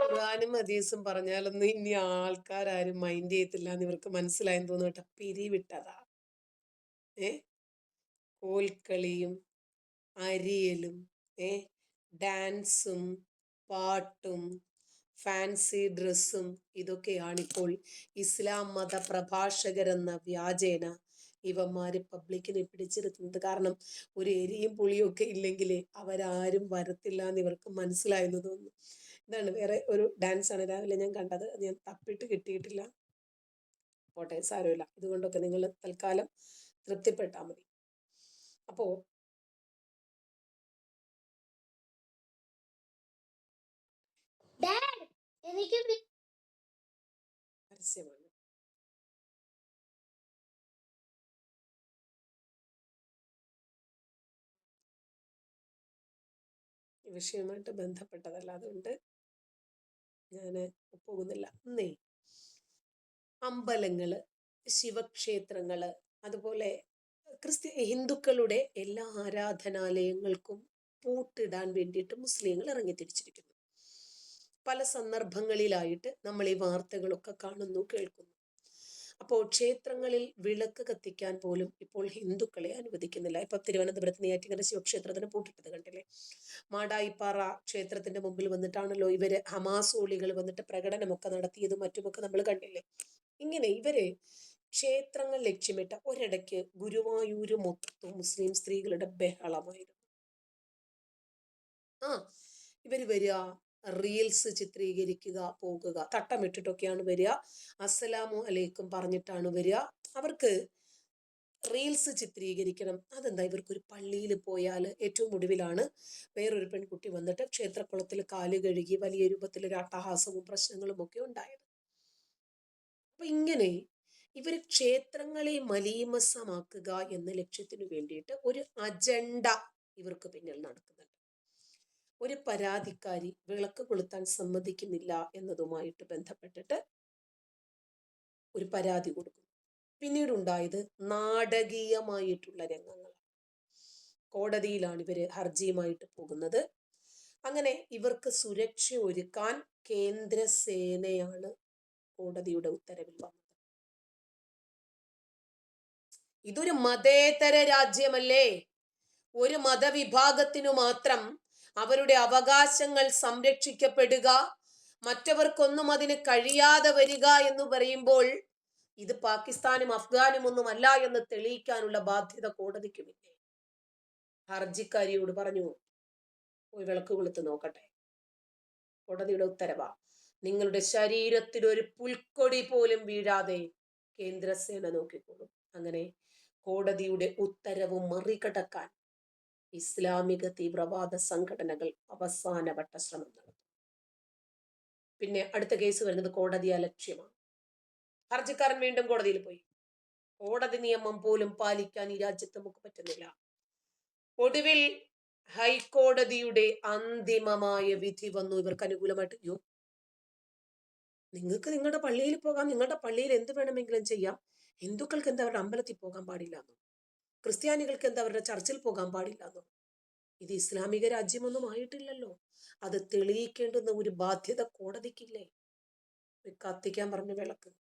Speaker 1: ഖുർആനും ഹദീസും പറഞ്ഞാലൊന്നും ഇനി ആൾക്കാരും മൈൻഡ് ചെയ്യത്തില്ല എന്ന് ഇവർക്ക് മനസ്സിലായെന്ന് തോന്നുന്നു കേട്ടോ. പിരിവിട്ടതാ. കോൽക്കളിയും അരിയലും ഡാൻസും പാട്ടും ഫാൻസി ഡ്രസ്സും ഇതൊക്കെയാണിപ്പോൾ ഇസ്ലാം മത പ്രഭാഷകരെന്ന വ്യാജേന ഇവന്മാര് പബ്ലിക്കിനെ പിടിച്ചിരുത്തുന്നത്. കാരണം ഒരു എരിയും പുളിയും ഒക്കെ ഇല്ലെങ്കിൽ അവരാരും വരത്തില്ല എന്ന് ഇവർക്ക് മനസ്സിലായെന്ന് തോന്നുന്നു. ഇതാണ് വേറെ ഒരു ഡാൻസ് ആണ് രാവിലെ ഞാൻ കണ്ടത്, ഞാൻ തപ്പിട്ട് കിട്ടിയിട്ടില്ല. പോട്ടെ, സാരമില്ല. ഇതുകൊണ്ടൊക്കെ നിങ്ങൾ തൽക്കാലം തൃപ്തിപ്പെട്ടാൽ മതി. അപ്പോ പരസ്യമാണ്. ഈ വിഷയവുമായിട്ട് ബന്ധപ്പെട്ടതല്ല, അതുകൊണ്ട് ഞാൻ പോകുന്നില്ല. അമ്പലങ്ങള്, ശിവക്ഷേത്രങ്ങള്, അതുപോലെ ഹിന്ദുക്കളുടെ എല്ലാ ആരാധനാലയങ്ങൾക്കും പൂട്ടിടാൻ വേണ്ടിയിട്ട് മുസ്ലിങ്ങൾ ഇറങ്ങിത്തിരിച്ചിരിക്കുന്നു. പല സന്ദർഭങ്ങളിലായിട്ട് നമ്മൾ ഈ വാർത്തകളൊക്കെ കാണുന്നു, കേൾക്കുന്നു. അപ്പോൾ ക്ഷേത്രങ്ങളിൽ വിളക്ക് കത്തിക്കാൻ പോലും ഇപ്പോൾ ഹിന്ദുക്കളെ അനുവദിക്കുന്നില്ല. ഇപ്പൊ തിരുവനന്തപുരത്ത് നെയ്യാറ്റിൻകര ശിവക്ഷേത്രത്തിന് പൂട്ടിട്ടത് കണ്ടില്ലേ? മാടായിപ്പാറ ക്ഷേത്രത്തിന്റെ മുമ്പിൽ വന്നിട്ടാണല്ലോ ഇവര് ഹമാസോളികൾ വന്നിട്ട് പ്രകടനമൊക്കെ നടത്തിയതും മറ്റുമൊക്കെ നമ്മൾ കണ്ടില്ലേ? ഇങ്ങനെ ഇവര് ക്ഷേത്രങ്ങൾ ലക്ഷ്യമിട്ട ഒരിടയ്ക്ക് ഗുരുവായൂര് മൊത്തം മുസ്ലിം സ്ത്രീകളുടെ ബഹളമായിരുന്നു. ഇവര് വരിക, റീൽസ് ചിത്രീകരിക്കുക, പോകുക, തട്ടമിട്ടിട്ടൊക്കെയാണ് വരിക, അസ്സലാമു അലൈക്കും പറഞ്ഞിട്ടാണ് വരിക. അവർക്ക് റീൽസ് ചിത്രീകരിക്കണം. അതെന്താ, ഇവർക്കൊരു പള്ളിയിൽ പോയാൽ ഏറ്റവും ഒടുവിലാണ് വേറൊരു പെൺകുട്ടി വന്നിട്ട് ക്ഷേത്രക്കുളത്തിൽ കാല് കഴുകി വലിയ രൂപത്തിലൊരു അട്ടഹാസവും പ്രശ്നങ്ങളും ഒക്കെ ഉണ്ടായത്. അപ്പൊ ഇങ്ങനെ ഇവർ ക്ഷേത്രങ്ങളെ മലീമസമാക്കുക എന്ന ലക്ഷ്യത്തിനു വേണ്ടിയിട്ട് ഒരു അജണ്ട ഇവർക്ക് പിന്നിൽ നടക്കുന്നുണ്ട്. ഒരു പരാതിക്കാരി വിളക്ക് കൊളുത്താൻ സമ്മതിക്കുന്നില്ല എന്നതുമായിട്ട് ബന്ധപ്പെട്ടിട്ട് ഒരു പരാതി കൊടുക്കുന്നു. പിന്നീട് ഉണ്ടായത് നാടകീയമായിട്ടുള്ള രംഗങ്ങൾ. കോടതിയിലാണ് ഇവര് ഹർജിയുമായിട്ട് പോകുന്നത്. അങ്ങനെ ഇവർക്ക് സുരക്ഷ ഒരുക്കാൻ കേന്ദ്രസേനയാണ് കോടതിയുടെ ഉത്തരവിൽ വന്നത്. ഇതൊരു മതേതര രാജ്യമല്ലേ? ഒരു മതവിഭാഗത്തിനു മാത്രം അവരുടെ അവകാശങ്ങൾ സംരക്ഷിക്കപ്പെടുക, മറ്റവർക്കൊന്നും അതിന് കഴിയാതെ വരിക എന്ന് പറയുമ്പോൾ ഇത് പാകിസ്ഥാനും അഫ്ഗാനും ഒന്നുമല്ല എന്ന് തെളിയിക്കാനുള്ള ബാധ്യത കോടതിക്കുമില്ലേ? ഹർജിക്കാരിയോട് പറഞ്ഞു, പോയി വിളക്ക് കൊളുത്ത് നോക്കട്ടെ. കോടതിയുടെ ഉത്തരവാ, നിങ്ങളുടെ ശരീരത്തിൽ ഒരു പുൽക്കൊടി പോലും വീഴാതെ കേന്ദ്രസേന നോക്കിക്കോളും. അങ്ങനെ കോടതിയുടെ ഉത്തരവ് മറികടക്കാൻ ഇസ്ലാമിക തീവ്രവാദ സംഘടനകൾ അവസാനവട്ട ശ്രമം നടത്തും. പിന്നെ അടുത്ത കേസ് വരുന്നത് കോടതി അലക്ഷ്യമാണ്. ഹർജിക്കാരൻ വീണ്ടും കോടതിയിൽ പോയി. കോടതി നിയമം പോലും പാലിക്കാൻ ഈ രാജ്യത്ത് നമുക്ക് പറ്റുന്നില്ല. ഒടുവിൽ ഹൈക്കോടതിയുടെ അന്തിമമായ വിധി വന്നു ഇവർക്ക് അനുകൂലമായിട്ട്. നിങ്ങൾക്ക് നിങ്ങളുടെ പള്ളിയിൽ പോകാം, നിങ്ങളുടെ പള്ളിയിൽ എന്ത് വേണമെങ്കിലും ചെയ്യാം. ഹിന്ദുക്കൾക്ക് എന്താ അവരുടെ അമ്പലത്തിൽ പോകാൻ പാടില്ല എന്നോ, ക്രിസ്ത്യാനികൾക്ക് എന്താ അവരുടെ ചർച്ചിൽ പോകാൻ പാടില്ല എന്നോ? ഇത് ഇസ്ലാമിക രാജ്യമൊന്നും ആയിട്ടില്ലല്ലോ. അത് തെളിയിക്കേണ്ടുന്ന ഒരു ബാധ്യത കോടതിക്കില്ലേ? കത്തിക്കാൻ പറഞ്ഞ വിളക്ക്.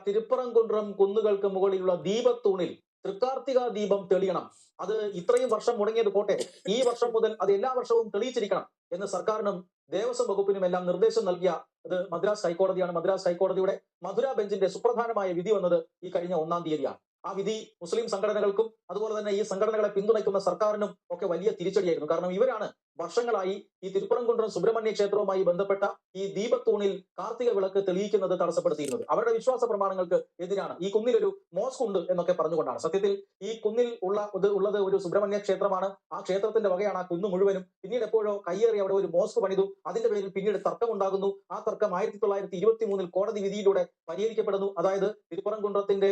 Speaker 10: തിരുപ്പറംകുന്றம் കുന്നുകൾക്ക് മുകളിലുള്ള ദീപത്തൂണിൽ തൃക്കാർത്തിക ദീപം തെളിയണം. അത് ഇത്രയും വർഷം മുടങ്ങിയത് പോട്ടെ, ഈ വർഷം മുതൽ അത് എല്ലാ വർഷവും തെളിയിച്ചിരിക്കണം എന്ന് സർക്കാരിനും ദേവസ്വം വകുപ്പിനും എല്ലാം നിർദ്ദേശം നൽകിയ അത് മദ്രാസ് ഹൈക്കോടതിയാണ്. മദ്രാസ് ഹൈക്കോടതിയുടെ മധുര ബെഞ്ചിന്റെ സുപ്രധാനമായ വിധി വന്നത് ഈ കഴിഞ്ഞ 1-ാം തീയതിയാണ്. ആ വിധി മുസ്ലിം സംഘടനകൾക്കും അതുപോലെ തന്നെ ഈ സംഘടനകളെ പിന്തുണയ്ക്കുന്ന സർക്കാരിനും ഒക്കെ വലിയ തിരിച്ചടിയായിരുന്നു. കാരണം ഇവരാണ് വർഷങ്ങളായി ഈ തിരുപ്പറംകുന്றம் സുബ്രഹ്മണ്യ ക്ഷേത്രവുമായി ബന്ധപ്പെട്ട ഈ ദീപത്തൂണിൽ കാർത്തിക വിളക്ക് തെളിയിക്കുന്നത് തടസ്സപ്പെടുത്തിയിരുന്നത്. അവരുടെ വിശ്വാസ പ്രമാണങ്ങൾക്ക് എതിരാണ്. ഈ കുന്നിലൊരു മോസ്ക് ഉണ്ട് എന്നൊക്കെ പറഞ്ഞുകൊണ്ടാണ്. സത്യത്തിൽ ഈ കുന്നിൽ ഉള്ളത് ഒരു സുബ്രഹ്മണ്യ ക്ഷേത്രമാണ്. ആ ക്ഷേത്രത്തിന്റെ വകയാണ് ആ കുന്ന് മുഴുവനും. പിന്നീട് എപ്പോഴോ കയ്യേറി അവിടെ ഒരു മോസ്ക് പണിതു. അതിന്റെ പേരിൽ പിന്നീട് തർക്കമുണ്ടാകുന്നു. ആ തർക്കം 1923 കോടതി വിധിയിലൂടെ പരിഹരിക്കപ്പെടുന്നു. അതായത് തിരുപ്പറംകുன்றത്തിന്റെ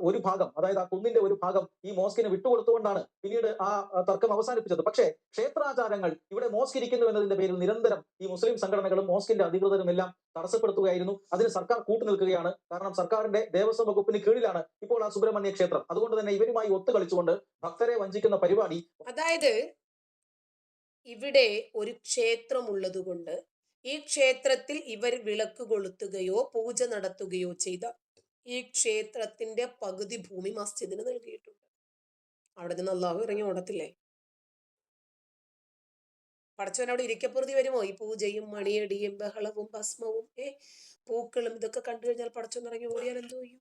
Speaker 10: ഒരു ഭാഗം, അതായത് ആ കുന്നിന്റെ ഒരു ഭാഗം ഈ മോസ്കിന് വിട്ടുകൊടുത്തുകൊണ്ടാണ് പിന്നീട് ആ തർക്കം അവസാനിപ്പിച്ചത്. പക്ഷേ ക്ഷേത്രാചാരങ്ങൾ ഇവിടെ മോസ്ക് ഇരിക്കുന്നു എന്നതിന്റെ പേരിൽ നിരന്തരം ഈ മുസ്ലിം സംഘടനകളും മോസ്കിന്റെ അധികൃതരും എല്ലാം തടസ്സപ്പെടുത്തുകയായിരുന്നു. അതിന് സർക്കാർ കൂട്ടുനിൽക്കുകയാണ്. കാരണം സർക്കാരിന്റെ ദേവസ്വം വകുപ്പിന് കീഴിലാണ് ഇപ്പോൾ ആ സുബ്രഹ്മണ്യ ക്ഷേത്രം. അതുകൊണ്ട് തന്നെ ഇവരുമായി ഒത്തുകളിച്ചുകൊണ്ട് ഭക്തരെ വഞ്ചിക്കുന്ന പരിപാടി.
Speaker 1: അതായത് ഇവിടെ ഒരു ക്ഷേത്രം ഉള്ളതുകൊണ്ട് ഈ ക്ഷേത്രത്തിൽ ഇവർ വിളക്ക് കൊളുത്തുകയോ പൂജ നടത്തുകയോ ചെയ്ത ഈ ക്ഷേത്രത്തിന്റെ പകുതി ഭൂമി മസ്ജിദിന് നൽകിയിട്ടുണ്ട്. അവിടെ നിന്ന് അള്ളാഹു ഇറങ്ങി ഓടത്തില്ലേ? പടച്ചവൻ അവിടെ ഇരിക്കപ്പുറതി വരുമോ? ഈ പൂജയും മണിയടിയും ബഹളവും ഭസ്മവും പൂക്കളും ഇതൊക്കെ കണ്ടു കഴിഞ്ഞാൽ പടച്ചവൻ ഇറങ്ങി ഓടിയാൽ എന്തോ ചെയ്യും?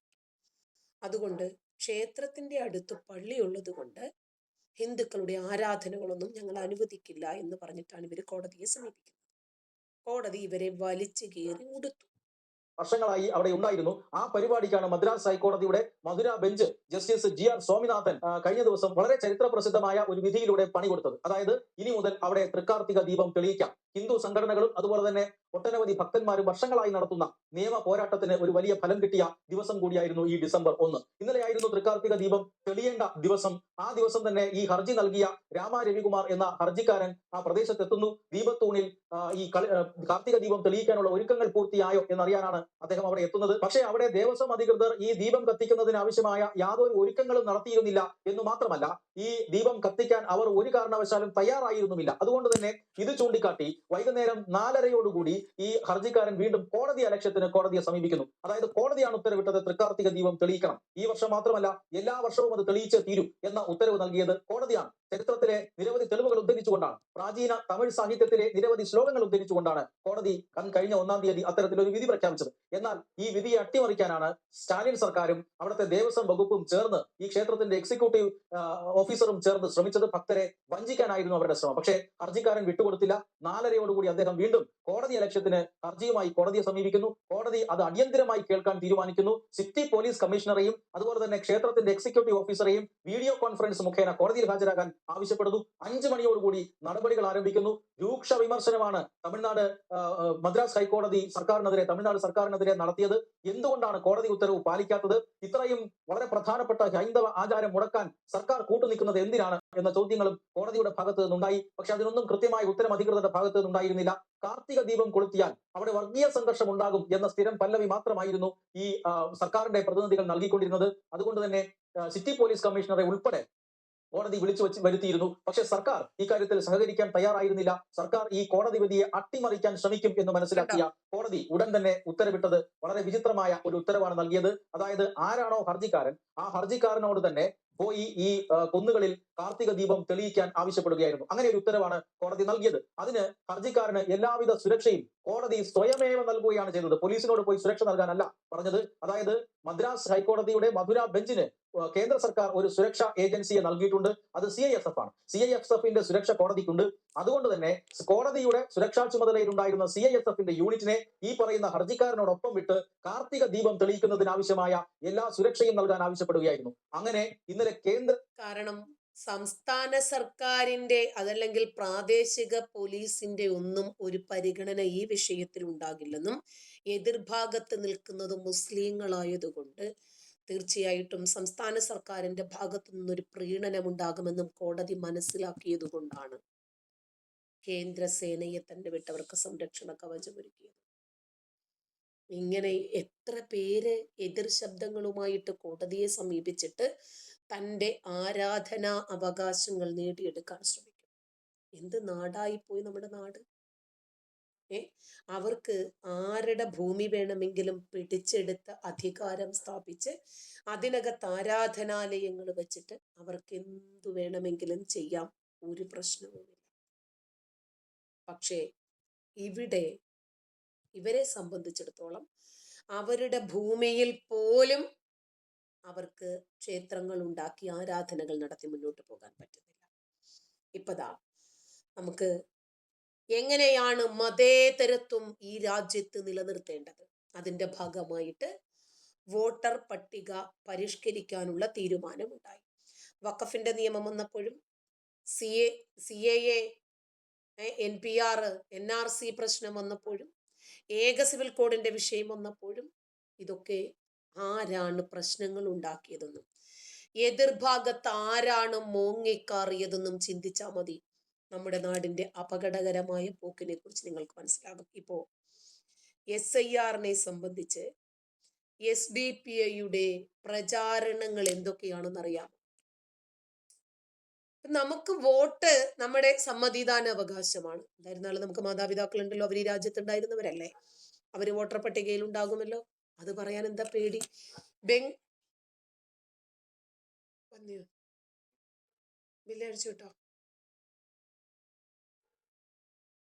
Speaker 1: അതുകൊണ്ട് ക്ഷേത്രത്തിന്റെ അടുത്ത് പള്ളി ഉള്ളത് കൊണ്ട് ഹിന്ദുക്കളുടെ ആരാധനകളൊന്നും ഞങ്ങൾ അനുവദിക്കില്ല എന്ന് പറഞ്ഞിട്ടാണ് ഇവർ കോടതിയെ സമീപിക്കുന്നത്. കോടതി ഇവരെ വലിച്ചു കീറി ഉടുത്തു.
Speaker 10: വർഷങ്ങളായി അവിടെ ഉണ്ടായിരുന്നു. ആ പരിപാടിക്കാണ് മദ്രാസ് ഹൈക്കോടതിയുടെ മധുര ബെഞ്ച് ജസ്റ്റിസ് GR സ്വാമിനാഥൻ കഴിഞ്ഞ ദിവസം വളരെ ചരിത്ര പ്രസിദ്ധമായ ഒരു വിധിയിലൂടെ പണി കൊടുത്തത്. അതായത് ഇനി മുതൽ അവിടെ തൃക്കാർത്തിക ദീപം തെളിയിക്കാം. ഹിന്ദു സംഘടനകളും അതുപോലെ തന്നെ ഒട്ടനവധി ഭക്തന്മാരും വർഷങ്ങളായി നടത്തുന്ന നിയമ പോരാട്ടത്തിന് ഒരു വലിയ ഫലം കിട്ടിയ ദിവസം കൂടിയായിരുന്നു ഈ ഡിസംബർ 1. ഇന്നലെയായിരുന്നു തൃക്കാർത്തിക ദീപം തെളിയേണ്ട ദിവസം. ആ ദിവസം തന്നെ ഈ ഹർജി നൽകിയ രാമ രവികുമാർ എന്ന ഹർജിക്കാരൻ ആ പ്രദേശത്തെത്തുന്നു. ദീപത്തൂണിൽ ഈ കാർത്തിക ദീപം തെളിയിക്കാനുള്ള ഒരുക്കങ്ങൾ പൂർത്തിയായോ എന്നറിയാനാണ് അദ്ദേഹം അവിടെ എത്തുന്നത്. പക്ഷേ അവിടെ ദേവസ്വം അധികൃതർ ഈ ദീപം കത്തിക്കുന്നതിന് ആവശ്യമായ യാതൊരു ഒരുക്കങ്ങളും നടത്തിയിരുന്നില്ല എന്ന് മാത്രമല്ല, ഈ ദീപം കത്തിക്കാൻ അവർ ഒരു കാരണവശാലും തയ്യാറായിരുന്നുമില്ല. അതുകൊണ്ട് തന്നെ ഇത് ചൂണ്ടിക്കാട്ടി വൈകുന്നേരം 4:30 ഈ ഹർജിക്കാരൻ വീണ്ടും കോടതി അലക്ഷ്യത്തിന് കോടതിയെ സമീപിക്കുന്നു. അതായത് കോടതിയാണ് ഉത്തരവിട്ടത് തൃക്കാർത്തിക ദീപം തെളിയിക്കണം. ഈ വർഷം മാത്രമല്ല എല്ലാ വർഷവും അത് തെളിയിച്ചേ തീരൂ എന്ന ഉത്തരവ് നൽകിയത് കോടതിയാണ്. ചരിത്രത്തിലെ നിരവധി തെളിവുകൾ ഉദ്ധരിച്ചുകൊണ്ടാണ്, പ്രാചീന തമിഴ് സാഹിത്യത്തിലെ നിരവധി ശ്ലോകങ്ങൾ ഉദ്ധരിച്ചുകൊണ്ടാണ് കോടതി കഴിഞ്ഞ 1-ാം തീയതി അത്തരത്തിലൊരു വിധി പ്രഖ്യാപിച്ചത്. എന്നാൽ ഈ വിധിയെ അട്ടിമറിക്കാനാണ് സ്റ്റാലിൻ സർക്കാരും അവിടുത്തെ ദേവസ്വം വകുപ്പും ചേർന്ന് ഈ ക്ഷേത്രത്തിന്റെ എക്സിക്യൂട്ടീവ് ഓഫീസറും ചേർന്ന് ശ്രമിച്ചത്. ഭക്തരെ വഞ്ചിക്കാനായിരുന്നു അവരുടെ ശ്രമം. പക്ഷേ ഹർജിക്കാരൻ വിട്ടുകൊടുത്തില്ല. 4:30 ഉത്തരയോടുകൂടി അദ്ദേഹം വീണ്ടും കോടതി ലക്ഷ്യത്തിന് ഹർജിയുമായി കോടതിയെ സമീപിക്കുന്നു. കോടതി അത് അടിയന്തരമായി കേൾക്കാൻ തീരുമാനിക്കുന്നു. സിറ്റി പോലീസ് കമ്മീഷണറെയും അതുപോലെ തന്നെ ക്ഷേത്രത്തിന്റെ എക്സിക്യൂട്ടീവ് ഓഫീസറെയും വീഡിയോ കോൺഫറൻസ് മുഖേന കോടതിയിൽ ഹാജരാകാൻ ആവശ്യപ്പെടുന്നു. 5 മണിയോടുകൂടി നടപടികൾ ആരംഭിക്കുന്നു. രൂക്ഷ വിമർശനമാണ് തമിഴ്നാട് മദ്രാസ് ഹൈക്കോടതി സർക്കാരിനെതിരെ, തമിഴ്നാട് സർക്കാരിനെതിരെ നടത്തിയത്. എന്തുകൊണ്ടാണ് കോടതി ഉത്തരവ് പാലിക്കാത്തത്? ഇത്രയും വളരെ പ്രധാനപ്പെട്ട ഹൈന്ദവ ആചാരം മുടക്കാൻ സർക്കാർ കൂട്ടുനിൽക്കുന്നത് എന്തിനാണ് എന്ന ചോദ്യങ്ങളും കോടതിയുടെ ഭാഗത്ത് നിന്നുണ്ടായി. പക്ഷെ അതിനൊന്നും കൃത്യമായ ഉത്തരം അധികൃതരുടെ ഭാഗത്ത് നിന്നുണ്ടായിരുന്നില്ല. കാർത്തിക ദീപം കൊളുത്തിയാൽ അവിടെ വർഗീയ സംഘർഷം ഉണ്ടാകും എന്ന സ്ഥിരം പല്ലവി മാത്രമായിരുന്നു ഈ സർക്കാരിന്റെ പ്രതിനിധികൾ നൽകിക്കൊണ്ടിരുന്നത്. അതുകൊണ്ട് തന്നെ സിറ്റി പോലീസ് കമ്മീഷണറെ ഉൾപ്പെടെ കോടതി വിളിച്ചു വരുത്തിയിരുന്നു. പക്ഷേ സർക്കാർ ഇക്കാര്യത്തിൽ സഹകരിക്കാൻ തയ്യാറായിരുന്നില്ല. സർക്കാർ ഈ കോടതി വിധിയെ അട്ടിമറിക്കാൻ ശ്രമിക്കും എന്ന് മനസ്സിലാക്കിയ കോടതി ഉടൻ തന്നെ ഉത്തരവിട്ടത് വളരെ വിചിത്രമായ ഒരു ഉത്തരവാണ് നൽകിയത്. അതായത് ആരാണോ ഹർജിക്കാരൻ, ആ ഹർജിക്കാരനോട് തന്നെ പോയി ഈ കുന്നുകളിൽ കാർത്തിക ദീപം തെളിയിക്കാൻ ആവശ്യപ്പെടുകയായിരുന്നു. അങ്ങനെ ഒരു ഉത്തരവാണ് കോടതി നൽകിയത്. അതിന് ഹർജിക്കാരന് എല്ലാവിധ സുരക്ഷയും കോടതി സ്വയമേവ നൽകുകയാണ് ചെയ്തത്. പോലീസിനോട് പോയി സുരക്ഷ നൽകാനല്ല പറഞ്ഞത്. അതായത് മദ്രാസ് ഹൈക്കോടതിയുടെ മധുര ബെഞ്ചിന് കേന്ദ്ര സർക്കാർ ഒരു സുരക്ഷാ ഏജൻസിയെ നൽകിയിട്ടുണ്ട്. അത് CISF ആണ്. CISFന്റെ സുരക്ഷ കോടതിക്കുണ്ട്. അതുകൊണ്ട് തന്നെ കോടതിയുടെ സുരക്ഷാ ചുമതലയിലുണ്ടായിരുന്ന CISFന്റെ യൂണിറ്റിനെ ഈ പറയുന്ന ഹർജിക്കാരനോടൊപ്പം വിട്ട് കാർത്തിക ദീപം തെളിയിക്കുന്നതിനാവശ്യമായ എല്ലാ സുരക്ഷയും നൽകാൻ ആവശ്യപ്പെടുകയായിരുന്നു. അങ്ങനെ ഇന്നലെ
Speaker 1: കാരണം സംസ്ഥാന സർക്കാരിന്റെ അതല്ലെങ്കിൽ പ്രാദേശിക പോലീസിന്റെ ഒന്നും ഒരു പരിഗണന ഈ വിഷയത്തിൽ ഉണ്ടാകില്ലെന്നും എതിർഭാഗത്ത് നിൽക്കുന്നത് മുസ്ലിങ്ങളായതുകൊണ്ട് തീർച്ചയായിട്ടും സംസ്ഥാന സർക്കാരിന്റെ ഭാഗത്തു നിന്നൊരു പ്രീണനം ഉണ്ടാകുമെന്നും കോടതി മനസ്സിലാക്കിയത് കൊണ്ടാണ് കേന്ദ്ര സേനയെ തന്നെ വിട്ടവർക്ക് സംരക്ഷണ കവചമൊരുക്കിയത്. ഇങ്ങനെ എത്ര പേര് എതിർ ശബ്ദങ്ങളുമായിട്ട് കോടതിയെ സമീപിച്ചിട്ട് തൻ്റെ ആരാധനാ അവകാശങ്ങൾ നേടിയെടുക്കാൻ ശ്രമിക്കും. എന്ത് നാടായിപ്പോയി നമ്മുടെ നാട്. അവർക്ക് ആരുടെ ഭൂമി വേണമെങ്കിലും പിടിച്ചെടുത്ത് അധികാരം സ്ഥാപിച്ച് അതിനകത്ത് ആരാധനാലയങ്ങൾ വെച്ചിട്ട് അവർക്ക് എന്തു വേണമെങ്കിലും ചെയ്യാം, ഒരു പ്രശ്നവുമില്ല. പക്ഷേ ഇവിടെ ഇവരെ സംബന്ധിച്ചിടത്തോളം അവരുടെ ഭൂമിയിൽ പോലും അവർക്ക് ക്ഷേത്രങ്ങൾ ഉണ്ടാക്കി ആരാധനകൾ നടത്തി മുന്നോട്ട് പോകാൻ പറ്റുന്നില്ല. ഇപ്പതാ നമുക്ക് എങ്ങനെയാണ് മതേതരത്വം ഈ രാജ്യത്ത് നിലനിർത്തേണ്ടത്, അതിന്റെ ഭാഗമായിട്ട് വോട്ടർ പട്ടിക പരിഷ്കരിക്കാനുള്ള തീരുമാനമുണ്ടായി. വഖഫിന്റെ നിയമം വന്നപ്പോഴും CAA NPR NRC പ്രശ്നം വന്നപ്പോഴും ഏക സിവിൽ കോഡിന്റെ വിഷയം വന്നപ്പോഴും ഇതൊക്കെ ആരാണ് പ്രശ്നങ്ങൾ ഉണ്ടാക്കിയതെന്നും എതിർഭാഗത്ത് ആരാണ് മോങ്ങിക്കാറിയതെന്നും ചിന്തിച്ചാൽ മതി. നമ്മുടെ നാടിന്റെ അപകടകരമായ പോക്കിനെ കുറിച്ച് നിങ്ങൾക്ക് മനസ്സിലാകും. ഇപ്പോ SIRനെ സംബന്ധിച്ച് SDPIയുടെ പ്രചാരണങ്ങൾ എന്തൊക്കെയാണെന്നറിയാം. നമുക്ക് വോട്ട് നമ്മുടെ സമ്മതിദാന അവകാശമാണ്. എന്തായിരുന്നാലും നമുക്ക് മാതാപിതാക്കളുണ്ടല്ലോ, അവർ ഈ രാജ്യത്തുണ്ടായിരുന്നവരല്ലേ, അവര് വോട്ടർ പട്ടികയിൽ ഉണ്ടാകുമല്ലോ. അത് പറയാൻ എന്താ പേടി? ബില്ലടിച്ചു കേട്ടോ.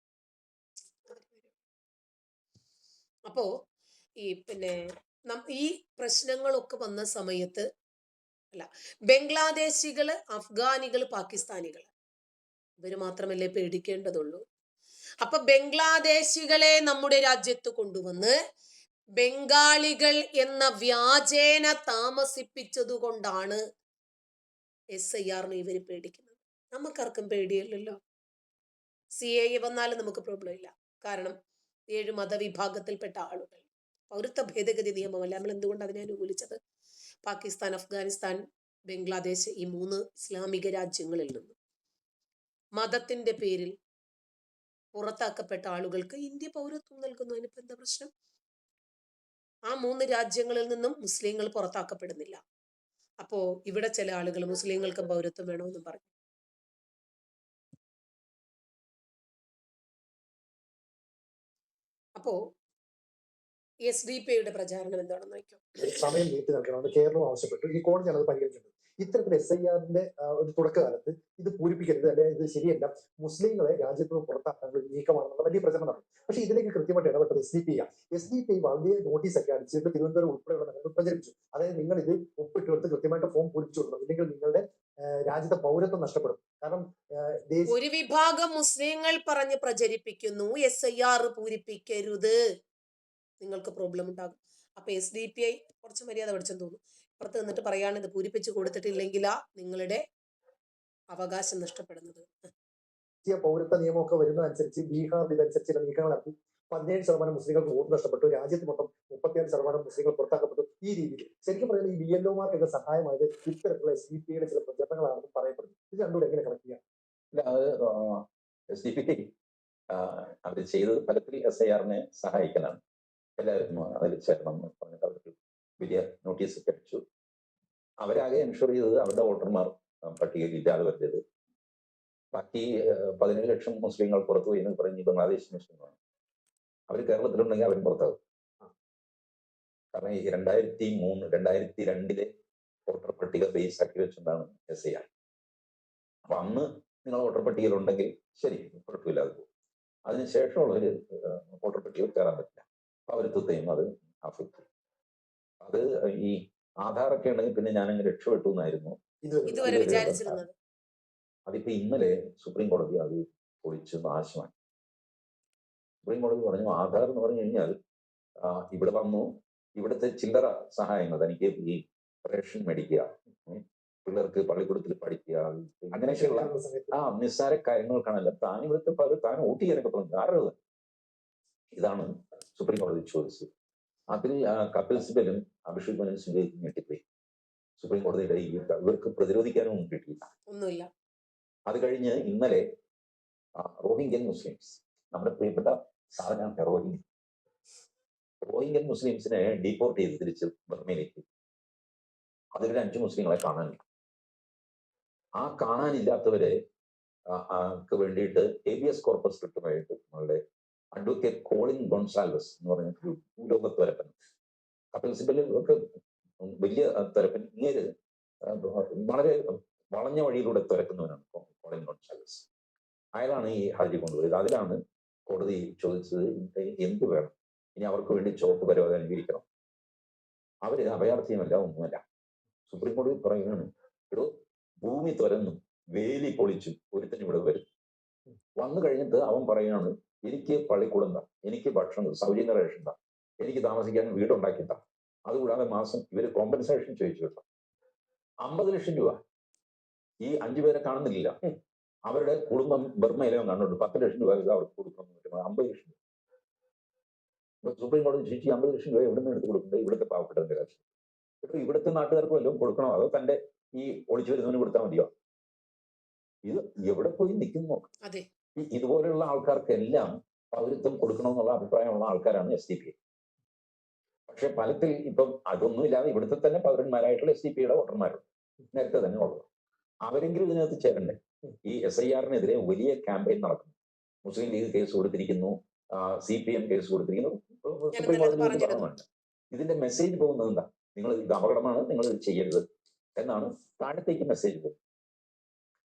Speaker 1: അപ്പോ ഈ പ്രശ്നങ്ങളൊക്കെ വന്ന സമയത്ത് ബംഗ്ലാദേശികള്, അഫ്ഗാനികള്, പാകിസ്ഥാനികള് ഇവര് മാത്രമല്ലേ പേടിക്കേണ്ടതുള്ളൂ. അപ്പൊ ബംഗ്ലാദേശികളെ നമ്മുടെ രാജ്യത്ത് കൊണ്ടുവന്ന് ബംഗാളികൾ എന്ന വ്യാജേന താമസിപ്പിച്ചത് കൊണ്ടാണ് SIRനെ ഇവര് പേടിക്കുന്നത്. നമുക്കാർക്കും പേടിയില്ലല്ലോ. CAA വന്നാലും നമുക്ക് പ്രോബ്ലം ഇല്ല. കാരണം 7 മതവിഭാഗത്തിൽപ്പെട്ട ആളുകൾ, പൗരത്വ ഭേദഗതി നിയമമല്ല, നമ്മൾ എന്തുകൊണ്ട് അതിനെ അനുകൂലിച്ചത്? പാകിസ്ഥാൻ, അഫ്ഗാനിസ്ഥാൻ, ബംഗ്ലാദേശ്, ഈ 3 ഇസ്ലാമിക രാജ്യങ്ങളിൽ നിന്നും മതത്തിന്റെ പേരിൽ പുറത്താക്കപ്പെട്ട ആളുകൾക്ക് ഇന്ത്യ പൗരത്വം നൽകുന്നു. അതിനിപ്പോ എന്താ പ്രശ്നം? ആ 3 രാജ്യങ്ങളിൽ നിന്നും മുസ്ലിങ്ങൾ പുറത്താക്കപ്പെടുന്നില്ല. അപ്പോ ഇവിടെ ചില ആളുകൾ മുസ്ലിങ്ങൾക്ക് പൗരത്വം വേണമെന്നും പറഞ്ഞു. അപ്പോ SDPIയുടെ പ്രചാരണം എന്താണെന്ന് നോക്കാം.
Speaker 8: സമയം നീട്ടി നൽകണമെന്ന് കേരളം ആവശ്യപ്പെട്ടു. ഈ കോടതിയാണ് അത് പരിഗണിച്ചത്. ഇത്തരത്തിൽ SIRന്റെ ഒരു തുടക്കകാലത്ത് ഇത് പൂരിപ്പിക്കരുത്, അല്ലെങ്കിൽ ഇത് ശരിയല്ല, മുസ്ലിങ്ങളെ രാജ്യത്ത് നിന്ന് പുറത്താക്കാനുള്ള ഒരു നീക്കമാണെന്നുള്ള വലിയ പ്രചരണം നടന്നു. പക്ഷേ ഇതിലേക്ക് കൃത്യമായിട്ട് ഇടപെട്ടത് SDPI വലിയ നോട്ടീസൊക്കെ അടിച്ചിട്ട് തിരുവനന്തപുരം ഉൾപ്പെടെയുള്ള നഗരങ്ങൾ പ്രചരിപ്പിച്ചു. അതായത് നിങ്ങൾ ഇത് ഒപ്പിട്ട് കൊടുത്ത് കൃത്യമായിട്ട് ഫോം പൂരിപ്പിച്ചു കൊടുക്കണം, ഇല്ലെങ്കിൽ നിങ്ങളുടെ രാജ്യത്തെ പൗരത്വം നഷ്ടപ്പെടും. കാരണം ദേശീയ
Speaker 1: ഒരു വിഭാഗം മുസ്ലിങ്ങൾ പറഞ്ഞ് പ്രചരിപ്പിക്കുന്നു SIR പൂരിപ്പിക്കരുത്, നിങ്ങൾക്ക് പ്രോബ്ലം ഉണ്ടാകും. അപ്പൊ SDPI കുറച്ച് മര്യാദ പഠിച്ചെന്ന് തോന്നുന്നു. പുറത്ത് നിന്നിട്ട് പറയാണ് ഇത് പൂരിപ്പിച്ച് കൊടുത്തിട്ടില്ലെങ്കിലാ നിങ്ങളുടെ അവകാശം നഷ്ടപ്പെടുന്നത്.
Speaker 8: പൗരത്വ നിയമമൊക്കെ വരുന്നതനുസരിച്ച് ബീഹാറിൽ ഇതനുസരിച്ച് ചില നീക്കങ്ങൾ നടത്തി 17% മുസ്ലിങ്ങൾക്ക് വോട്ട് നഷ്ടപ്പെട്ടു. രാജ്യത്ത് മൊത്തം 36% മുസ്ലിങ്ങൾ പുറത്താക്കപ്പെട്ടു. ഈ രീതിയിൽ ശരിക്കും പറഞ്ഞാൽ ഈ BLOമാർക്കൊക്കെ സഹായമായത് ഇത്തരത്തിലുള്ള SDPIയുടെ ചില പ്രചരണങ്ങളാണെന്ന് പറയപ്പെടുന്നു. ഇത് രണ്ടുകൂടെ എങ്ങനെ കണക്ട് ചെയ്യാം?
Speaker 11: ഇല്ല, അത് SDPI അവർ ചെയ്തത് ഫലത്തിൽ SIRനെ സഹായിക്കലാണ്. എല്ലാവരും അതിൽ ചേരണം എന്ന് പറഞ്ഞിട്ട് അവർക്ക് വലിയ നോട്ടീസ് ഒക്കെ അടിച്ചു. അവരാകെ എൻഷുർ ചെയ്തത് അവരുടെ വോട്ടർമാർ പട്ടികയിൽ ഇല്ലാതെ വരുന്നത്. ബാക്കി 17 ലക്ഷം മുസ്ലിങ്ങൾ പുറത്തു പോയി എന്ന് പറഞ്ഞ് ബംഗ്ലാദേശ് മുസ്ലിങ്ങളാണ്. അവർ കേരളത്തിലുണ്ടെങ്കിൽ അവരും പുറത്താകും. കാരണം ഈ 2003, 2002 വോട്ടർ പട്ടിക ബേസ് ആക്കി വെച്ചതാണ് SIR. അപ്പൊ അന്ന് നിങ്ങൾ വോട്ടർ പട്ടികയിൽ ഉണ്ടെങ്കിൽ ശരി, കുഴപ്പമില്ലാതെ പോകും. അതിനുശേഷമുള്ളവര് വോട്ടർ പട്ടികയിൽ കയറാൻ പറ്റില്ല. പൗരത്വത്തെയും അത് അഫക്ട്. അത് ഈ ആധാറൊക്കെ ഉണ്ടെങ്കിൽ പിന്നെ ഞാനങ്ങ് രക്ഷപ്പെട്ടു എന്നായിരുന്നു
Speaker 1: ഇതുവരെ വിചാരിച്ചിരുന്നത്.
Speaker 11: അതിപ്പോ ഇന്നലെ സുപ്രീം കോടതി അത് പൊളിച്ച് നാശമായി. സുപ്രീം കോടതി പറഞ്ഞു ആധാർ എന്ന് പറഞ്ഞു കഴിഞ്ഞാൽ ഇവിടെ വന്നു, ഇവിടുത്തെ ചില്ലറ സഹായങ്ങൾ, തനിക്ക് ഈ റേഷൻ മേടിക്കുക, പിള്ളേർക്ക് പള്ളിക്കൂടത്തിൽ പഠിക്കുക, അങ്ങനെയൊക്കെയുള്ള നിസ്സാര കാര്യങ്ങൾക്കാണല്ല താൻ ഇവിടുത്തെ താൻ വോട്ട് ചെയ്യാനൊക്കെ പറഞ്ഞു. ആരുടെ ഇതാണ് സുപ്രീം കോടതി ചോദിച്ചത്. അതിൽ കപിൽ സിബലും അഭിഷേക് മനു സിംഗും ഞെട്ടിപ്പോയി. സുപ്രീം കോടതിയുടെ ഇവർക്ക് പ്രതിരോധിക്കാനും കിട്ടിയില്ല,
Speaker 1: ഒന്നുമില്ല.
Speaker 11: അത് കഴിഞ്ഞ് ഇന്നലെ റോഹിംഗ്യൻ മുസ്ലിംസ്, നമ്മുടെ പ്രിയപ്പെട്ട സാധനമാണ് റോഹിംഗ്യൻ മുസ്ലിംസിനെ ഡീപ്പോർട്ട് ചെയ്ത് തിരിച്ച് ബർമയിലേക്ക്. അതിലൊരു 5 മുസ്ലിങ്ങളെ കാണാനില്ല. ആ കാണാനില്ലാത്തവരെ വേണ്ടിയിട്ട് ഹേബിയസ് കോർപ്പസ് റിട്ടുമായിട്ട് നമ്മളുടെ അഡ്വക്കേറ്റ് കോളിൻ ഗോൺസാൽവസ് എന്ന് പറഞ്ഞ ഒരു ഭൂലോക തുരപ്പൻ, കപിൽ സിബൽ ഒക്കെ വലിയ തുരപ്പൻ, ഇങ്ങനെ വളരെ വളഞ്ഞ വഴിയിലൂടെ തുരക്കുന്നവനാണ് കോളിൻ ഗോൺസാൽവസ്. അയാളാണ് ഈ ഹർജി കൊണ്ടുപോയത്. അതിലാണ് കോടതി ചോദിച്ചത് എന്ത് വേണം, ഇനി അവർക്ക് വേണ്ടി ചുവപ്പ് പരവത അനുകരിക്കണം. അവര് അഭയാർത്ഥിയുമല്ല, ഒന്നുമല്ല. സുപ്രീം കോടതി പറയുകയാണ്, ഒരു ഭൂമി തുരന്നു വേലി പൊളിച്ചു ഒരുത്തന് ഇവിടെ വരും. വന്നു കഴിഞ്ഞിട്ട് അവൻ പറയാണ് എനിക്ക് പള്ളിക്കൂടം താ, എനിക്ക് ഭക്ഷണം സൗജന്യ റേഷൻ താ, എനിക്ക് താമസിക്കാൻ വീടുണ്ടാക്കി താ, അതുകൂടാതെ മാസം ഇവര് കോമ്പൻസേഷൻ ചോദിച്ചു കേട്ടോ 50 ലക്ഷം രൂപ. ഈ 5 പേരെ കാണുന്നില്ല, അവരുടെ കുടുംബം ബർമയിലെ കണ്ടുണ്ട് 10 ലക്ഷം രൂപ ഇത് അവർക്ക് കൊടുക്കണം. 50 ലക്ഷം രൂപ സുപ്രീം കോടതി ചോദിച്ചു 50 ലക്ഷം രൂപ എവിടെ നിന്ന് എടുത്ത് കൊടുക്കുന്നത്? ഇവിടുത്തെ പാവപ്പെട്ടവന്റെ കാശ്. ഇപ്പൊ ഇവിടുത്തെ നാട്ടുകാർക്ക് വല്ലതും കൊടുക്കണോ, അതോ തന്റെ ഈ ഒളിച്ചു വരുന്നവന് കൊടുത്താൽ മതിയോ? ഇത് എവിടെ പോയി നിൽക്കുന്നു? ഇതുപോലെയുള്ള ആൾക്കാർക്കെല്ലാം പൗരത്വം കൊടുക്കണമെന്നുള്ള അഭിപ്രായമുള്ള ആൾക്കാരാണ് SDPI. പക്ഷെ ഫലത്തിൽ ഇപ്പം അതൊന്നുമില്ലാതെ ഇവിടുത്തെ തന്നെ പൗരന്മാരായിട്ടുള്ള SDPIയുടെ വോട്ടർമാരുണ്ട്, നേരത്തെ തന്നെ ഉള്ളത്. അവരെങ്കിലും ഇതിനകത്ത് ചേരണ്ടേ? ഈ SIRനെതിരെ വലിയ ക്യാമ്പയിൻ നടക്കുന്നു. മുസ്ലിം ലീഗ് കേസ് കൊടുത്തിരിക്കുന്നു, CPM കേസ് കൊടുത്തിരിക്കുന്നു, സുപ്രീം കോടതി പറയുന്നുണ്ട്. ഇതിന്റെ മെസ്സേജ് പോകുന്നത് എന്താ? നിങ്ങൾ ഇത് അപകടമാണ്, നിങ്ങൾ ഇത് ചെയ്യരുത് എന്നാണ് താഴത്തേക്ക് മെസ്സേജ് പോകുന്നത്.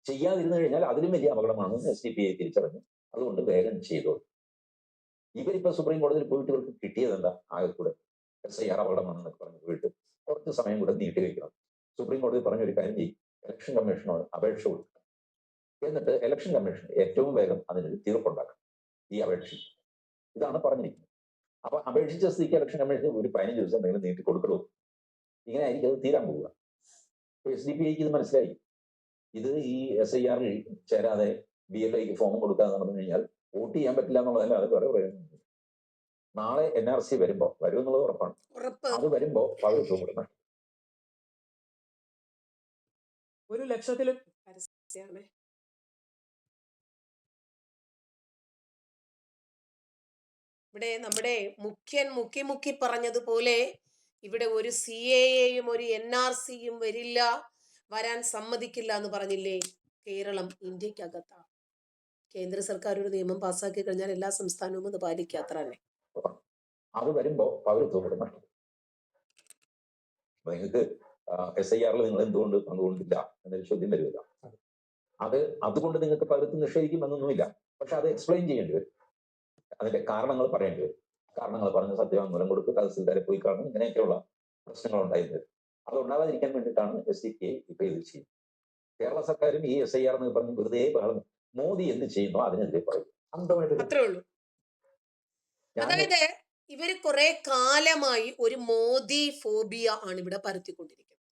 Speaker 11: ചെയ്യാതിരുന്നു കഴിഞ്ഞാൽ അതിലും വലിയ അപകടമാണെന്ന് SDPI തിരിച്ചറിഞ്ഞു. അതുകൊണ്ട് വേഗം ചെയ്തു. ഇവരിപ്പോ സുപ്രീം കോടതിയിൽ പോയിട്ട് ഇവർക്ക് കിട്ടിയത് എന്താ? ആകെ കൂടെ SIR അപകടമാണെന്നൊക്കെ പറഞ്ഞ് പോയിട്ട് കുറച്ച് സമയം കൂടെ നീട്ടി വയ്ക്കണം. സുപ്രീം കോടതി പറഞ്ഞൊരു കാര്യം ചെയ്യും, ഇലക്ഷൻ കമ്മീഷനോട് അപേക്ഷ കൊടുക്കുക, എന്നിട്ട് ഇലക്ഷൻ കമ്മീഷൻ ഏറ്റവും വേഗം അതിനൊരു തീർപ്പുണ്ടാക്കണം ഈ അപേക്ഷ. ഇതാണ് പറഞ്ഞിരിക്കുന്നത്. അപ്പൊ അപേക്ഷിച്ച സ്ഥിതിക്ക് ഇലക്ഷൻ കമ്മീഷൻ ഒരു 15 ദിവസം എന്തെങ്കിലും നീട്ടി കൊടുക്കണോ? ഇങ്ങനെ ആയിരിക്കും അത് തീരാൻ പോവുക. SDPIക്ക് ഇത് മനസ്സിലായി. ഇത് ഈ SIRൽ ചേരാതെ BLOയ്ക്ക് ഫോം കൊടുക്കാതെ നടന്നു കഴിഞ്ഞാൽ വോട്ട് ചെയ്യാൻ പറ്റില്ല എന്നുള്ളതല്ലാതെ വേറെ പറയുന്നുണ്ട്. നാളെ NRC വരുമ്പോ വരും എന്നുള്ളത് ഉറപ്പാണ്. അത് വരുമ്പോ പൗരത്വം കൊടുക്കണം.
Speaker 2: 1 ലക്ഷത്തിലും
Speaker 1: ഇവിടെ നമ്മുടെ മുഖ്യൻ മുക്കി പറഞ്ഞതുപോലെ ഇവിടെ ഒരു CAAയും ഒരു NRCയും വരില്ല, വരാൻ സമ്മതിക്കില്ല എന്ന് പറഞ്ഞില്ലേ? കേരളം ഇന്ത്യക്കകത്താണ്. കേന്ദ്ര സർക്കാർ ഒരു നിയമം പാസ്സാക്കി കഴിഞ്ഞാൽ എല്ലാ സംസ്ഥാനവും അത് പാലിക്കാത്ര തന്നെ.
Speaker 11: അത് വരുമ്പോ പൗരത്വം കൊടുക്കണം. നിങ്ങൾക്ക് SIRൽ നിങ്ങൾ എന്തുകൊണ്ട് പങ്കുകൊണ്ടില്ല എന്നൊരു ചോദ്യം വരുമല്ലോ. അതുകൊണ്ട് നിങ്ങൾക്ക് പൗരത്വം നിഷേധിക്കുമെന്നൊന്നുമില്ല. പക്ഷെ അത് എക്സ്പ്ലെയിൻ ചെയ്യേണ്ടി വരും, അതിന്റെ കാരണങ്ങൾ പറയേണ്ടി വരും. കാരണങ്ങൾ പറഞ്ഞ് സത്യവാങ്മൂലം കൊടുക്കുക, തഹസിൽദാരെ പോയി കാണും, ഇങ്ങനെയൊക്കെയുള്ള പ്രശ്നങ്ങൾ ഉണ്ടായിരുന്നത്. അത് ഉണ്ടാകാതിരിക്കാൻ വേണ്ടിയിട്ടാണ് SDPI ഇപ്പൊ ഇത് ചെയ്യുന്നത്. കേരള സർക്കാരും ഈ SIR എന്ന് പറഞ്ഞ് വെറുതെ ബഹളം. മോദി എന്ത് ചെയ്യുന്നോ അതിനെതിരെ പറയും.
Speaker 8: അന്തമായിട്ട്
Speaker 1: അത്രേ ഉള്ളൂ.
Speaker 11: ഞാൻ
Speaker 1: അതായത് ഇവര് കുറെ കാലമായി ഒരു മോദി ഫോബിയ ആണ് ഇവിടെ പരത്തിക്കൊണ്ടിരിക്കുന്നത്.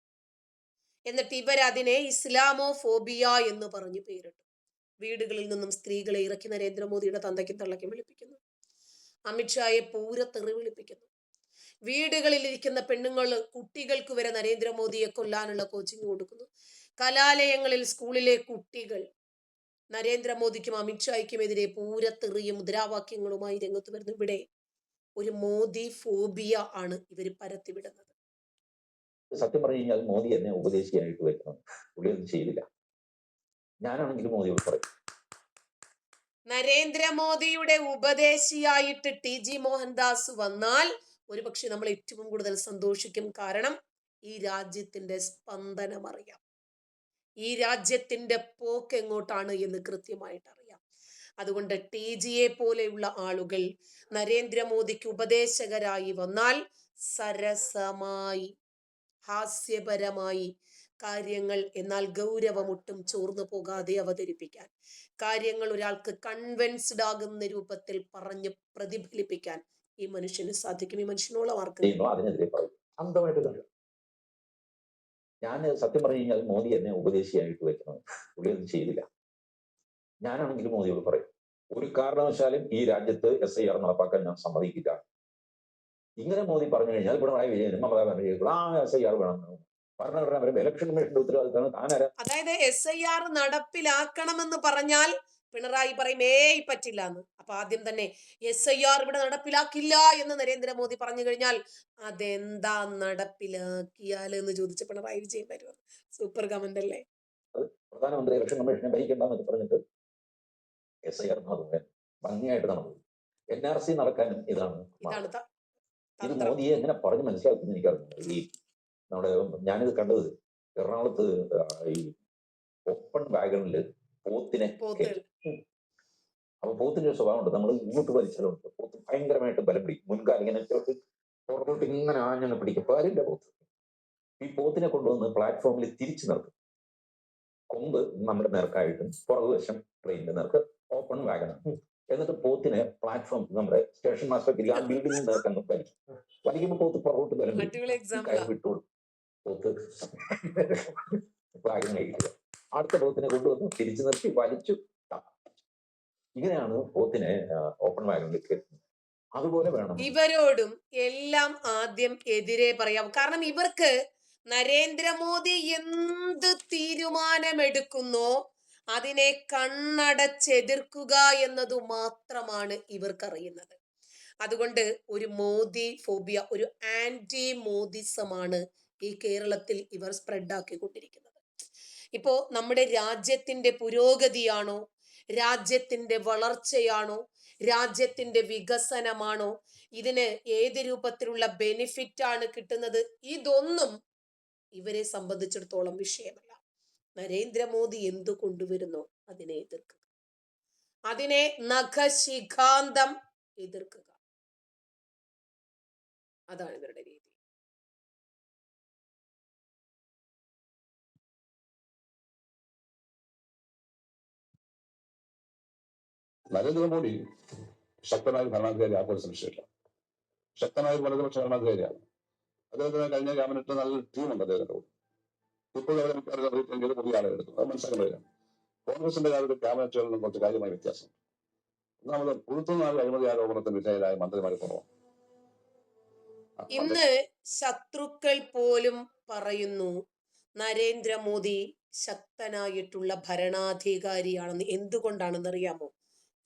Speaker 1: എന്നിട്ട് ഇവരതിനെ ഇസ്ലാമോ ഫോബിയ എന്ന് പറഞ്ഞ് പേരിട്ടു. വീടുകളിൽ നിന്നും സ്ത്രീകളെ ഇറക്കി നരേന്ദ്രമോദിയുടെ തന്തയ്ക്കും തള്ളയ്ക്കും വിളിപ്പിക്കുന്നു. അമിത്ഷായെ പൂരത്തെറി വിളിപ്പിക്കുന്നു. വീടുകളിൽ ഇരിക്കുന്ന പെണ്ണുങ്ങൾ കുട്ടികൾക്ക് വരെ നരേന്ദ്രമോദിയെ കൊല്ലാനുള്ള കോച്ചിങ് കൊടുക്കുന്നു. കലാലയങ്ങളിൽ സ്കൂളിലെ കുട്ടികൾ നരേന്ദ്രമോദിക്കും അമിത്ഷായ്ക്കുമെതിരെ പൂരത്തെറിയും മുദ്രാവാക്യങ്ങളുമായി രംഗത്ത് വരുന്നു. ഇവിടെ ഒരു മോദി ഫോബിയ ആണ് ഇവർ പരത്തിവിടുന്നത്.
Speaker 11: സത്യം പറഞ്ഞു കഴിഞ്ഞാൽ മോദി എന്നെ ഉപദേശിയായിട്ട് വെക്കണം. പുള്ളി ഒന്നും ചെയ്തില്ല. ഞാനാണെങ്കിലും മോദിയോട് പറയും.
Speaker 1: നരേന്ദ്രമോദിയുടെ ഉപദേശിയായിട്ട് TG മോഹൻദാസ് വന്നാൽ ഒരുപക്ഷെ നമ്മൾ ഏറ്റവും കൂടുതൽ സന്തോഷിക്കും. കാരണം ഈ രാജ്യത്തിന്റെ സ്പന്ദനം അറിയാം, ഈ രാജ്യത്തിന്റെ പോക്ക് എങ്ങോട്ടാണ് എന്ന് കൃത്യമായിട്ട് അറിയാം. അതുകൊണ്ട് TGയെ പോലെയുള്ള ആളുകൾ നരേന്ദ്രമോദിക്ക് ഉപദേശകരായി വന്നാൽ സരസമായി ഹാസ്യപരമായി കാര്യങ്ങൾ, എന്നാൽ ഗൗരവമൊട്ടും ചോർന്നു പോകാതെ അവതരിപ്പിക്കാൻ, കാര്യങ്ങൾ ഒരാൾക്ക് കൺവിൻസ്ഡ് ആകുന്ന രൂപത്തിൽ പറഞ്ഞ് പ്രതിഫലിപ്പിക്കാൻ ഈ മനുഷ്യന് സാധിക്കും. ഈ മനുഷ്യനോളം ആർക്കും
Speaker 11: ചെയ്യുന്നോ അതിനെതിരെ പറയും.
Speaker 8: അന്തമായിട്ട് കഴിയും.
Speaker 11: ഞാൻ സത്യം പറഞ്ഞു കഴിഞ്ഞാൽ മോദി എന്നെ ഉപദേശിയായിട്ട് വെക്കണം. പുള്ളി ഒന്നും ചെയ്തില്ല. ഞാനാണെങ്കിലും മോദിയോട് പറയും. ഒരു കാരണവശാലും ഈ രാജ്യത്ത് SIR നടപ്പാക്കാൻ ഞാൻ സമ്മതിക്കില്ല. ഇങ്ങനെ മോദി പറഞ്ഞു കഴിഞ്ഞാൽ പിണറായി വിജയനും മമതാ ബാനർജിയും SIR വേണം ഭരണഘടന ഇലക്ഷൻ കമ്മീഷന്റെ ഉത്തരവാദിത്തമാണ്. താനാരാ?
Speaker 1: അതായത് SIR നടപ്പിലാക്കണമെന്ന് പറഞ്ഞാൽ പിണറായി പറയും ഏയ് പറ്റില്ല എന്ന്. അപ്പൊ ആദ്യം തന്നെ SIR ഇവിടെ നടപ്പിലാക്കില്ല എന്ന് നരേന്ദ്രമോദി പറഞ്ഞു കഴിഞ്ഞാൽ അതെന്താ നടപ്പിലാക്കിയാൽ എന്ന് ചോദിച്ച പിണറായി വിജയൻ വരുന്നത്. സൂപ്പർ കമന്റ് അല്ലേ?
Speaker 11: പ്രധാനമന്ത്രി ഇലക്ഷൻ കമ്മീഷനെ ഭരിക്കണ്ടെന്നൊക്കെ പറഞ്ഞിട്ട് SIR ഭംഗിയായിട്ട് നടന്നു. NRC നടക്കാനും ഇതാണ്. ഇത് മോദിയെ എങ്ങനെ പറഞ്ഞ് മനസ്സിലാക്കുന്നു എനിക്കറിയില്ല. ഈ നമ്മുടെ ഞാനിത് കണ്ടത് എറണാകുളത്ത് ഈ ഓപ്പൺ വാഗണില് പോത്തിനെ അപ്പൊ പോത്തിന്റെ ഒരു സ്വഭാവമുണ്ട്. നമ്മൾ ഇങ്ങോട്ട് വലിച്ചാലുണ്ട് പോത്ത് ഭയങ്കരമായിട്ട് ബലം പിടിക്കും. മുൻകാലം ഇങ്ങനെ പുറത്തോട്ട് ഇങ്ങനെ ആഞ്ഞങ്ങ് പിടിക്കും. പാലില്ല പോത്ത്. ഈ പോത്തിനെ കൊണ്ടുവന്ന് പ്ലാറ്റ്ഫോമിൽ തിരിച്ചു നിർത്തും. കൊമ്പ് നമ്മുടെ നേർക്കായിട്ടും പുറകുവശം ട്രെയിനിന്റെ നേർക്ക് ഓപ്പൺ വാഗണാണ്. എന്നിട്ട് പോത്തിനെ പ്ലാറ്റ്ഫോം നമ്മുടെ സ്റ്റേഷൻ മാസ്റ്റർ ആ ബിൽഡിംഗിൽ നേർക്കങ്ങ് വലിക്കും. വലിക്കുമ്പോൾ പോത്ത് പുറകോട്ട് ബലം പിടിക്കും. വിട്ടോളൂ. പോത്ത് വാഗൺ കഴിക്കുക. അടുത്ത പോത്തിനെ കൊണ്ടുവന്ന് തിരിച്ചു നിർത്തി വലിച്ചു. ഇങ്ങനെയാണ് പോത്തിനെ ഓപ്പൺ വാഗണിലേക്ക് എത്തുന്നത്. അതുപോലെ വേണം
Speaker 1: ഇവരോടും എല്ലാം ആദ്യം എതിരെ പറയാം. കാരണം ഇവർക്ക് നരേന്ദ്രമോദി എന്ത് തീരുമാനമെടുക്കുന്നോ അതിനെ കണ്ണടച്ചെതിർക്കുക എന്നതു മാത്രമാണ് ഇവർക്കറിയുന്നത്. അതുകൊണ്ട് ഒരു മോദി ഫോബിയ, ഒരു ആന്റി മോദിസമാണ് ഈ കേരളത്തിൽ ഇവർ സ്പ്രെഡാക്കിക്കൊണ്ടിരിക്കുന്നത്. ഇപ്പോ നമ്മുടെ രാജ്യത്തിന്റെ പുരോഗതിയാണോ, രാജ്യത്തിന്റെ വളർച്ചയാണോ, രാജ്യത്തിന്റെ വികസനമാണോ, ഇതിന് ഏത് രൂപത്തിലുള്ള ബെനിഫിറ്റ് ആണ് കിട്ടുന്നത്, ഇതൊന്നും ഇവരെ സംബന്ധിച്ചിടത്തോളം വിഷയമല്ല. നരേന്ദ്രമോദി എന്തു കൊണ്ടുവരുന്നോ അതിനെ എതിർക്കുക, അതിനെ നഖശിഖാന്തം എതിർക്കുക. അതാണ് ഇവരുടെ രീതി.
Speaker 12: നരേന്ദ്രമോദി ശക്തനായ ഭരണാധികാരി ആർക്കും സംശയമില്ല. ശക്തനായ വലതുപക്ഷ ഭരണാധികാരിയാണ്. അദ്ദേഹത്തിന് കഴിഞ്ഞ ക്യാബിനറ്റ് നല്ല ടീമുണ്ട് അദ്ദേഹത്തിന്റെ കൂടെ. ഇപ്പോൾ അവരെ പുതിയ ആളുകൾ എടുക്കും. അത് മനസ്സിലാക്കാൻ കഴിയും. കോൺഗ്രസിന്റെ കാര്യത്തിൽ ക്യാബിനറ്റുകളിൽ നിന്നും കുറച്ച് കാര്യമായ വ്യത്യാസം. ഒന്നാമത് പുറത്തുനിന്നുള്ള അഴിമതി ആരോപണത്തിന് വിധേയരായ മന്ത്രിമാരെ കുറവാണ്.
Speaker 1: ഇന്ന് ശത്രുക്കൾ പോലും പറയുന്നു നരേന്ദ്രമോദി ശക്തനായിട്ടുള്ള ഭരണാധികാരിയാണെന്ന്. എന്തുകൊണ്ടാണെന്ന് അറിയാമോ?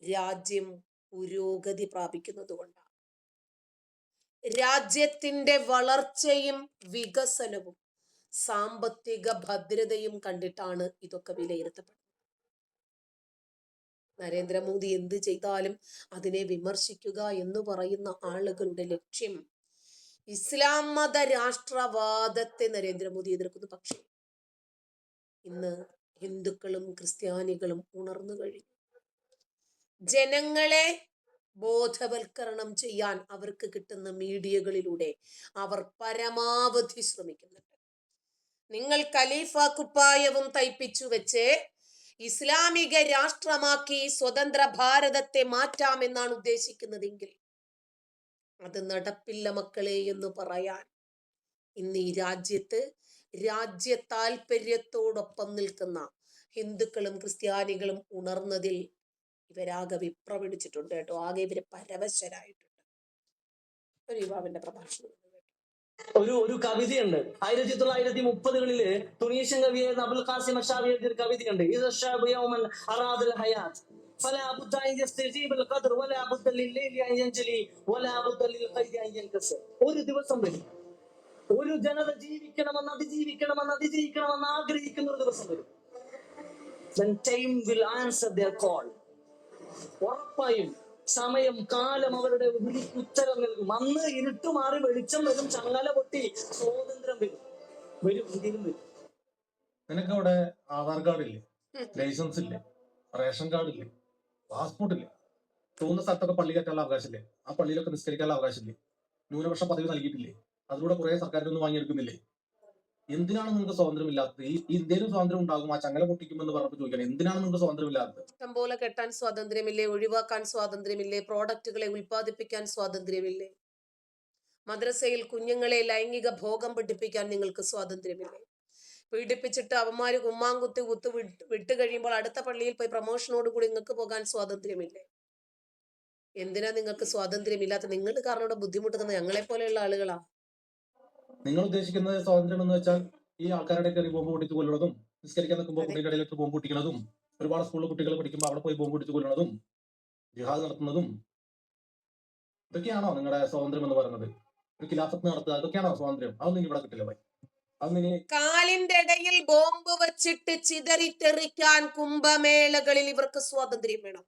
Speaker 1: രാജ്യം പുരോഗതി പ്രാപിക്കുന്നത് കൊണ്ടാണ്. രാജ്യത്തിന്റെ വളർച്ചയും വികസനവും സാമ്പത്തിക ഭദ്രതയും കണ്ടിട്ടാണ് ഇതൊക്കെ വിലയിരുത്തപ്പെടുന്നത്. നരേന്ദ്രമോദി എന്ത് ചെയ്താലും അതിനെ വിമർശിക്കുക എന്ന് പറയുന്ന ആളുകളുടെ ലക്ഷ്യം ഇസ്ലാം മത രാഷ്ട്രവാദത്തെ നരേന്ദ്രമോദി എതിർക്കുന്നു. പക്ഷേ ഇന്ന് ഹിന്ദുക്കളും ക്രിസ്ത്യാനികളും ഉണർന്നു കഴിഞ്ഞു. ജനങ്ങളെ ബോധവൽക്കരണം ചെയ്യാൻ അവർക്ക് കിട്ടുന്ന മീഡിയകളിലൂടെ അവർ പരമാവധി ശ്രമിക്കുന്നുണ്ട്. നിങ്ങൾ ഖലീഫ കുപ്പായവും തയ്പ്പിച്ചു വെച്ച് ഇസ്ലാമിക രാഷ്ട്രമാക്കി സ്വതന്ത്ര ഭാരതത്തെ മാറ്റാമെന്നാണ് ഉദ്ദേശിക്കുന്നതെങ്കിൽ അത് നടപ്പില്ല മക്കളെ എന്ന് പറയാൻ ഇന്ന് ഈ രാജ്യത്ത് രാജ്യ താല്പര്യത്തോടൊപ്പം നിൽക്കുന്ന ഹിന്ദുക്കളും ക്രിസ്ത്യാനികളും ഉണർന്നതിൽ ഇവരാകെ വിപ്രപിടിച്ചിട്ടുണ്ട് കേട്ടോ. ആകെ ഇവര് പരവശരായിട്ടുണ്ട്. ഒരു യുവാവിന്റെ പ്രഭാഷണം.
Speaker 9: ഒരു കവിതയുണ്ട് 1930-കളില് തുനീഷ്യൻ കവിയായിരുന്ന അബുൽ ഖാസിം അഷാബി എഴുതിയ ഒരു കവിതയുണ്ട്. فلا بد ان يستجيب القدر ولا بد لليل ان ينجلي ولا بد للقيد ان ينكسر. ഒരു ദിവസം വരും, ഒരു ജനത ജീവിക്കണമെന്ന് അതിജീവിക്കണമെന്ന് ആഗ്രഹിക്കുന്ന ഒരു ദിവസം വരും. Then time will answer their call. ഉറപ്പായും സമയം കാലം അവരുടെ ഉത്തരം നൽകും. അന്ന് ഇരുട്ട് മാറി വെളിച്ചം വരും, ചങ്ങല പൊട്ടി സ്വാതന്ത്ര്യം വരും ഇന്ത്യയിലും വരും.
Speaker 8: നിനക്ക് അവിടെ ആധാർ കാർഡ് ഇല്ലേ, ലൈസൻസ് ഇല്ലേ, റേഷൻ കാർഡ് ഇല്ലേ, പാസ്പോർട്ട് ഇല്ലേ, തോന്നുന്ന സ്ഥലത്തൊക്കെ പള്ളി കയറ്റാനുള്ള അവകാശമില്ലേ, ആ പള്ളിയിലൊക്കെ നിസ്കരിക്കാനുള്ള അവകാശമില്ലേ, ന്യൂനപക്ഷ പദവി നൽകിയിട്ടില്ലേ, അതിലൂടെ കുറെ സർക്കാരിനൊന്നും വാങ്ങിയെടുക്കുന്നില്ലേ? എന്തിനാണ് നിങ്ങൾക്ക് സ്വാതന്ത്ര്യം ഇല്ലാത്തത്? ഈ ഇന്ത്യയിലും സ്വാതന്ത്ര്യം ഉണ്ടാകും, ആ ചങ്ങല പൊട്ടിക്കുമെന്ന് പറഞ്ഞപ്പോൾ ചോദിക്കണം, എന്തിനാണ് നിങ്ങൾക്ക് സ്വാതന്ത്ര്യം ഇല്ലാത്തത്?
Speaker 1: ഇഷ്ടം പോലെ കെട്ടാൻ സ്വാതന്ത്ര്യമില്ലേ? ഒഴിവാക്കാൻ സ്വാതന്ര്യമില്ലേ? പ്രോഡക്റ്റുകളെ ഉൽപ്പാദിപ്പിക്കാൻ സ്വാതന്ത്ര്യമില്ലേ? മദ്രസയിൽ കുഞ്ഞുങ്ങളെ ലൈംഗിക ഭോഗം പഠിപ്പിക്കാൻ നിങ്ങൾക്ക് സ്വാതന്ത്ര്യമില്ലേ? പീഡിപ്പിച്ചിട്ട് അവന്മാര് കുമ്മാങ്കുത്തി വിട്ട് കഴിയുമ്പോൾ അടുത്ത പള്ളിയിൽ പോയി പ്രമോഷനോട് കൂടി നിങ്ങൾക്ക് പോകാൻ സ്വാതന്ത്ര്യമില്ലേ? എന്തിനാ നിങ്ങൾക്ക് സ്വാതന്ത്ര്യമില്ലാത്ത? നിങ്ങൾ കാരണം ഇവിടെ ബുദ്ധിമുട്ടുന്നത് ഞങ്ങളെ പോലെയുള്ള ആളുകളാ.
Speaker 8: നിങ്ങൾ ഉദ്ദേശിക്കുന്നത് സ്വാതന്ത്ര്യം എന്ന് വെച്ചാൽ ഈ ആൾക്കാരുടെ കയറി ബോംബ് പൊട്ടിച്ച് കൊല്ലുന്നതും, നിസ്കരിക്കാൻ നിൽക്കുമ്പോൾ കുട്ടിയുടെ ഇടയിലേക്ക് ബോംബ് പൊട്ടിക്കുന്നതും, ഒരുപാട് സ്കൂളിൽ കുട്ടികൾ പഠിക്കുമ്പോൾ അവിടെ പോയി ബോംബ് പൊട്ടിച്ച് കൊല്ലുന്നതും, ജിഹാദ് നടത്തുന്നതും, ഇതൊക്കെയാണോ നിങ്ങളുടെ സ്വാതന്ത്ര്യം എന്ന് പറയുന്നത്? ഒരു ഖിലാഫത്ത് നടത്തുക, അതൊക്കെയാണോ സ്വാതന്ത്ര്യം? അതൊന്നും ഇവിടെ കിട്ടില്ല ഭായി.
Speaker 1: കാലിന്റെ ഇടയിൽ ബോംബ് വെച്ചിട്ട് ചിതറിത്തെറിക്കാൻ കുംഭമേളകളിൽ ഇവർക്ക് സ്വാതന്ത്ര്യം വേണം.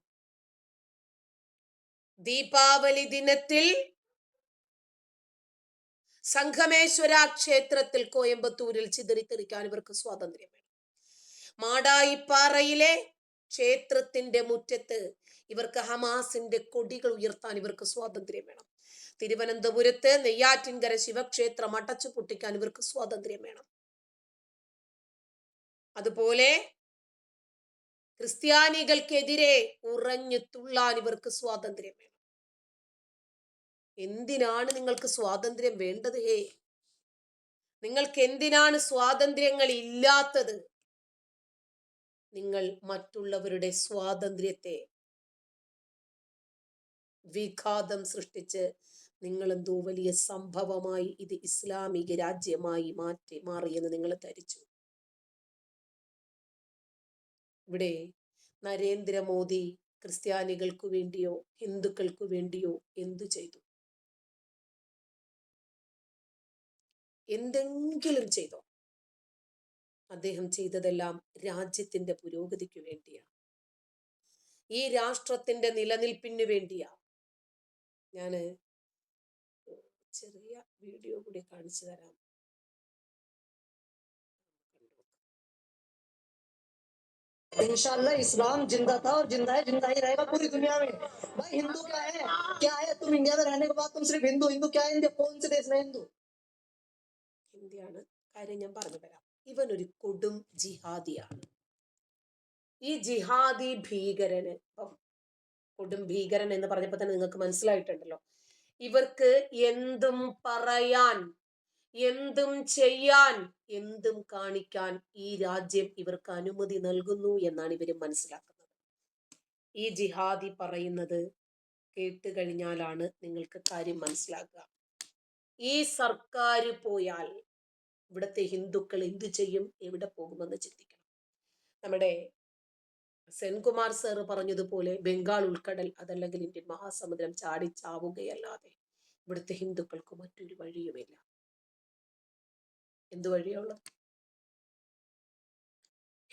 Speaker 1: ദീപാവലി ദിനത്തിൽ സംഗമേശ്വര ക്ഷേത്രത്തിൽ കോയമ്പത്തൂരിൽ ചിതറിത്തെറിക്കാൻ ഇവർക്ക് സ്വാതന്ത്ര്യം വേണം. മാടായിപ്പാറയിലെ ക്ഷേത്രത്തിന്റെ മുറ്റത്ത് ഇവർക്ക് ഹമാസിന്റെ കൊടികൾ ഉയർത്താൻ ഇവർക്ക് സ്വാതന്ത്ര്യം വേണം. തിരുവനന്തപുരത്ത് നെയ്യാറ്റിൻകര ശിവക്ഷേത്രം അടച്ചു പൊട്ടിക്കാൻ ഇവർക്ക് സ്വാതന്ത്ര്യം വേണം. അതുപോലെ ക്രിസ്ത്യാനികൾക്കെതിരെ ഉറഞ്ഞു തുള്ളാൻ ഇവർക്ക് സ്വാതന്ത്ര്യം വേണം. എന്തിനാണ് നിങ്ങൾക്ക് സ്വാതന്ത്ര്യം വേണ്ടത്? നിങ്ങൾക്ക് എന്തിനാണ് സ്വാതന്ത്ര്യങ്ങൾ ഇല്ലാത്തത്? നിങ്ങൾ മറ്റുള്ളവരുടെ സ്വാതന്ത്ര്യത്തെ വിഘാതം സൃഷ്ടിച്ച് നിങ്ങൾ എന്തോ വലിയ സംഭവമായി ഇത് ഇസ്ലാമിക രാജ്യമായി മാറിയെന്ന് നിങ്ങൾ ധരിച്ചു. ഇവിടെ നരേന്ദ്രമോദി ക്രിസ്ത്യാനികൾക്കു വേണ്ടിയോ ഹിന്ദുക്കൾക്കു വേണ്ടിയോ എന്തു ചെയ്തു? എന്തെങ്കിലും ചെയ്തോ? അദ്ദേഹം ചെയ്തതെല്ലാം രാജ്യത്തിന്റെ പുരോഗതിക്ക് വേണ്ടിയാണ്, ഈ രാഷ്ട്രത്തിന്റെ നിലനിൽപ്പിന് വേണ്ടിയാണ്. ഞാന് ചെറിയ വീഡിയോ കൂടി കാണിച്ചു തരാം.
Speaker 9: इंशाल्लाह इस्लाम जिंदा था और जिंदा है, जिंदा ही रहेगा पूरी दुनिया में. भाई हिंदू क्या है? तुम इंडिया में रहने के बाद तुम सिर्फ हिंदू क्या है? इंडिया कौन से देश में हिंदू?
Speaker 1: ഇന്ത്യയാണ് കാര്യം, ഞാൻ പറഞ്ഞു തരാം. ഇവൻ ഒരു കൊടും ജിഹാദിയാണ്. ഈ ജിഹാദി ഭീകരന്, കൊടും ഭീകരൻ എന്ന് പറഞ്ഞപ്പോൾ തന്നെ നിങ്ങൾക്ക് മനസ്സിലായിട്ടുണ്ടല്ലോ, ഇവർക്ക് എന്തും പറയാൻ, എന്തും ചെയ്യാൻ, എന്തും കാണിക്കാൻ ഈ രാജ്യം ഇവർക്ക് അനുമതി നൽകുന്നു എന്നാണ് ഇവർ മനസ്സിലാക്കുന്നത്. ഈ ജിഹാദി പറയുന്നത് കേട്ട് കഴിഞ്ഞാലാണ് നിങ്ങൾക്ക് കാര്യം മനസ്സിലാക്കുക. ഈ സർക്കാർ പോയാൽ ഇവിടുത്തെ ഹിന്ദുക്കൾ എന്തു ചെയ്യും, എവിടെ പോകുമെന്ന് ചിന്തിക്കണം. നമ്മുടെ സെൻകുമാർ സർ പറഞ്ഞതുപോലെ ബംഗാൾ ഉൾക്കടൽ അതല്ലെങ്കിൽ ഇന്ത്യൻ മഹാസമുദ്രം ചാടിച്ചാവുകയല്ലാതെ ഇവിടുത്തെ ഹിന്ദുക്കൾക്ക് മറ്റൊരു വഴിയുമില്ല. എന്തു വഴിയുള്ളത്?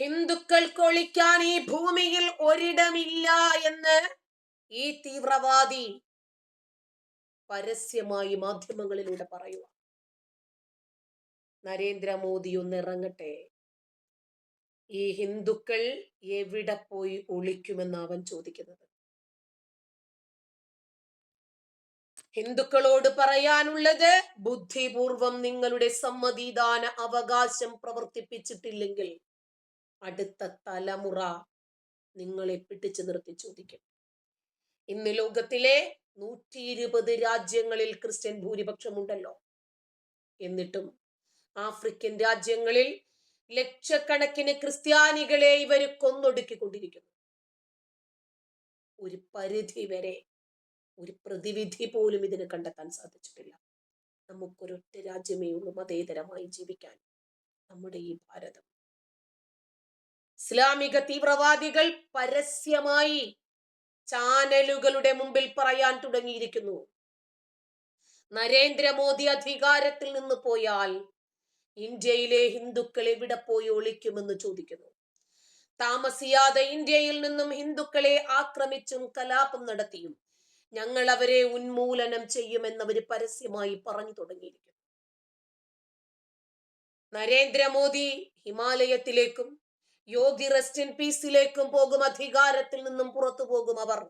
Speaker 1: ഹിന്ദുക്കൾക്ക് ഒളിക്കാൻ ഈ ഭൂമിയിൽ ഒരിടമില്ല എന്ന് ഈ തീവ്രവാദി പരസ്യമായി മാധ്യമങ്ങളിലൂടെ പറയുക. നരേന്ദ്രമോദി ഒന്ന് ഇറങ്ങട്ടെ, ഈ ഹിന്ദുക്കൾ എവിടെ പോയി ഒളിക്കുമെന്ന് അവൻ ചോദിക്കുന്നത്. ഹിന്ദുക്കളോട് പറയാനുള്ളത്, ബുദ്ധിപൂർവം നിങ്ങളുടെ സമ്മതിദാന അവകാശം പ്രവർത്തിപ്പിച്ചിട്ടില്ലെങ്കിൽ അടുത്ത തലമുറ നിങ്ങളെ പിടിച്ചു നിർത്തി ചോദിക്കും. ഇന്ന് ലോകത്തിലെ 120 രാജ്യങ്ങളിൽ ക്രിസ്ത്യൻ ഭൂരിപക്ഷമുണ്ടല്ലോ. എന്നിട്ടും ആഫ്രിക്കൻ രാജ്യങ്ങളിൽ ലക്ഷക്കണക്കിന് ക്രിസ്ത്യാനികളെ ഇവർ കൊന്നൊടുക്കിക്കൊണ്ടിരിക്കുന്നു. ഒരു പരിധി വരെ ഒരു പ്രതിവിധി പോലും ഇതിന് കണ്ടെത്താൻ സാധിച്ചിട്ടില്ല. നമുക്കൊരൊറ്റ രാജ്യമേ ഉള്ളൂ മതേതരമായി ജീവിക്കാൻ, നമ്മുടെ ഈ ഭാരതം. ഇസ്ലാമിക തീവ്രവാദികൾ പരസ്യമായി ചാനലുകളുടെ മുമ്പിൽ പറയാൻ തുടങ്ങിയിരിക്കുന്നു, നരേന്ദ്രമോദി അധികാരത്തിൽ നിന്ന് പോയാൽ ഇന്ത്യയിലെ ഹിന്ദുക്കൾ എവിടെ പോയി ഒളിക്കുമെന്ന് ചോദിക്കുന്നു. താമസിയാതെ ഇന്ത്യയിൽ നിന്നും ഹിന്ദുക്കളെ ആക്രമിച്ചും കലാപം നടത്തിയും ഞങ്ങൾ അവരെ ഉന്മൂലനം ചെയ്യുമെന്നവർ പരസ്യമായി പറഞ്ഞു തുടങ്ങിയിരിക്കുന്നു. നരേന്ദ്രമോദി ഹിമാലയത്തിലേക്കും യോഗി റെസ്റ്റ് ഇൻ പീസിലേക്കും പോകും, അധികാരത്തിൽ നിന്നും പുറത്തു പോകും അവർ.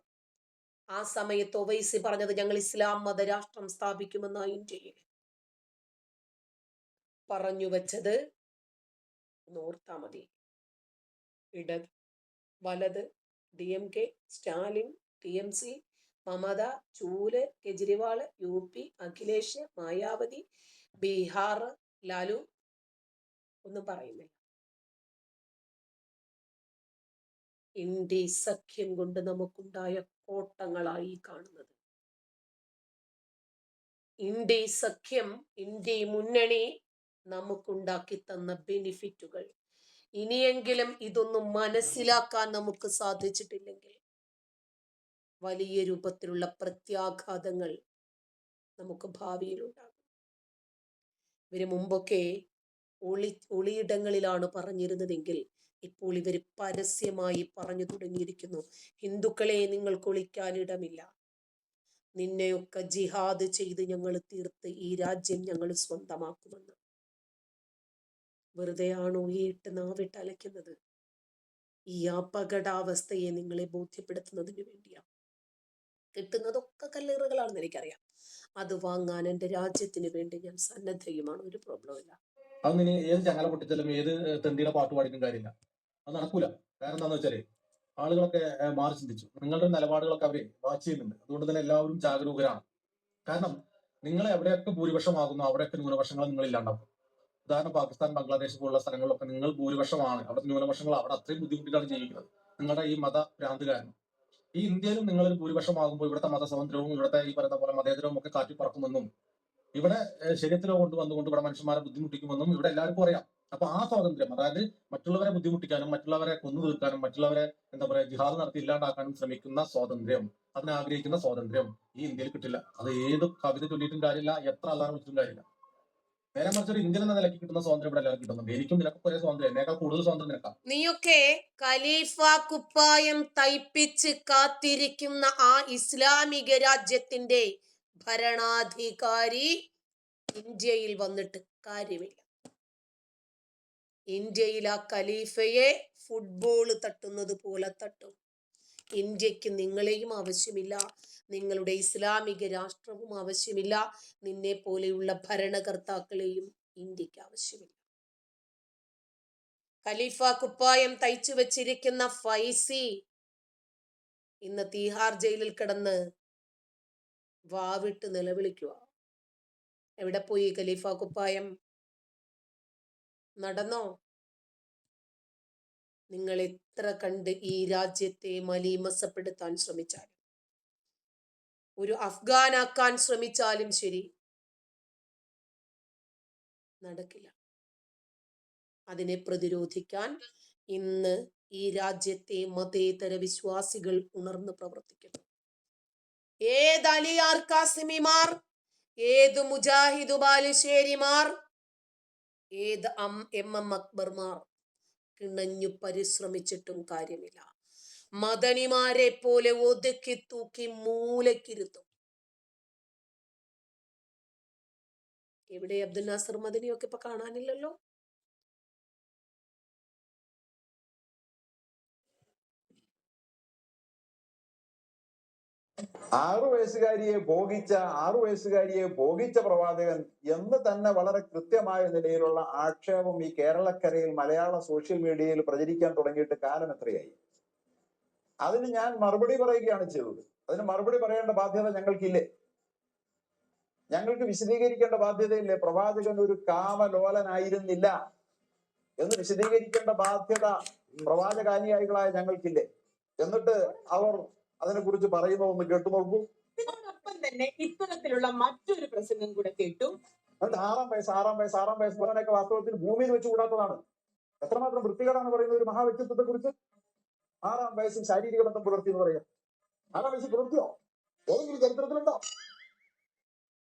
Speaker 1: ആ സമയത്ത് ഒവൈസി പറഞ്ഞത് ഞങ്ങൾ ഇസ്ലാം മത രാഷ്ട്രം സ്ഥാപിക്കുമെന്ന ഇന്ത്യയിൽ പറഞ്ഞു വെച്ചത് ഓർത്താ മതി. ഇടത് വലത് DMK, സ്റ്റാലിൻ, TMC, മമത, ചൂല്, കെജ്രിവാള്, UP, അഖിലേഷ്, മായാവതി, ബീഹാർ, ലാലു, ഒന്നും പറയുന്നില്ല. ഇന്ത്യ സഖ്യം കൊണ്ട് നമുക്കുണ്ടായ കോട്ടങ്ങളായി കാണുന്നത്. ഇന്ത്യ സഖ്യം, ഇന്ത്യ മുന്നണി നമുക്കുണ്ടാക്കി തന്ന ബെനിഫിറ്റുകൾ ഇനിയെങ്കിലും ഇതൊന്നും മനസ്സിലാക്കാൻ നമുക്ക് സാധിച്ചിട്ടില്ലെങ്കിൽ വലിയ രൂപത്തിലുള്ള പ്രത്യാഘാതങ്ങൾ നമുക്ക് ഭാവിയിൽ ഉണ്ടാകും. ഇവര് മുമ്പൊക്കെ ഒളിയിടങ്ങളിലാണ് പറഞ്ഞിരുന്നതെങ്കിൽ ഇപ്പോൾ ഇവർ പരസ്യമായി പറഞ്ഞു തുടങ്ങിയിരിക്കുന്നു, ഹിന്ദുക്കളെ നിങ്ങൾക്ക് ഒളിക്കാൻ ഇടമില്ല, നിന്നെയൊക്കെ ജിഹാദ് ചെയ്ത് ഞങ്ങൾ തീർത്ത് ഈ രാജ്യം ഞങ്ങൾ സ്വന്തമാക്കുമെന്ന്. വെറുതെയാണോ ഈ ഇട്ട് നാവിട്ട് അലയ്ക്കുന്നത്? ഈ അപകടാവസ്ഥയെ നിങ്ങളെ ബോധ്യപ്പെടുത്തുന്നതിന് വേണ്ടിയാണ്. കിട്ടുന്നതൊക്കെ കല്ലേറുകളാണെന്ന് എനിക്കറിയാം. അത് വാങ്ങാൻ എൻ്റെ രാജ്യത്തിന് വേണ്ടി ഞാൻ സന്നദ്ധയുമാണ്, ഒരു പ്രോബ്ലം ഇല്ല.
Speaker 10: അങ്ങനെ ഏത് ചങ്ങല പൊട്ടിച്ചാലും ഏത് തെണ്ടിയുടെ പാട്ട് പാടിയിട്ടും കാര്യമില്ല, അത് നടക്കൂല. കാരണം എന്താണെന്ന് വെച്ചാല് ആളുകളൊക്കെ മാറി ചിന്തിച്ചു, നിങ്ങളുടെ നിലപാടുകളൊക്കെ അവര് വാച്ച് ചെയ്യുന്നുണ്ട്. അതുകൊണ്ട് തന്നെ എല്ലാവരും ജാഗരൂകരാണ്. കാരണം നിങ്ങൾ എവിടെയൊക്കെ ഭൂരിപക്ഷമാകുന്നു അവിടെയൊക്കെ ന്യൂനപക്ഷങ്ങൾ നിങ്ങൾ ഇല്ലാണ്ടാവും. ഉദാഹരണം പാകിസ്ഥാൻ, ബംഗ്ലാദേശ് പോലുള്ള സ്ഥലങ്ങളിലൊക്കെ നിങ്ങൾ ഭൂരിപക്ഷമാണ്, അവിടെ ന്യൂനപക്ഷങ്ങൾ അവിടെ അത്രയും ബുദ്ധിമുട്ടിലാണ് ജീവിക്കുന്നത് നിങ്ങളുടെ ഈ മത ഭ്രാന്ത് കാരണം. ഈ ഇന്ത്യയിലും നിങ്ങളൊരു ഭൂരിപക്ഷമാകുമ്പോൾ ഇവിടുത്തെ മത സ്വാതന്ത്ര്യവും ഇവിടുത്തെ ഈ പറയുന്ന പോലെ മതേതരവും ഒക്കെ കാറ്റിപ്പറക്കുമെന്നും ഇവിടെ ശരീരത്തിലോ കൊണ്ടുവന്നുകൊണ്ട് ഇവിടെ മനുഷ്യന്മാരെ ബുദ്ധിമുട്ടിക്കുമെന്നും ഇവിടെ എല്ലാവർക്കും അറിയാം. അപ്പൊ ആ സ്വാതന്ത്ര്യം, അതായത് മറ്റുള്ളവരെ ബുദ്ധിമുട്ടിക്കാനും മറ്റുള്ളവരെ കൊന്നു തീർക്കാനും മറ്റുള്ളവരെ എന്താ പറയാ ജിഹാദ് നടത്തി ഇല്ലാണ്ടാക്കാനും ശ്രമിക്കുന്ന സ്വാതന്ത്ര്യം, അതിനാഗ്രഹിക്കുന്ന സ്വാതന്ത്ര്യം ഈ ഇന്ത്യയിൽ കിട്ടില്ല. അത് ഏത് കവിത ചൊല്ലിയിട്ടും കാര്യമില്ല, എത്ര അല്ലാതെ വിളിച്ചിട്ടും കാര്യമില്ല. നേരെ മറിച്ച് ഒരു ഇന്ത്യൻ എന്ന നിലയ്ക്ക് കിട്ടുന്ന സ്വാതന്ത്ര്യം ഇവിടെ എല്ലാവർക്കും കിട്ടുന്നുണ്ട്. എനിക്കും നിനക്കും ഒരേ സ്വാതന്ത്ര്യം, എന്നേക്കാൾ കൂടുതൽ സ്വാതന്ത്ര്യം നിനക്കാം.
Speaker 1: നീയൊക്കെ ഖലീഫ കുപ്പായം തയ്പ്പിച്ച് കാത്തിരിക്കുന്ന ആ ഇസ്ലാമിക രാജ്യത്തിന്റെ ഭരണാധികാരി ഇന്ത്യയിൽ വന്നിട്ട് കാര്യമില്ല. ഇന്ത്യയിൽ ആ ഖലീഫയെ ഫുട്ബോൾ തട്ടുന്നത് പോലെ തട്ടും. ഇന്ത്യക്ക് നിങ്ങളെയും ആവശ്യമില്ല, നിങ്ങളുടെ ഇസ്ലാമിക രാഷ്ട്രവും ആവശ്യമില്ല, നിന്നെ പോലെയുള്ള ഭരണകർത്താക്കളെയും ഇന്ത്യക്ക് ആവശ്യമില്ല. ഖലീഫ കുപ്പായം തയ്ച്ചു വെച്ചിരിക്കുന്ന ഫൈസി ഇന്ന് തീഹാർ ജയിലിൽ കിടന്ന് വാവിട്ട് നിലവിളിക്കുക. എവിടെ പോയി ഖലീഫ കുപ്പായം? നടന്നോ? നിങ്ങൾ എത്ര കണ്ട് ഈ രാജ്യത്തെ മലീമസപ്പെടുത്താൻ ശ്രമിച്ചാലും, ഒരു അഫ്ഗാനാക്കാൻ ശ്രമിച്ചാലും ശരി, നടക്കില്ല. അതിനെ പ്രതിരോധിക്കാൻ ഇന്ന് ഈ രാജ്യത്തെ മതേതര വിശ്വാസികൾ ഉണർന്ന് പ്രവർത്തിക്കുന്നു. ഏത് അലിയാർ കാസിമിമാർ, ഏത് മുജാഹിദ് ബാലുശ്ശേരിമാർ, ഏത് MM അക്ബർമാർ കിണഞ്ഞു പരിശ്രമിച്ചിട്ടും കാര്യമില്ല. മദനിമാരെ പോലെ ഒതുക്കി തൂക്കി മൂലക്കിരുത്തും. എവിടെ അബ്ദുൽ നാസർ മദനിയൊക്കെ ഇപ്പൊ കാണാനില്ലല്ലോ.
Speaker 13: ആറു വയസ്സുകാരിയെ ഭോഗിച്ച പ്രവാചകൻ എന്ന് തന്നെ വളരെ കൃത്യമായ നിലയിലുള്ള ആക്ഷേപം ഈ കേരളക്കരയിൽ മലയാള സോഷ്യൽ മീഡിയയിൽ പ്രചരിക്കാൻ തുടങ്ങിയിട്ട് കാലം എത്രയായി? അതിന് ഞാൻ മറുപടി പറയുകയാണ് ചെയ്തത്. അതിന് മറുപടി പറയേണ്ട ബാധ്യത ഞങ്ങൾക്കില്ലേ? ഞങ്ങൾക്ക് വിശദീകരിക്കേണ്ട ബാധ്യതയില്ലേ? പ്രവാചകൻ ഒരു കാമലോലനായിരുന്നില്ല എന്ന് വിശദീകരിക്കേണ്ട ബാധ്യത പ്രവാചകാനുയായികളായ ഞങ്ങൾക്കില്ലേ? എന്നിട്ട് അവർ അതിനെക്കുറിച്ച് പറയുന്നതൊന്ന് കേട്ടു നോക്കൂ.
Speaker 2: ഇതിനോടൊപ്പം തന്നെ ഇത്തരത്തിലുള്ള മറ്റൊരു പ്രസംഗം കൂടെ കേട്ടു.
Speaker 13: ആറാം വയസ്സ് പറഞ്ഞൊക്കെ വാസ്തവത്തിൽ ഭൂമിയിൽ വെച്ച് കൂടാത്തതാണ്. എത്രമാത്രം വൃത്തികേടാണ് പറയുന്ന ഒരു മഹാവ്യക്തിത്വത്തെ കുറിച്ച്. 6 വയസ്സിൽ ശാരീരിക ബന്ധം പുലർത്തി എന്ന് പറയാം. 6 വയസ്സിൽ പുലർത്തിയോ? ഏതെങ്കിലും ചരിത്രത്തിലുണ്ടോ?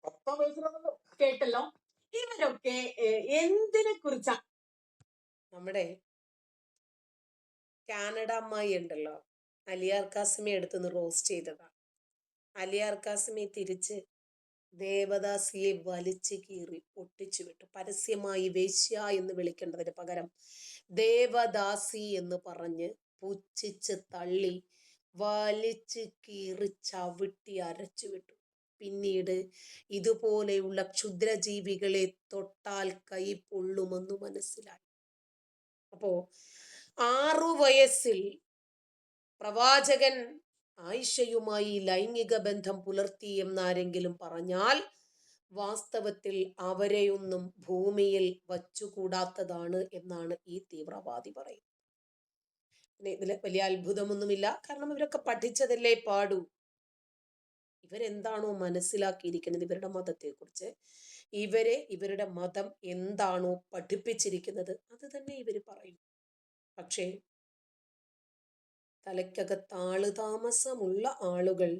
Speaker 13: 10 വയസ്സിലാണല്ലോ.
Speaker 2: കേട്ടല്ലോ. ഇവരൊക്കെ എന്തിനെ കുറിച്ചാ?
Speaker 1: നമ്മുടെ കാനഡ അമ്മായി ഉണ്ടല്ലോ, അലിയാർ കാസിമെ എടുത്തുനിന്ന് റോസ്റ്റ് ചെയ്തതാ. അലിയാർ കാസിമെ തിരിച്ച് ദേവദാസിയെ വലിച്ചു കീറി പൊട്ടിച്ചു വിട്ടു. പരസ്യമായി വേശ്യ എന്ന് വിളിക്കേണ്ടതിന് പകരം ദേവദാസി എന്ന് പറഞ്ഞ് പുച്ഛിച്ച് തള്ളി വലിച്ചു കീറി ചവിട്ടി അരച്ചു വിട്ടു. പിന്നീട് ഇതുപോലെയുള്ള ക്ഷുദ്രജീവികളെ തൊട്ടാൽ കൈ പൊള്ളുമെന്ന് മനസ്സിലായി. അപ്പോ 6 വയസ്സിൽ പ്രവാചകൻ ആയിഷയുമായി ലൈംഗിക ബന്ധം പുലർത്തി എന്നാരെങ്കിലും പറഞ്ഞാൽ വാസ്തവത്തിൽ അവരെയൊന്നും ഭൂമിയിൽ വച്ചുകൂടാത്തതാണ് എന്നാണ് ഈ തീവ്രവാദി പറയുന്നത്. പിന്നെ ഇതിൽ വലിയ അത്ഭുതമൊന്നുമില്ല, കാരണം ഇവരൊക്കെ പഠിച്ചതല്ലേ പാടൂ. ഇവരെന്താണോ മനസ്സിലാക്കിയിരിക്കുന്നത് ഇവരുടെ മതത്തെക്കുറിച്ച്, ഇവരുടെ മതം എന്താണോ പഠിപ്പിച്ചിരിക്കുന്നത് അത് തന്നെ ഇവർ പറയും. പക്ഷേ തലയ്ക്കകത്ത് താമസമുള്ള ആളുകൾ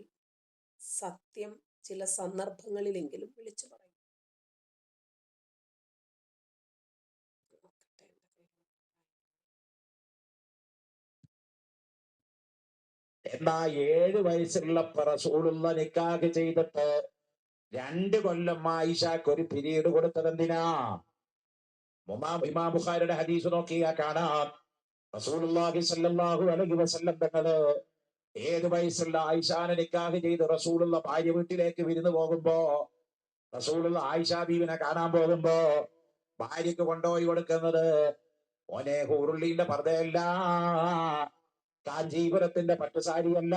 Speaker 1: സത്യം ചില സന്ദർഭങ്ങളിലെങ്കിലും വിളിച്ചു പറയും.
Speaker 4: എന്നാ 7 വയസ്സുള്ള റസൂലുള്ള നിക്കാഹ് ചെയ്തിട്ട് 2 കൊല്ലം ആയിഷക്ക് ഒരു പിരീഡ് കൊടുത്തത് എന്തിനാ? ഇമാം ബുഖാരിയുടെ ഹദീസ് നോക്കിയാ കാണാം, റസൂലുള്ളാഹി സ്വല്ലല്ലാഹു അലൈഹി വസല്ലം തങ്ങള് 7 വയസ്സുള്ള ആയിഷാനെ നിക്കാഹ് ചെയ്ത് റസൂലുള്ള ഭാര്യ വീട്ടിലേക്ക് വിരുന്ന് പോകുമ്പോ, റസൂലുള്ള ആയിഷ ബീവിനെ കാണാൻ പോകുമ്പോ ഭാര്യക്ക് കൊണ്ടുപോയി കൊടുക്കുന്നത് ഓനെ ഹൂറുള്ളിന്റെ പർദ്ദയല്ല, കാഞ്ചീപുരത്തിന്റെ പട്ടുസാരിയല്ല.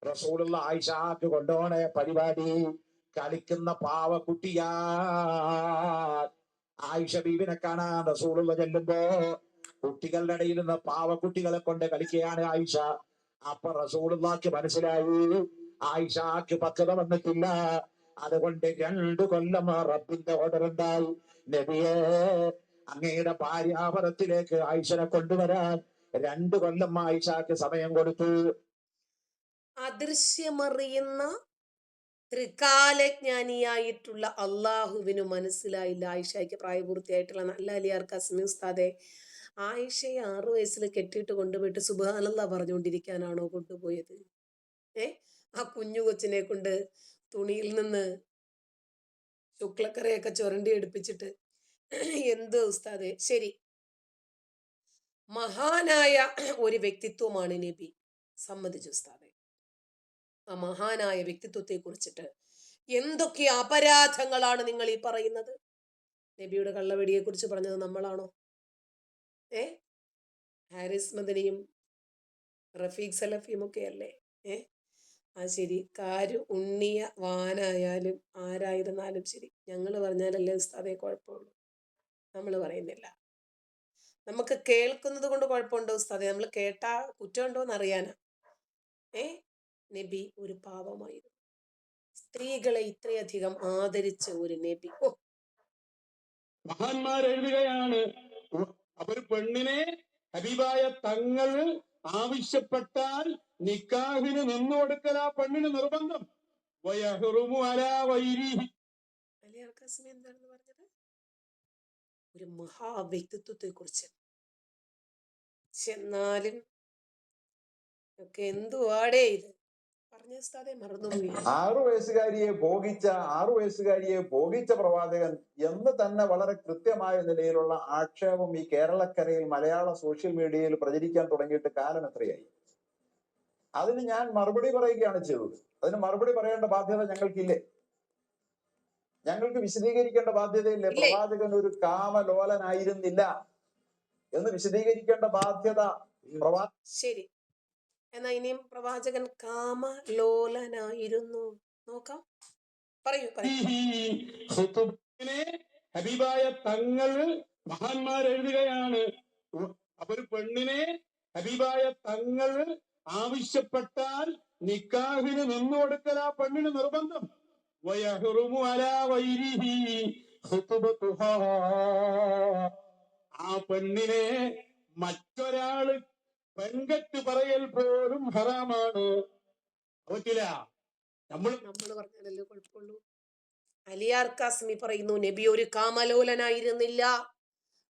Speaker 4: റസൂലുള്ള ആയിഷാക്ക് കൊണ്ടുപോണ പരിപാടി കളിക്കുന്ന പാവക്കുട്ടിയാ. ആയിഷ ബീവിനെ കാണാൻ റസൂലുള്ള ചെല്ലുമ്പോ കുട്ടികളുടെ ഇടയിൽ നിന്ന് പാവക്കുട്ടികളെ കൊണ്ട് കളിക്കുകയാണ് ആയിഷ. അപ്പൊ റസൂലുള്ളാഹിക്ക് മനസ്സിലായി ആയിഷാക്ക് പക്വത വന്നിട്ടില്ല. അതുകൊണ്ട് 2 കൊല്ലം റബ്ബിന്റെ ഓർഡർ ഉണ്ടായി, നബിയേ അങ്ങയുടെ ഭാര്യാപരത്തിലേക്ക് ആയിഷനെ കൊണ്ടുവരാൻ 2 കൊല്ലം ആയിഷാക്ക് സമയം കൊടുത്തു.
Speaker 1: അദൃശ്യമറിയുന്ന ത്രികാലജ്ഞാനിയായിട്ടുള്ള അള്ളാഹുവിന് മനസ്സിലായില്ല ആയിഷയ്ക്ക് പ്രായപൂർത്തിയായിട്ടുള്ള. നല്ല അലിയാർ കാസിമി ഉസ്താദെ, ആയിഷയെ 6 വയസ്സിൽ കെട്ടിയിട്ട് കൊണ്ടുപോയിട്ട് സുബ്ഹാനല്ലാഹ് പറഞ്ഞുകൊണ്ടിരിക്കാനാണോ കൊണ്ടുപോയത്? ആ കുഞ്ഞു കൊച്ചിനെ കൊണ്ട് തുണിയിൽ നിന്ന് ശുക്ലക്കറയൊക്കെ ചുരണ്ടി എടുപ്പിച്ചിട്ട് എന്ത് ഉസ്താദെ? ശരി, മഹാനായ ഒരു വ്യക്തിത്വമാണ് നബി, സമ്മതിച്ചു ഉസ്താദെ. ആ മഹാനായ വ്യക്തിത്വത്തെ കുറിച്ചിട്ട് എന്തൊക്കെ അപരാധങ്ങളാണ് നിങ്ങൾ ഈ പറയുന്നത്? നബിയുടെ കള്ളവെടിയെ കുറിച്ച് പറഞ്ഞത് നമ്മളാണോ? ഹാരിസ് മദനിയും റഫീഖ് സലഫിയും ഒക്കെ അല്ലേ? ആ ശരി, കാര് ഉണ്ണിയ വാനായാലും ആരായിരുന്നാലും ശരി, ഞങ്ങൾ പറഞ്ഞാലല്ലേ ഉസ്താദെ കുഴപ്പമുള്ളൂ. നമ്മൾ പറയുന്നില്ല. നമുക്ക് കേൾക്കുന്നത് കൊണ്ട് കുഴപ്പമുണ്ടോ ഉസ്താദെ? നമ്മൾ കേട്ടാ കുറ്റമുണ്ടോ എന്ന് അറിയാനാ. നബി ഒരു പാവമായിരുന്നു. സ്ത്രീകളെ ഇത്രയധികം ആദരിച്ച ഒരു നബി.
Speaker 12: മഹാന്മാർ എഴുതുകയാണ്, അവർ പെണ്ണിനെ ഹബീബായ തങ്ങൾ ആവശ്യപ്പെട്ടാൽ നിക്കാഹിന് നിന്നു കൊടുക്കൽ ആ പെണ്ണിന് നിർബന്ധം.
Speaker 1: എന്താണെന്ന് പറഞ്ഞത്? ഒരു മഹാവ്യക്തിത്വത്തെ കുറിച്ച്. എന്നാലും ഒക്കെ എന്തുവാടേ ഇത് പറഞ്ഞ ഉസ്താദെ മറന്നുപോയി.
Speaker 13: 6 വയസ്സുകാരിയെ ഭോഗിച്ച പ്രവാചകൻ എന്ന് തന്നെ വളരെ കൃത്യമായ നിലയിലുള്ള ആക്ഷേപം ഈ കേരളക്കരയിൽ മലയാള സോഷ്യൽ മീഡിയയിൽ പ്രചരിക്കാൻ തുടങ്ങിയിട്ട് കാലം എത്രയായി? അതിന് ഞാൻ മറുപടി പറയുകയാണ് ചെയ്തത്. അതിന് മറുപടി പറയേണ്ട ബാധ്യത ഞങ്ങൾക്കില്ലേ? ഞങ്ങൾക്ക് വിശദീകരിക്കേണ്ട ബാധ്യതയില്ലേ? പ്രവാചകൻ ഒരു കാമലോലനായിരുന്നില്ല എന്ന് വിശദീകരിക്കേണ്ട ബാധ്യത
Speaker 1: ശരി, എന്നാ ഇനിയും പ്രവാചകൻ കാമലോലനായിരുന്നു നോക്കാം. പറയൂ.
Speaker 14: ഹബീബായ തങ്ങൾ മഹാന്മാർ എഴുതുകയാണ്, ഒരു പെണ്ണിനെ ഹബീബായ തങ്ങൾ ആവശ്യപ്പെട്ടാൽ നിക്കാഹിന് നിന്നു കൊടുക്കൽ ആ പെണ്ണിന് നിർബന്ധം. ആ പെണ്ണിനെ മറ്റൊരാള് പെൺകെട്ട് പറയൽ പോലും ഹറാമാണ്. പറ്റില്ല. നമ്മൾ
Speaker 1: പറഞ്ഞാലല്ലേ കുഴപ്പമുള്ളൂ. അലിയാർ കാസിമി പറയുന്നു നബി ഒരു കാമലോലനായിരുന്നില്ല.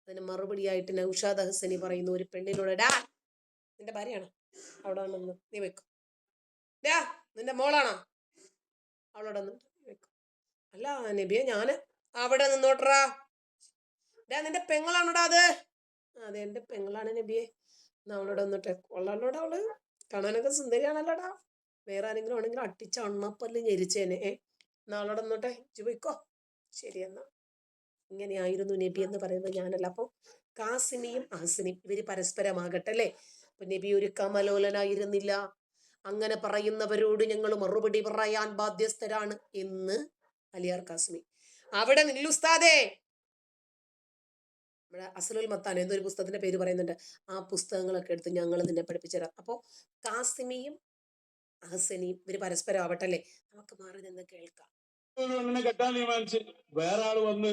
Speaker 1: അതിന് മറുപടിയായിട്ട് നൗഷാദ് ഹസനി പറയുന്നു ഒരു പെണ്ണിനോട് ഡാ നിന്റെ ഭാര്യയാണോ അവിടെ വന്ന് നീ വെക്കും, ഡാ നിന്റെ മോളാണോ അവളോട് വന്ന് വെക്കും. അല്ല നബിയെ ഞാന് അവിടെ നിന്നോട്ടറാ. ഡാ നിന്റെ പെങ്ങളാണോടാ അത്? അതെ എന്റെ പെങ്ങളാണ് നബിയെ. എന്നാ അവളോട് വന്നിട്ട് കൊള്ളാലോടാ, അവള് കാണാനൊക്കെ സുന്ദരിയാണല്ലോടാ, വേറെ ആരെങ്കിലും ആണെങ്കിലും അട്ടിച്ച അണ്ണപ്പല്ല് ഞെരിച്ചേനെ. എന്നാ അവളോട് വന്നോട്ടെ പോയിക്കോ. ശരി എന്നാ. ഇങ്ങനെയായിരുന്നു നബി എന്ന് പറയുന്നത് ഞാനല്ല. അപ്പൊ കാസിമിയും അഹസിനിയും ഇവര് പരസ്പരമാകട്ടെ അല്ലേ. അപ്പൊ നബി ഒരു കമലോലനായിരുന്നില്ല. അങ്ങനെ പറയുന്നവരോട് ഞങ്ങൾ മറുപടി പറയാൻ ബാധ്യസ്ഥരാണ് എന്ന് അലിയാർ കാസിമി. അവിടെ നില്ലുസ്താദേ. നമ്മുടെ അസ്ലുൽ മത്താൻ എന്നൊരു പുസ്തകത്തിന്റെ പേര് പറയുന്നുണ്ട്. ആ പുസ്തകങ്ങളൊക്കെ എടുത്ത് ഞങ്ങൾ നിന്നെ പഠിപ്പിച്ചു തരാം. അപ്പോ കാസിമിയും അഹസനിയും ഇവര് പരസ്പരം ആവട്ടെ അല്ലേ. നമുക്ക് മാറി നിന്ന് കേൾക്കാം.
Speaker 14: പെണ്ണിനെ കെട്ടാൻ തീരുമാനിച്ച് വേറെ ആള് വന്ന്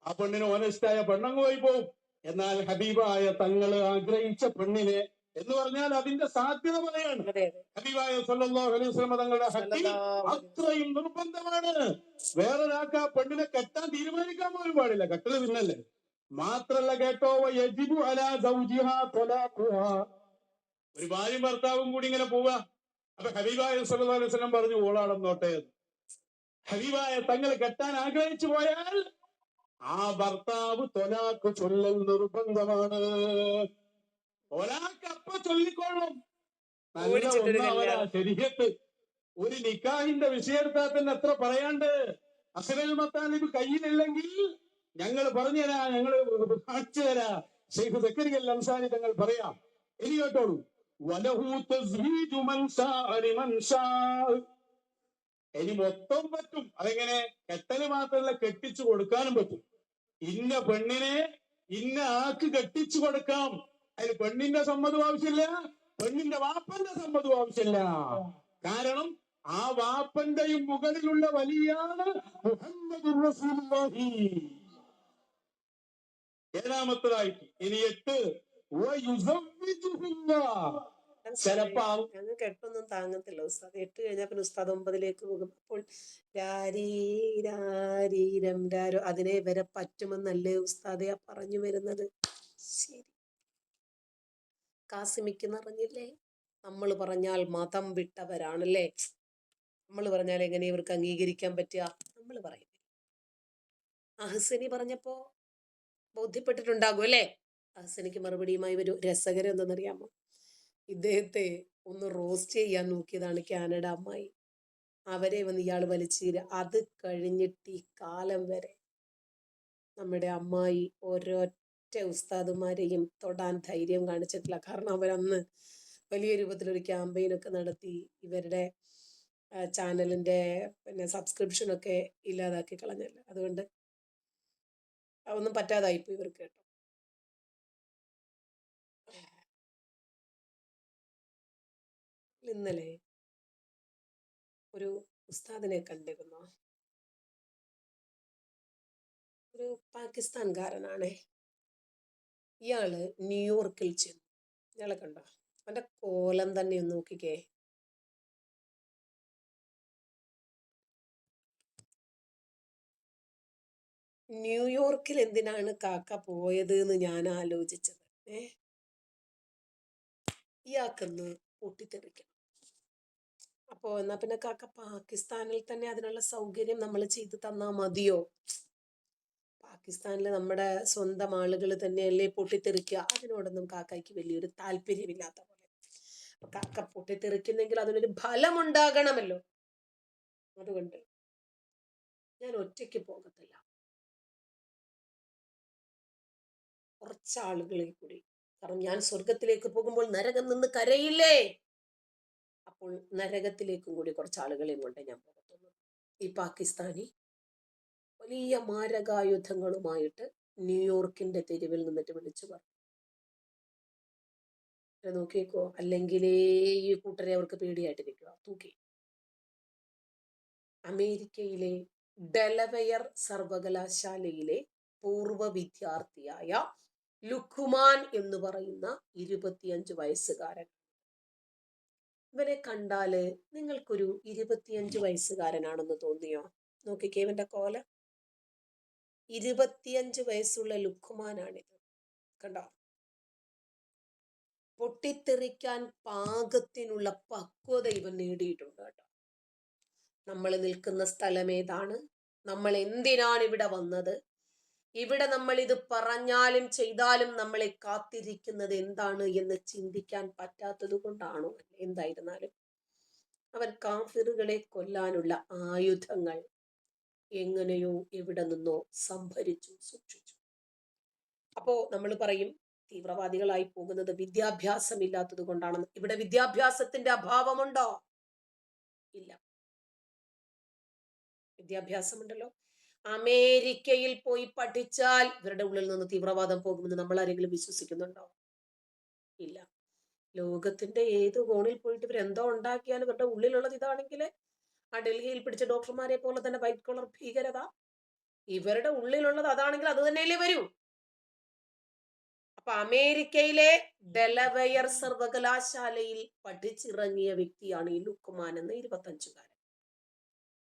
Speaker 14: ആ പെണ്ണിന് ഓനസ്റ്റായ പെണ്ണങ്ങ് പോയി പോവും. എന്നാൽ ഹബീബായ തങ്ങള് ആഗ്രഹിച്ച പെണ്ണിനെ എന്ന് പറഞ്ഞാൽ അതിന്റെ സാധ്യത പറയാണ്. ഹബീബായ സല്ലല്ലാഹു അലൈഹി വസല്ലം തങ്ങളുടെ ഹക്കിൽ അത്രയും നിർബന്ധമാണ്. വേറൊരാൾക്ക് ആ പെണ്ണിനെ കെട്ടാൻ തീരുമാനിക്കാൻ പോലും പാടില്ല. കെട്ടല് പിന്നല്ലേ. മാത്രല്ല കേട്ടോ, യജിബു അലാ സൗജിഹാ ത്വലാഖുഹാ. ഒരു ഭാര്യയും ഭർത്താവും കൂടി ഇങ്ങനെ പോവാ. അപ്പൊ ഹബീബായ സല്ലല്ലാഹു അലൈഹി വസല്ലം പറഞ്ഞു ഓളാണെന്നോട്ടെ. ഹബീബായ തങ്ങൾ കെട്ടാൻ ആഗ്രഹിച്ചു പോയാൽ ആ ഭർത്താവ് തൊലാക്ക് ചൊല്ലൽ നിർബന്ധമാണ്. ഒരാൾക്ക് അപ്പൊ ചൊല്ലിക്കൊള്ളും. നല്ല ഒന്നാവരാ ശരീരത്ത്. ഒരു നിക്കാഹിന്റെ വിഷയത്താൽ തന്നെ എത്ര പറയാണ്ട്. അസ്ലുൽ മത്താലിബ് കയ്യിലില്ലെങ്കിൽ ഞങ്ങൾ പറഞ്ഞുതരാ, ഞങ്ങൾ കാണിച്ചു തരാ. ശൈഖ് സക്കരിയ അൽ അൻസാരി തങ്ങൾ പറയാം. ഇനി കേട്ടോളൂ. വലഹു തസ്വീജു മൻ ശാഅ ലിമൻ ശാഅ. ഇനി മൊത്തം പറ്റും. അതെങ്ങനെ? കെട്ടല് മാത്രമല്ല, കെട്ടിച്ചു കൊടുക്കാനും പറ്റും. ഇന്ന പെണ്ണിനെ ഇന്ന ആക്ക് കെട്ടിച്ചു കൊടുക്കാം. അതിന് പെണ്ണിന്റെ സമ്മതം ആവശ്യമില്ല, പെണ്ണിന്റെ വാപ്പന്റെ സമ്മതം ആവശ്യമില്ല. കാരണം ആ വാപ്പന്റെയും മുകളിലുള്ള വലിയാണ് മുഹമ്മദുർ റസൂലുള്ളാഹി. ഏഴാമത്തതായിട്ട് ഇനി 8
Speaker 1: ഞങ്ങൾക്ക് 8 താങ്ങത്തില്ല ഉസ്താദ്. 8 കഴിഞ്ഞാൽ പിന്നെ ഉസ്താദ് 9 പോകും. അപ്പോൾ രാരീരം രാരോ അതിനെ വരെ പറ്റുമെന്നല്ലേ ഉസ്താദെ പറഞ്ഞു വരുന്നത്? ശരി, കാസിമിക്ക് നിറഞ്ഞില്ലേ? നമ്മൾ പറഞ്ഞാൽ മതം വിട്ടവരാണല്ലേ. നമ്മൾ പറഞ്ഞാൽ എങ്ങനെ ഇവർക്ക് അംഗീകരിക്കാൻ പറ്റുക? നമ്മൾ പറയും. അഹസനി പറഞ്ഞപ്പോ ബോധ്യപ്പെട്ടിട്ടുണ്ടാകും അല്ലേ. അഹസനിക്ക് മറുപടിയുമായി ഒരു രസകരം എന്തെന്നറിയാമോ? ഇദ്ദേഹത്തെ ഒന്ന് റോസ്റ്റ് ചെയ്യാൻ നോക്കിയതാണ് കാനഡ അമ്മായി. അവരെ വന്ന് ഇയാൾ വലിച്ചീര. അത് കഴിഞ്ഞിട്ട് ഈ കാലം വരെ നമ്മുടെ അമ്മായി ഒരൊറ്റ ഉസ്താദുമാരെയും തൊടാൻ ധൈര്യം കാണിച്ചിട്ടില്ല. കാരണം അവരന്ന് വലിയ രൂപത്തിലൊരു ക്യാമ്പയിനൊക്കെ നടത്തി ഇവരുടെ ചാനലിന്റെ സബ്സ്ക്രിപ്ഷനൊക്കെ ഇല്ലാതാക്കി കളഞ്ഞല്ലോ. അതുകൊണ്ട് ഒന്നും പറ്റാതായിപ്പോ ഇവർക്ക് കേട്ടോ. ഇന്നലെ ഒരു ഉസ്താദിനെ കണ്ടിരുന്നു. ഒരു പാകിസ്ഥാൻകാരനാണേ. ഇയാള് ന്യൂയോർക്കിൽ ചെന്നു. ഇയാളെ കണ്ടോ? അവന്റെ കോലം തന്നെ ഒന്ന് നോക്കിക്കേ. ന്യൂയോർക്കിൽ എന്തിനാണ് കാക്ക പോയത് എന്ന് ഞാൻ ആലോചിച്ചത്. ഇയാൾക്കൊന്ന് പൊട്ടിത്തെറിക്കണം. അപ്പോ എന്നാ പിന്നെ കാക്ക പാകിസ്ഥാനിൽ തന്നെ അതിനുള്ള സൗകര്യം നമ്മൾ ചെയ്തു തന്നാ മതിയോ? പാകിസ്ഥാനിൽ നമ്മുടെ സ്വന്തം ആളുകൾ തന്നെയല്ലേ പൊട്ടിത്തെറിക്കുക. അതിനോടൊന്നും കാക്കയ്ക്ക് വലിയൊരു താല്പര്യമില്ലാത്ത പോലെ. കാക്ക പൊട്ടിത്തെറിക്കുന്നെങ്കിൽ അതിനൊരു ഫലമുണ്ടാകണമല്ലോ. അതുകൊണ്ട് ഞാൻ ഒറ്റയ്ക്ക് പോകത്തില്ല, കുറച്ചാളുകളെ കൂടി. കാരണം ഞാൻ സ്വർഗത്തിലേക്ക് പോകുമ്പോൾ നരകം നിന്ന് കരയില്ലേ, അപ്പോൾ നരകത്തിലേക്കും കൂടി കുറച്ചാളുകളെയും കൊണ്ട് ഞാൻ പോകത്തുള്ളൂ. ഈ പാകിസ്ഥാനി വലിയ മാരകായുധങ്ങളുമായിട്ട് ന്യൂയോർക്കിന്റെ തെരുവിൽ നിന്നിട്ട് വിളിച്ചു പറഞ്ഞു, നോക്കിക്കോ, അല്ലെങ്കിലേ ഈ കൂട്ടരെ അവർക്ക് പേടിയായിട്ടിരിക്കുക. തൂക്കി. അമേരിക്കയിലെ ഡെലവെയർ സർവകലാശാലയിലെ പൂർവ്വ വിദ്യാർത്ഥിയായ ലുഖ്മാൻ എന്ന് പറയുന്ന 25 വയസ്സുകാരൻ. ഇവനെ കണ്ടാല് നിങ്ങൾക്കൊരു 25 വയസ്സുകാരനാണെന്ന് തോന്നിയോ? നോക്കിക്കേ ഇവന്റെ കോല. 25 വയസ്സുള്ള ലുഖ്മാനാണിത്. കണ്ടോ? പൊട്ടിത്തെറിക്കാൻ പാകത്തിനുള്ള പക്വത ഇവൻ നേടിയിട്ടുണ്ട് കേട്ടോ. നമ്മൾ നിൽക്കുന്ന സ്ഥലം ഏതാണ്, നമ്മൾ എന്തിനാണ് ഇവിടെ വന്നത്, ഇവിടെ നമ്മൾ ഇത് പറഞ്ഞാലും ചെയ്താലും നമ്മളെ കാത്തിരിക്കുന്നത് എന്താണ് എന്ന് ചിന്തിക്കാൻ പറ്റാത്തത് കൊണ്ടാണോ? എന്തായിരുന്നാലും അവൻ കാഫിറുകളെ കൊല്ലാനുള്ള ആയുധങ്ങൾ എങ്ങനെയോ എവിടെ നിന്നോ സംഭരിച്ചു സൂക്ഷിച്ചു. അപ്പോ നമ്മൾ പറയും തീവ്രവാദികളായി പോകുന്നത് വിദ്യാഭ്യാസം ഇല്ലാത്തത് കൊണ്ടാണെന്ന്. ഇവിടെ വിദ്യാഭ്യാസത്തിന്റെ അഭാവമുണ്ടോ? ഇല്ല, വിദ്യാഭ്യാസമുണ്ടല്ലോ. അമേരിക്കയിൽ പോയി പഠിച്ചാൽ ഇവരുടെ ഉള്ളിൽ നിന്ന് തീവ്രവാദം പോകുമെന്ന് നമ്മൾ ആരെങ്കിലും വിശ്വസിക്കുന്നുണ്ടോ? ഇല്ല. ലോകത്തിന്റെ ഏത് കോണിൽ പോയിട്ട് ഇവരെന്തോ ഉണ്ടാക്കിയാലും ഇവരുടെ ഉള്ളിലുള്ളത് ഇതാണെങ്കിൽ, ആ ഡൽഹിയിൽ പിടിച്ച ഡോക്ടർമാരെ പോലെ തന്നെ വൈറ്റ് കോളർ ഭീകരത, ഇവരുടെ ഉള്ളിലുള്ളത് അതാണെങ്കിൽ അത് തന്നെയല്ലേ വരൂ. അപ്പൊ അമേരിക്കയിലെ ഡെലവെയർ സർവകലാശാലയിൽ പഠിച്ചിറങ്ങിയ വ്യക്തിയാണ് ഈ ലുഖ്മാൻ എന്ന 25-കാരൻ.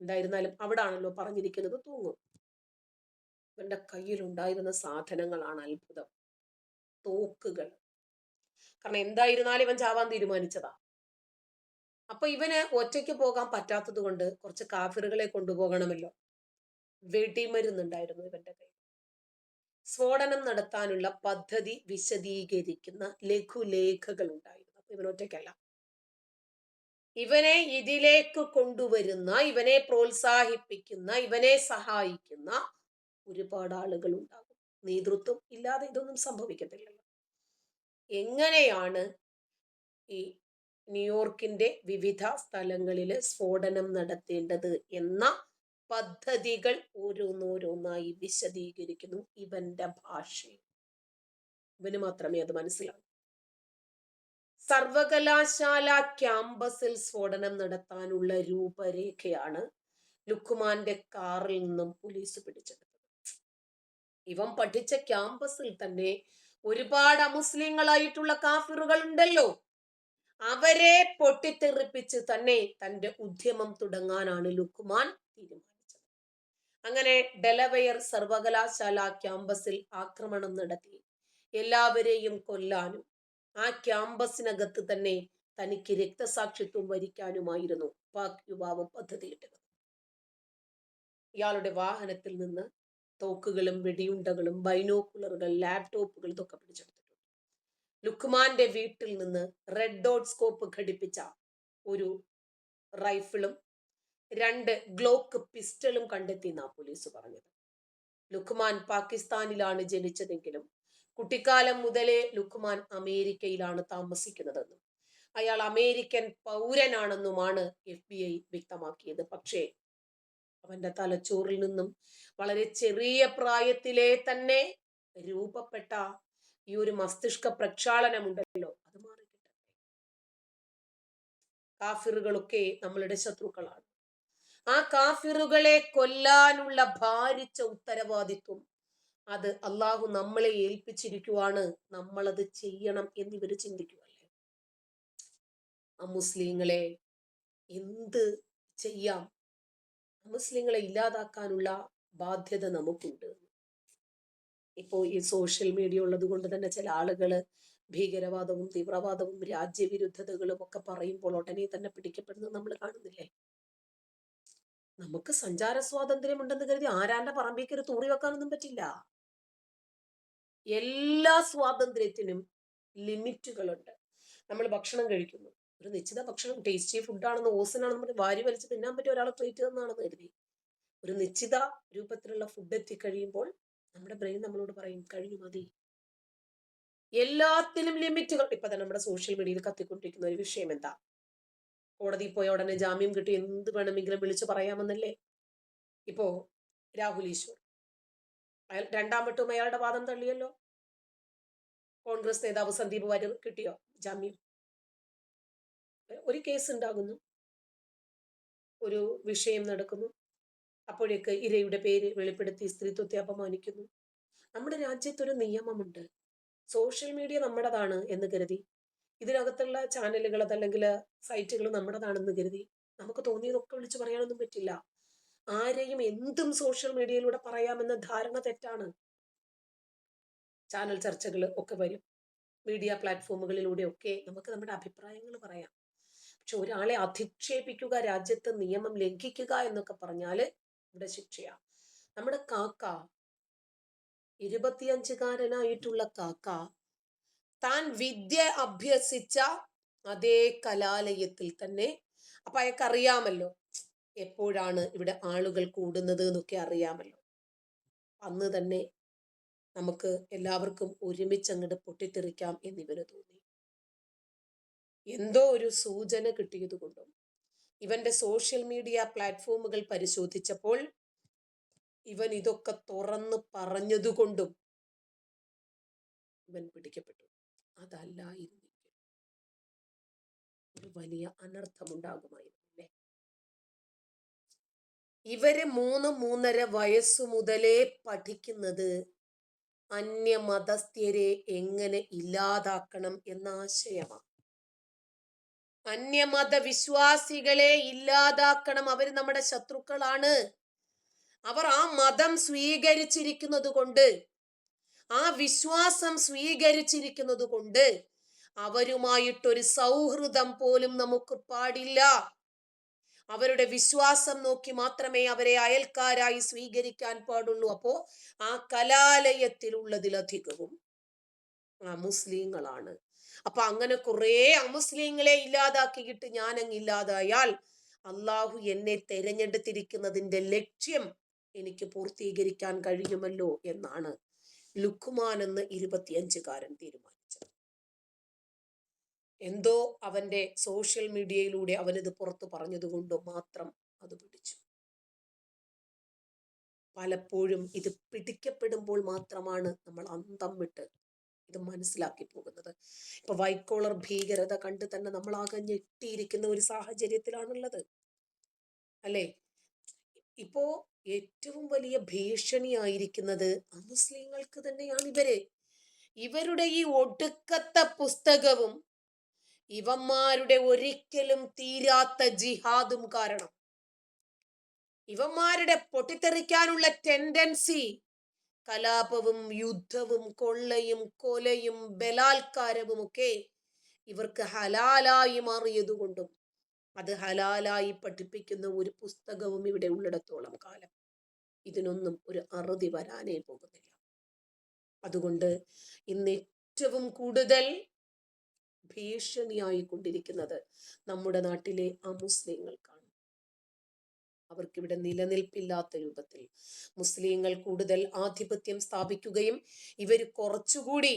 Speaker 1: എന്തായിരുന്നാലും അവിടെ ആണല്ലോ പറഞ്ഞിരിക്കുന്നത് തൂങ്ങും. ഇവന്റെ കയ്യിലുണ്ടായിരുന്ന സാധനങ്ങളാണ് അത്ഭുതം, തോക്കുകൾ. കാരണം എന്തായിരുന്നാലും ഇവൻ ചാവാൻ തീരുമാനിച്ചതാ. അപ്പൊ ഇവന് ഒറ്റയ്ക്ക് പോകാൻ പറ്റാത്തത് കൊണ്ട് കുറച്ച് കാഫിറുകളെ കൊണ്ടുപോകണമല്ലോ. വെടിമരുന്നുണ്ടായിരുന്നു ഇവന്റെ കയ്യിൽ. സ്ഫോടനം നടത്താനുള്ള പദ്ധതി വിശദീകരിക്കുന്ന ലഘുലേഖകൾ ഉണ്ടായിരുന്നു. അപ്പൊ ഇവൻ ഒറ്റയ്ക്കല്ല. ഇവനെ ഇതിലേക്ക് കൊണ്ടുവരുന്ന, ഇവനെ പ്രോത്സാഹിപ്പിക്കുന്ന, ഇവനെ സഹായിക്കുന്ന ഒരുപാട് ആളുകൾ ഉണ്ടാകും. നേതൃത്വം ഇല്ലാതെ ഇതൊന്നും സംഭവിക്കത്തില്ലല്ലോ. എങ്ങനെയാണ് ഈ ന്യൂയോർക്കിന്റെ വിവിധ സ്ഥലങ്ങളിൽ സ്ഫോടനം നടത്തേണ്ടത് എന്ന പദ്ധതികൾ ഓരോന്നോരോന്നായി വിശദീകരിക്കുന്നു ഇവന്റെ ഭാഷയിൽ. ഇവന് മാത്രമേ അത് മനസ്സിലാവൂ. സർവകലാശാല ക്യാമ്പസിൽ സ്ഫോടനം നടത്താനുള്ള രൂപരേഖയാണ് ലുഖ്മാന്റെ കാറിൽ നിന്നും പോലീസ് പിടിച്ചെടുത്തത്. ഇവൻ പഠിച്ച ക്യാമ്പസിൽ തന്നെ ഒരുപാട് അമുസ്ലിങ്ങളായിട്ടുള്ള കാഫിറുകൾ ഉണ്ടല്ലോ. അവരെ പൊട്ടിത്തെറിപ്പിച്ച് തന്നെ തന്റെ ഉദ്യമം തുടങ്ങാനാണ് ലുഖ്മാൻ തീരുമാനിച്ചത്. അങ്ങനെ ഡെലവെയർ സർവകലാശാല ക്യാമ്പസിൽ ആക്രമണം നടത്തി എല്ലാവരെയും കൊല്ലാനും ആ ക്യാമ്പസിനകത്ത് തന്നെ തനിക്ക് രക്തസാക്ഷിത്വം വരിക്കാനുമായിരുന്നു പാക് യുവാവ് പദ്ധതിയിട്ടത്. ഇയാളുടെ വാഹനത്തിൽ നിന്ന് തോക്കുകളും വെടിയുണ്ടകളും ബൈനോക്കുലറുകൾ, ലാപ്ടോപ്പുകൾ ഇതൊക്കെ പിടിച്ചെടുത്തിട്ടുണ്ട്. ലുഖ്മാന്റെ വീട്ടിൽ നിന്ന് റെഡ് ഡോട്ട് സ്കോപ്പ് ഘടിപ്പിച്ച ഒരു റൈഫിളും 2 ഗ്ലോക്ക് പിസ്റ്റളും കണ്ടെത്തി എന്നാ പോലീസ് പറഞ്ഞത്. ലുഖ്മാൻ പാകിസ്ഥാനിലാണ് ജനിച്ചതെങ്കിലും കുട്ടിക്കാലം മുതലേ ലുഖ്മാൻ അമേരിക്കയിലാണ് താമസിക്കുന്നതെന്നും അയാൾ അമേരിക്കൻ പൗരനാണെന്നുമാണ് FBI വ്യക്തമാക്കിയത്. പക്ഷേ അവന്റെ തലച്ചോറിൽ നിന്നും വളരെ ചെറിയ പ്രായത്തിലെ തന്നെ രൂപപ്പെട്ട ഈ ഒരു മസ്തിഷ്ക പ്രക്ഷാളനമുണ്ടല്ലോ, അത് മാറിക്കിട്ടട്ടെ. കാഫിറുകളൊക്കെ നമ്മളുടെ ശത്രുക്കളാണ്. ആ കാഫിറുകളെ കൊല്ലാനുള്ള ഭാരിച്ച ഉത്തരവാദിത്വം അത് അള്ളാഹു നമ്മളെ ഏൽപ്പിച്ചിരിക്കുവാണ്, നമ്മളത് ചെയ്യണം എന്നിവര് ചിന്തിക്കുമല്ലേ. അമുസ്ലിങ്ങളെ എന്ത് ചെയ്യാം, മുസ്ലിങ്ങളെ ഇല്ലാതാക്കാനുള്ള ബാധ്യത നമുക്കുണ്ട്. ഇപ്പോൾ ഈ സോഷ്യൽ മീഡിയ ഉള്ളത് കൊണ്ട് തന്നെ ചില ആളുകള് ഭീകരവാദവും തീവ്രവാദവും രാജ്യവിരുദ്ധതകളും ഒക്കെ പറയുമ്പോൾ ഉടനെ തന്നെ പിടിക്കപ്പെടുന്നത് നമ്മൾ കാണുന്നില്ലേ. നമുക്ക് സഞ്ചാര സ്വാതന്ത്ര്യം ഉണ്ടെന്ന് കരുതി ആരാന്റെ പറമ്പിൽ തൂറി വെക്കാനൊന്നും പറ്റില്ല. എല്ലാ സ്വാതന്ത്ര്യത്തിനും ലിമിറ്റുകളുണ്ട്. നമ്മൾ ഭക്ഷണം കഴിക്കുന്നു, ഒരു നിശ്ചിത ഭക്ഷണം ടേസ്റ്റി ഫുഡാണെന്ന് ഓസനാണെന്ന് പറഞ്ഞ് വാരി വലിച്ച് തിന്നാൻ പറ്റിയ ഒരാളെ ട്രീറ്റ് തന്നാണെന്ന് കരുതി ഒരു നിശ്ചിത രൂപത്തിലുള്ള ഫുഡ് എത്തിക്കഴിയുമ്പോൾ നമ്മുടെ ബ്രെയിൻ നമ്മളോട് പറയും കഴിഞ്ഞു മതി. എല്ലാത്തിനും ലിമിറ്റുകൾ. ഇപ്പൊ തന്നെ നമ്മുടെ സോഷ്യൽ മീഡിയയിൽ കത്തിക്കൊണ്ടിരിക്കുന്ന ഒരു വിഷയം എന്താ? കോടതിയിൽ പോയ ഉടനെ ജാമ്യം കിട്ടി എന്ത് വേണമെങ്കിലും വിളിച്ചു പറയാമെന്നല്ലേ? ഇപ്പോ രാഹുൽ ഈശ്വർ അയാൾ രണ്ടാം വട്ടവും അയാളുടെ വാദം തള്ളിയല്ലോ. കോൺഗ്രസ് നേതാവ് സന്ദീപ് വാര്യർ കിട്ടിയോ ജാമ്യം? ഒരു കേസ് ഉണ്ടാകുന്നു, ഒരു വിഷയം നടക്കുന്നു, അപ്പോഴേക്ക് ഇരയുടെ പേര് വെളിപ്പെടുത്തി സ്ത്രീത്വത്തെ അപമാനിക്കുന്നു. നമ്മുടെ രാജ്യത്തൊരു നിയമമുണ്ട്, സോഷ്യൽ മീഡിയ നമ്മുടേതാണ് എന്ന് കരുതി, ഇതിനകത്തുള്ള ചാനലുകൾ അതല്ലെങ്കിൽ സൈറ്റുകൾ നമ്മുടേതാണെന്ന് കരുതി നമുക്ക് തോന്നിയതൊക്കെ വിളിച്ചു പറയാനൊന്നും പറ്റില്ല. ആരെയും എന്തും സോഷ്യൽ മീഡിയയിലൂടെ പറയാമെന്ന ധാരണ തെറ്റാണ്. ചാനൽ ചർച്ചകൾ ഒക്കെ വരും, മീഡിയ പ്ലാറ്റ്ഫോമുകളിലൂടെ ഒക്കെ നമുക്ക് നമ്മുടെ അഭിപ്രായങ്ങൾ പറയാം. പക്ഷെ ഒരാളെ അധിക്ഷേപിക്കുക, രാജ്യത്ത് നിയമം ലംഘിക്കുക എന്നൊക്കെ പറഞ്ഞാല് ഇവിടെ ശിക്ഷയാണ്. നമ്മുടെ കാക്ക 25-കാരനായിട്ടുള്ള കാക്ക താൻ വിദ്യ അഭ്യസിച്ച അതേ കലാലയത്തിൽ തന്നെ, അപ്പൊ അയാൾക്ക് അറിയാമല്ലോ എപ്പോഴാണ് ഇവിടെ ആളുകൾ കൂടുന്നത് എന്നൊക്കെ അറിയാമല്ലോ. അന്ന് തന്നെ നമുക്ക് എല്ലാവർക്കും ഒരുമിച്ച് അങ്ങോട്ട് പൊട്ടിത്തെറിക്കാം എന്നിവന് തോന്നി. എന്തോ ഒരു സൂചന കിട്ടിയത് കൊണ്ടും ഇവന്റെ സോഷ്യൽ മീഡിയ പ്ലാറ്റ്ഫോമുകൾ പരിശോധിച്ചപ്പോൾ ഇവൻ ഇതൊക്കെ തുറന്ന് പറഞ്ഞതുകൊണ്ടും ഇവൻ പിടിക്കപ്പെട്ടു. അതല്ലായിരുന്നെങ്കിൽ ഒരു വലിയ അനർത്ഥമുണ്ടാകുമായിരുന്നു. അല്ലേ? ഇവര് 3-3.5 വയസ്സു മുതലേ പഠിക്കുന്നത് അന്യമതസ്ഥരെ എങ്ങനെ ഇല്ലാതാക്കണം എന്ന ആശയമാണ്. അന്യമത വിശ്വാസികളെ ഇല്ലാതാക്കണം, അവർ നമ്മുടെ ശത്രുക്കളാണ്. അവർ ആ മതം സ്വീകരിച്ചിരിക്കുന്നത് കൊണ്ട്, ആ വിശ്വാസം സ്വീകരിച്ചിരിക്കുന്നത് കൊണ്ട് അവരുമായിട്ടൊരു സൗഹൃദം പോലും നമുക്ക് പാടില്ല. അവരുടെ വിശ്വാസം നോക്കി മാത്രമേ അവരെ അയൽക്കാരായി സ്വീകരിക്കാൻ പാടുള്ളൂ. അപ്പോ ആ കലാലയത്തിലുള്ളതിലധികവും അമുസ്ലിങ്ങളാണ്. അപ്പൊ അങ്ങനെ കുറെ അമുസ്ലിങ്ങളെ ഇല്ലാതാക്കിയിട്ട് ഞാൻ അങ്ങ് ഇല്ലാതായാൽ അള്ളാഹു എന്നെ തെരഞ്ഞെടുത്തിരിക്കുന്നതിന്റെ ലക്ഷ്യം എനിക്ക് പൂർത്തീകരിക്കാൻ കഴിയുമല്ലോ എന്നാണ് ലുക്മാൻ എന്ന 25-കാരൻ തീരുമാനിച്ചത്. എന്തോ അവന്റെ സോഷ്യൽ മീഡിയയിലൂടെ അവനിത് പുറത്തു പറഞ്ഞതുകൊണ്ട് മാത്രം അത് പിടിച്ചു. പലപ്പോഴും ഇത് പിടിക്കപ്പെടുമ്പോൾ മാത്രമാണ് നമ്മൾ അന്തം വിട്ട് ഇത് മനസ്സിലാക്കി പോകുന്നത്. ഇപ്പൊ വൈറ്റ് കോളർ ഭീകരത കണ്ട് തന്നെ നമ്മൾ ആകെ ഞെട്ടിയിരിക്കുന്ന ഒരു സാഹചര്യത്തിലാണുള്ളത്, അല്ലേ? ഇപ്പോ ഏറ്റവും വലിയ ഭീഷണിയായിരിക്കുന്നത് അമുസ്ലിങ്ങൾക്ക് തന്നെയാണ്. ഇവരുടെ ഈ ഒടുക്കത്തെ പുസ്തകവും ഇവന്മാരുടെ ഒരിക്കലും തീരാത്ത ജിഹാദും കാരണം, ഇവന്മാരുടെ പൊട്ടിത്തെറിക്കാനുള്ള ടെൻഡൻസി, കലാപവും യുദ്ധവും കൊള്ളയും കൊലയും ബലാത്കാരവും ഒക്കെ ഇവർക്ക് ഹലാലായി മാറിയതുകൊണ്ടും അത് ഹലാലായി പഠിപ്പിക്കുന്ന ഒരു പുസ്തകവും ഇവിടെ ഉള്ളിടത്തോളം കാലം ഇതിനൊന്നും ഒരു അറുതി വരാനേ പോകുന്നില്ല. അതുകൊണ്ട് ഇന്ന് ഏറ്റവും കൂടുതൽ ഭീഷണിയായി കൊണ്ടിരിക്കുന്നത് നമ്മുടെ നാട്ടിലെ അമുസ്ലിങ്ങൾക്കാണ്. അവർക്കിവിടെ നിലനിൽപ്പില്ലാത്ത രൂപത്തിൽ മുസ്ലിങ്ങൾ കൂടുതൽ ആധിപത്യം സ്ഥാപിക്കുകയും ഇവർ കുറച്ചുകൂടി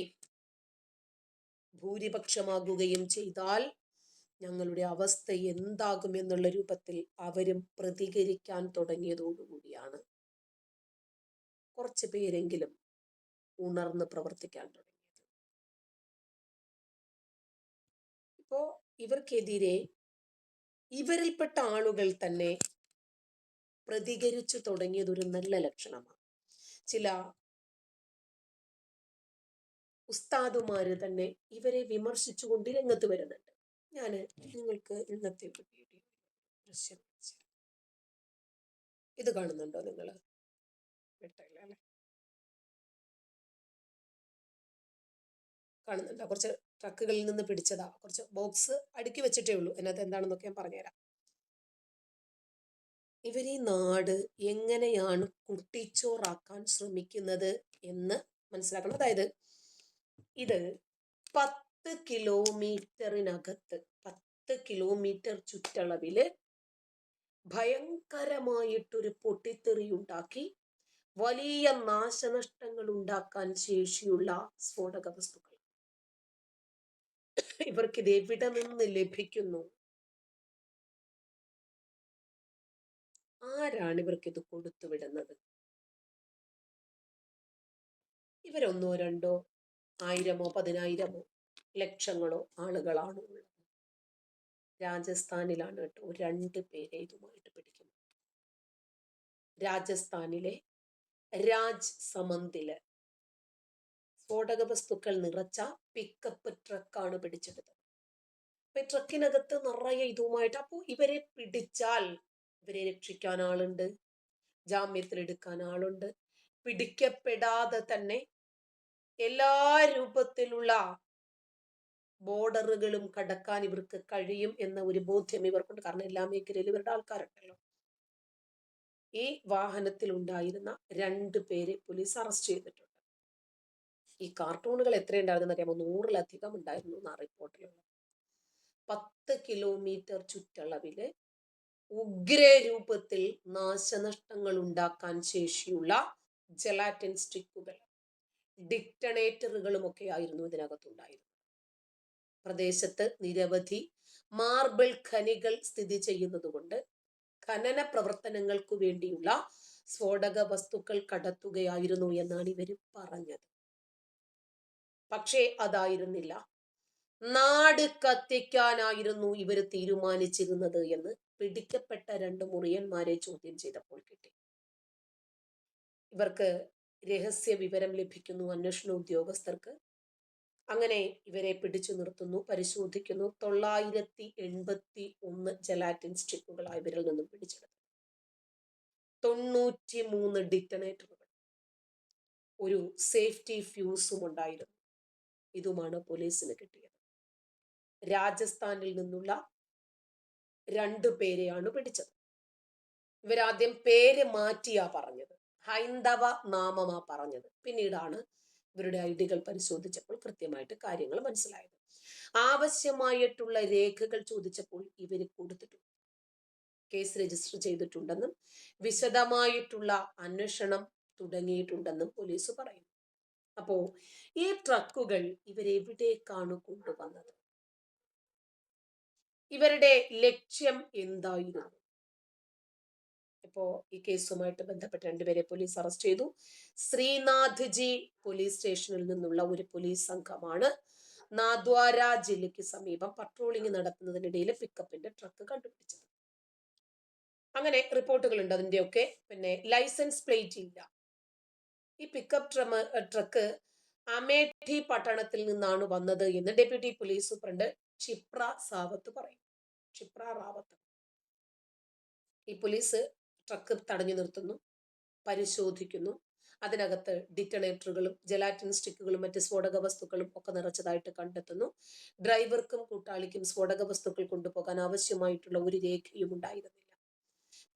Speaker 1: ഭൂരിപക്ഷമാകുകയും ചെയ്താൽ ഞങ്ങളുടെ അവസ്ഥ എന്താകും എന്നുള്ള രൂപത്തിൽ അവരും പ്രതികരിക്കാൻ തുടങ്ങിയതോടുകൂടിയാണ് കുറച്ച് പേരെങ്കിലും ഉണർന്ന് പ്രവർത്തിക്കാൻ തുടങ്ങിയത്. ഇപ്പോ ഇവർക്കെതിരെ ഇവരിൽപ്പെട്ട ആളുകൾ തന്നെ പ്രതികരിച്ചു തുടങ്ങിയത് ഒരു നല്ല ലക്ഷണമാണ്. ചില ഉസ്താദുമാര് തന്നെ ഇവരെ വിമർശിച്ചുകൊണ്ട് രംഗത്ത് വരുന്നുണ്ട്. ഞാൻ നിങ്ങൾക്ക് ഇന്നത്തെ വീഡിയോ ദൃശ്യം ഇത് കാണുന്നുണ്ടോ നിങ്ങൾ? അല്ലെ, കാണുന്നുണ്ടോ? കുറച്ച് ട്രക്കുകളിൽ നിന്ന് പിടിച്ചതാ, കുറച്ച് ബോക്സ് അടുക്കി വെച്ചിട്ടേ ഉള്ളൂ, അതിനകത്ത് എന്താണെന്നൊക്കെ ഞാൻ പറഞ്ഞുതരാം. ഇവരീ നാട് എങ്ങനെയാണ് കുട്ടിച്ചോറാക്കാൻ ശ്രമിക്കുന്നത് എന്ന് മനസ്സിലാക്കണം. അതായത് ഇത് 10 കിലോമീറ്ററിനകത്ത് 10 കിലോമീറ്റർ ചുറ്റളവില് ഭയങ്കരമായിട്ടൊരു പൊട്ടിത്തെറി ഉണ്ടാക്കി വലിയ നാശനഷ്ടങ്ങൾ ഉണ്ടാക്കാൻ ശേഷിയുള്ള സ്ഫോടക വസ്തുക്കൾ. ഇവർക്കിത് എവിടെ നിന്ന് ലഭിക്കുന്നു? ആരാണ് ഇവർക്കിത് കൊടുത്തുവിടുന്നത്? ഇവരൊന്നോ രണ്ടോ ആയിരമോ പതിനായിരമോ ലക്ഷങ്ങളോ ആളുകളാണ് ഉള്ളത്. രാജസ്ഥാനിലാണ് കേട്ടോ 2 പേരെ ഇതുമായിട്ട് പിടിക്കുന്നത്. രാജസ്ഥാനിലെ രാജ് സമന്തില് സ്ഫോടക വസ്തുക്കൾ നിറച്ച പിക്കപ്പ് ട്രക്കാണ് പിടിച്ചെടുത്തത്. അപ്പൊ ട്രക്കിനകത്ത് നിറയെ ഇതുമായിട്ട്. അപ്പോൾ ഇവരെ പിടിച്ചാൽ ഇവരെ രക്ഷിക്കാൻ ആളുണ്ട്, ജാമ്യത്തിലെടുക്കാൻ ആളുണ്ട്. പിടിക്കപ്പെടാതെ തന്നെ എല്ലാ രൂപത്തിലുള്ള ബോർഡറുകളും കടക്കാൻ ഇവർക്ക് കഴിയും എന്ന ഒരു ബോധ്യം ഇവർക്കുണ്ട്. കാരണം എല്ലാ മേഖലയിലും ഇവരുടെ ആൾക്കാരുണ്ടല്ലോ. ഈ വാഹനത്തിൽ ഉണ്ടായിരുന്ന 2 പേരെ പോലീസ് അറസ്റ്റ് ചെയ്തിട്ടുണ്ട്. ഈ കാർട്ടൂണുകൾ എത്രയുണ്ടായിരുന്നു അറിയാമോ? 100-ലധികം ഉണ്ടായിരുന്നു എന്നാണ് റിപ്പോർട്ടിലുള്ളത്. 10 കിലോമീറ്റർ ചുറ്റളവില് ഉഗ്രരൂപത്തിൽ നാശനഷ്ടങ്ങൾ ഉണ്ടാക്കാൻ ശേഷിയുള്ള ജലാറ്റിൻ സ്റ്റിക്കുകൾ, ഡിക്റ്റണേറ്ററുകളും ഒക്കെ ആയിരുന്നു ഇതിനകത്തുണ്ടായിരുന്നത്. പ്രദേശത്ത് നിരവധി മാർബിൾ ഖനികൾ സ്ഥിതി ചെയ്യുന്നത് കൊണ്ട് ഖനന പ്രവർത്തനങ്ങൾക്കു വേണ്ടിയുള്ള സ്ഫോടക വസ്തുക്കൾ കടത്തുകയായിരുന്നു എന്നാണ് ഇവർ പറഞ്ഞത്. പക്ഷേ അതായിരുന്നില്ല, നാട് കത്തിക്കാനായിരുന്നു ഇവർ തീരുമാനിച്ചിരുന്നത് എന്ന് പിടിക്കപ്പെട്ട 2 മുറിയന്മാരെ ചോദ്യം ചെയ്തപ്പോൾ കിട്ടി. ഇവർക്ക് രഹസ്യ വിവരം ലഭിക്കുന്നു അന്വേഷണ ഉദ്യോഗസ്ഥർക്ക്. അങ്ങനെ ഇവരെ പിടിച്ചു നിർത്തുന്നു, പരിശോധിക്കുന്നു. 981 ജലാറ്റിൻ സ്റ്റിക്കുകളാണ് ഇവരിൽ നിന്നും പിടിച്ചെടുത്തത്. 93 ഡിറ്റനേറ്ററുകൾ, ഒരു സേഫ്റ്റി ഫ്യൂസും ഉണ്ടായിരുന്നു. ഇതുമാണ് പോലീസിന് കിട്ടിയത്. രാജസ്ഥാനിൽ നിന്നുള്ള 2 പേരെയാണ് പിടിച്ചത്. ഇവരാദ്യം പേര് മാറ്റിയാ പറഞ്ഞത്, ഹൈന്ദവ നാമമാ പറഞ്ഞത്. പിന്നീടാണ് ഇവരുടെ ഐഡികൾ പരിശോധിച്ചപ്പോൾ കൃത്യമായിട്ട് കാര്യങ്ങൾ മനസ്സിലായത്. ആവശ്യമായിട്ടുള്ള രേഖകൾ ചോദിച്ചപ്പോൾ ഇവർ കൊടുത്തിട്ടുണ്ട്. കേസ് രജിസ്റ്റർ ചെയ്തിട്ടുണ്ടെന്നും വിശദമായിട്ടുള്ള അന്വേഷണം തുടങ്ങിയിട്ടുണ്ടെന്നും പോലീസ് പറയുന്നു. അപ്പോ ഈ ട്രക്കുകൾ ഇവരെവിടേക്കാണ് കൊണ്ടുവന്നത്? ഇവരുടെ ലക്ഷ്യം എന്തായിരുന്നു? ഇപ്പോ ഈ കേസുമായിട്ട് ബന്ധപ്പെട്ട് 2 പേരെ പോലീസ് അറസ്റ്റ് ചെയ്തു. ശ്രീനാഥ് ജി പോലീസ് സ്റ്റേഷനിൽ നിന്നുള്ള ഒരു പോലീസ് സംഘമാണ് നാദ്വാര ജില്ലയ്ക്ക് സമീപം പട്രോളിംഗ് നടത്തുന്നതിനിടയിൽ പിക്കപ്പിന്റെ ട്രക്ക് കണ്ടുപിടിച്ചത്. അങ്ങനെ റിപ്പോർട്ടുകളുണ്ട് അതിന്റെയൊക്കെ. പിന്നെ ലൈസൻസ് പ്ലേറ്റ് ഇല്ല. ഈ പിക്കപ്പ് ട്രക്ക് അമേഠി പട്ടണത്തിൽ നിന്നാണ് വന്നത് എന്ന് ഡെപ്യൂട്ടി പോലീസ് സൂപ്രണ്ട് ക്ഷിപ്ര റാവത്ത്. ഈ പോലീസ് ട്രക്ക് തടഞ്ഞു നിർത്തുന്നു, പരിശോധിക്കുന്നു. അതിനകത്ത് ഡിറ്റണേറ്ററുകളും ജലാറ്റിൻ സ്റ്റിക്കുകളും മറ്റ് സ്ഫോടക വസ്തുക്കളും ഒക്കെ നിറച്ചതായിട്ട് കണ്ടെത്തുന്നു. ഡ്രൈവർക്കും കൂട്ടാളിക്കും സ്ഫോടക വസ്തുക്കൾ കൊണ്ടുപോകാൻ ആവശ്യമായിട്ടുള്ള ഒരു രേഖയും ഉണ്ടായിരുന്നില്ല.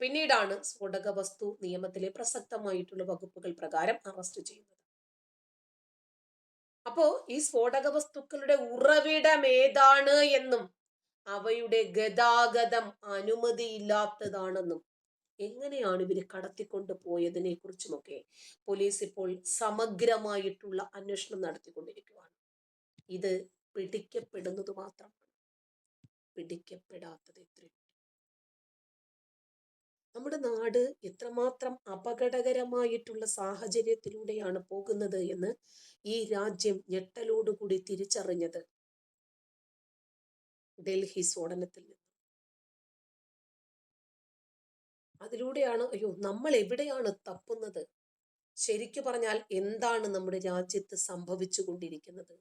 Speaker 1: പിന്നീടാണ് സ്ഫോടക വസ്തു നിയമത്തിലെ പ്രസക്തമായിട്ടുള്ള വകുപ്പുകൾ പ്രകാരം അറസ്റ്റ് ചെയ്യുന്നത്. അപ്പോ ഈ സ്ഫോടക വസ്തുക്കളുടെ ഉറവിടം ഏതാണ് എന്നും അവയുടെ ഗതാഗതം അനുമതിയില്ലാത്തതാണെന്നും എങ്ങനെയാണ് ഇവര് കടത്തിക്കൊണ്ട് പോയതിനെ കുറിച്ചുമൊക്കെ പോലീസ് ഇപ്പോൾ സമഗ്രമായിട്ടുള്ള അന്വേഷണം നടത്തിക്കൊണ്ടിരിക്കുകയാണ്. ഇത് പിടിക്കപ്പെടുന്നത് മാത്രമാണ്, പിടിക്കപ്പെടാത്തത് എത്രയും. നമ്മുടെ നാട് എത്രമാത്രം അപകടകരമായിട്ടുള്ള സാഹചര്യത്തിലൂടെയാണ് പോകുന്നത് എന്ന് ഈ രാജ്യം ഞെട്ടലോടുകൂടി തിരിച്ചറിഞ്ഞത് ഡൽഹി സ്ഫോടനത്തിൽ നിന്ന്. അതിലൂടെയാണ് അയ്യോ നമ്മൾ എവിടെയാണ് തപ്പുന്നത്, ശരിക്കു പറഞ്ഞാൽ എന്താണ് നമ്മുടെ രാജ്യത്ത് സംഭവിച്ചു കൊണ്ടിരിക്കുന്നത്.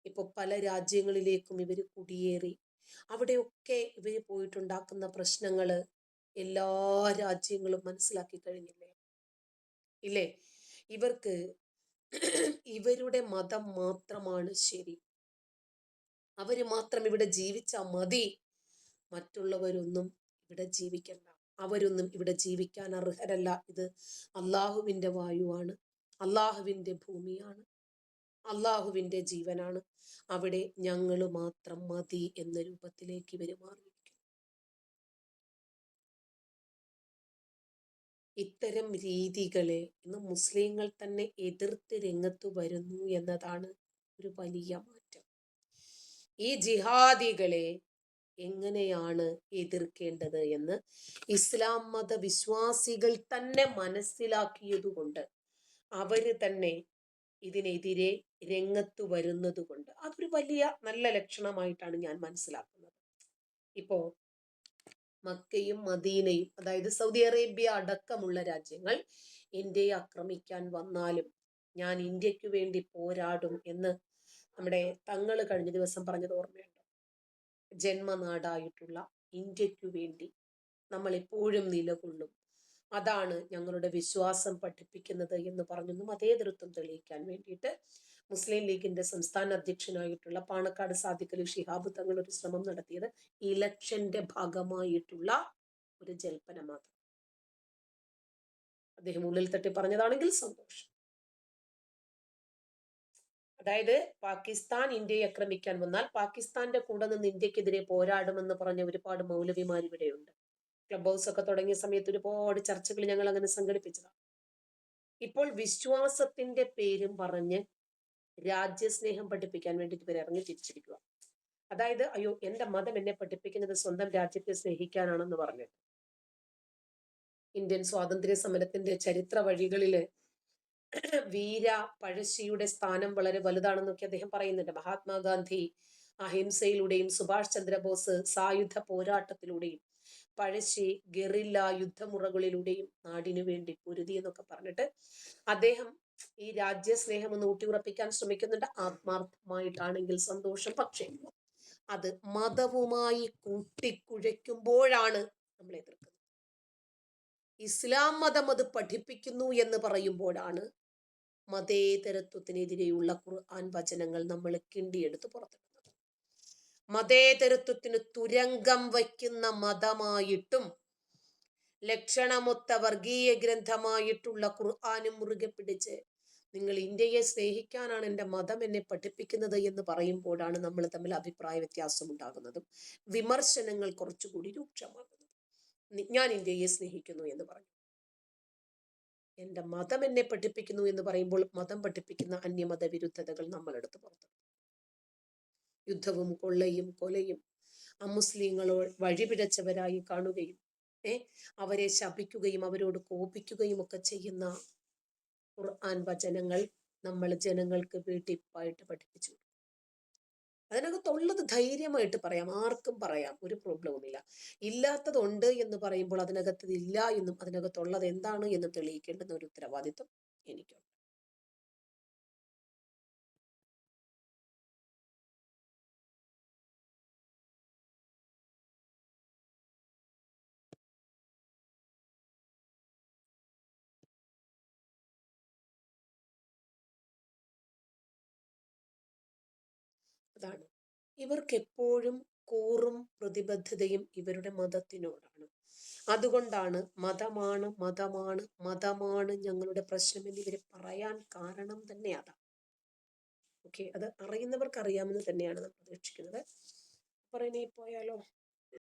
Speaker 1: ഇപ്പൊ പല രാജ്യങ്ങളിലേക്കും ഇവർ കുടിയേറി അവിടെയൊക്കെ ഇവർ പോയിട്ടുണ്ടാക്കുന്ന പ്രശ്നങ്ങള് എല്ലാ രാജ്യങ്ങളും മനസ്സിലാക്കി കഴിഞ്ഞില്ലേ? ഇല്ലേ? ഇവർക്ക് ഇവരുടെ മതം മാത്രമാണ് ശരി, അവര് മാത്രം ഇവിടെ ജീവിച്ചാൽ മതി, മറ്റുള്ളവരൊന്നും ഇവിടെ ജീവിക്കണ്ട, അവരൊന്നും ഇവിടെ ജീവിക്കാൻ അർഹരല്ല. ഇത് അള്ളാഹുവിന്റെ വായുവാണ്, അള്ളാഹുവിന്റെ ഭൂമിയാണ്. അള്ളാഹുവിന്റെ ജീവനാണ്, അവിടെ ഞങ്ങൾ മാത്രം മതി എന്ന രൂപത്തിലേക്ക് ഇവർ മാറിയിരിക്കും. ഇത്തരം രീതികളെ ഇന്ന് മുസ്ലിങ്ങൾ തന്നെ എതിർത്ത് രംഗത്ത് വരുന്നു എന്നതാണ് ഒരു വലിയ മാറ്റം. ഈ ജിഹാദികളെ എങ്ങനെയാണ് എതിർക്കേണ്ടത് എന്ന് ഇസ്ലാം മത വിശ്വാസികൾ തന്നെ മനസ്സിലാക്കിയതുകൊണ്ട് അവര് തന്നെ ഇതിനെതിരെ രംഗത്ത് വരുന്നത് കൊണ്ട് അതൊരു വലിയ നല്ല ലക്ഷണമായിട്ടാണ് ഞാൻ മനസ്സിലാക്കുന്നത്. ഇപ്പോ മക്കയും മദീനയും, അതായത് സൗദി അറേബ്യ അടക്കമുള്ള രാജ്യങ്ങൾ ഇന്ത്യയെ ആക്രമിക്കാൻ വന്നാലും ഞാൻ ഇന്ത്യക്ക് വേണ്ടി പോരാടും എന്ന് നമ്മുടെ തങ്ങൾ കഴിഞ്ഞ ദിവസം പറഞ്ഞത് ഓർമ്മയുണ്ടോ? ജന്മനാടായിട്ടുള്ള ഇന്ത്യക്ക് വേണ്ടി നമ്മൾ എപ്പോഴും നിലകൊള്ളും, അതാണ് ഞങ്ങളുടെ വിശ്വാസം പഠിപ്പിക്കുന്നത് എന്ന് പറഞ്ഞൊന്നും മതേതരത്വം തെളിയിക്കാൻ വേണ്ടിയിട്ട് മുസ്ലിം ലീഗിന്റെ സംസ്ഥാന അധ്യക്ഷനായിട്ടുള്ള പാണക്കാട് സാദിഖ് അലി ശിഹാബ് തങ്ങൾ ഒരു ശ്രമം നടത്തിയത് ഇലക്ഷന്റെ ഭാഗമായിട്ടുള്ള ഒരു ജൽപ്പന മാത്രം. അദ്ദേഹം ഉള്ളിൽ തട്ടി പറഞ്ഞതാണെങ്കിൽ സന്തോഷം. അതായത് പാകിസ്ഥാൻ ഇന്ത്യയെ ആക്രമിക്കാൻ വന്നാൽ പാകിസ്ഥാന്റെ കൂടെ നിന്ന് ഇന്ത്യക്കെതിരെ പോരാടുമെന്ന് പറഞ്ഞ ഒരുപാട് മൗലവിമാർ ഇവിടെയുണ്ട്. ക്ലബ് ഹൗസ് ഒക്കെ തുടങ്ങിയ സമയത്ത് ഒരുപാട് ചർച്ചകൾ ഞങ്ങൾ അങ്ങനെ സംഘടിപ്പിച്ചതാണ്. ഇപ്പോൾ വിശ്വാസത്തിന്റെ പേരും പറഞ്ഞ് രാജ്യസ്നേഹം പഠിപ്പിക്കാൻ വേണ്ടിയിട്ട് ഇവർ ഇറങ്ങി തിരിച്ചിരിക്കുക. അതായത് അയ്യോ എന്റെ മതം എന്നെ പഠിപ്പിക്കുന്നത് സ്വന്തം രാജ്യത്തെ സ്നേഹിക്കാനാണെന്ന് പറഞ്ഞിട്ട് ഇന്ത്യൻ സ്വാതന്ത്ര്യ സമരത്തിന്റെ ചരിത്ര വഴികളില് വീര പഴശ്ശിയുടെ സ്ഥാനം വളരെ വലുതാണെന്നൊക്കെ അദ്ദേഹം പറയുന്നുണ്ട്. മഹാത്മാഗാന്ധി അഹിംസയിലൂടെയും സുഭാഷ് ചന്ദ്രബോസ് സായുധ പോരാട്ടത്തിലൂടെയും പഴശ്ശി ഗറില്ല യുദ്ധമുറകളിലൂടെയും നാടിനു വേണ്ടി പൊരുതി എന്നൊക്കെ പറഞ്ഞിട്ട് അദ്ദേഹം ഈ രാജ്യസ്നേഹം ഒന്ന് ഊട്ടിയുറപ്പിക്കാൻ ശ്രമിക്കുന്നുണ്ട്. ആത്മാർത്ഥമായിട്ടാണെങ്കിൽ സന്തോഷം. പക്ഷേ അത് മതവുമായി കൂട്ടിക്കുഴയ്ക്കുമ്പോഴാണ് നമ്മൾ എതിർക്കുന്നത്. ഇസ്ലാം മതം അത് പഠിപ്പിക്കുന്നു എന്ന് പറയുമ്പോഴാണ് മതേതരത്വത്തിനെതിരെയുള്ള ഖുർആൻ വചനങ്ങൾ നമ്മൾ കിണ്ടിയെടുത്ത് പുറത്തിടുന്നത്. മതേതരത്വത്തിന് തുരങ്കം വയ്ക്കുന്ന മതമായിട്ടും ലക്ഷണമൊത്ത വർഗീയ ഗ്രന്ഥമായിട്ടുള്ള ഖുർആനും മുറുകെ പിടിച്ച് നിങ്ങൾ ഇന്ത്യയെ സ്നേഹിക്കാനാണ് എൻ്റെ മതം എന്നെ പഠിപ്പിക്കുന്നത് എന്ന് പറയുമ്പോഴാണ് നമ്മൾ തമ്മിൽ അഭിപ്രായ വ്യത്യാസം ഉണ്ടാകുന്നതും വിമർശനങ്ങൾ കുറച്ചുകൂടി രൂക്ഷമാകുന്നത്. ഞാൻ ഇന്ത്യയെ സ്നേഹിക്കുന്നു എന്ന് പറഞ്ഞു, എൻ്റെ മതം എന്നെ പഠിപ്പിക്കുന്നു എന്ന് പറയുമ്പോൾ മതം പഠിപ്പിക്കുന്ന അന്യമത വിരുദ്ധതകൾ നമ്മളെടുത്ത് പുറത്തു. യുദ്ധവും കൊള്ളയും കൊലയും അമുസ്ലിങ്ങളോ വഴിപിഴച്ചവരായി കാണുകയും അവരെ ശപിക്കുകയും അവരോട് കോപിക്കുകയും ഒക്കെ ചെയ്യുന്ന ഖുർആൻ വചനങ്ങൾ നമ്മൾ ജനങ്ങൾക്ക് വീട്ടിപ്പായിട്ട് പഠിപ്പിച്ചു. അതിനകത്തുള്ളത് ധൈര്യമായിട്ട് പറയാം, ആർക്കും പറയാം, ഒരു പ്രോബ്ലവുമില്ല. ഇല്ലാത്തതുണ്ട് എന്ന് പറയുമ്പോൾ അതിനകത്ത് ഇല്ല എന്നും അതിനകത്തുള്ളത് എന്താണ് എന്ന് തെളിയിക്കേണ്ടുന്ന ഒരു ഉത്തരവാദിത്വം എനിക്കുണ്ട്. അതാണ് ഇവർക്ക് എപ്പോഴും കൂറും പ്രതിബദ്ധതയും ഇവരുടെ മതത്തിനോടാണ്. അതുകൊണ്ടാണ് മതമാണ് മതമാണ് മതമാണ് ഞങ്ങളുടെ പ്രശ്നം എന്ന് ഇവർ പറയാൻ കാരണം തന്നെ അതാണ്. ഓക്കെ, അത് അറിയുന്നവർക്ക് അറിയാമെന്ന് തന്നെയാണ് നമ്മൾ പ്രതീക്ഷിക്കുന്നത്. പറയുന്നേ പോയാലോ.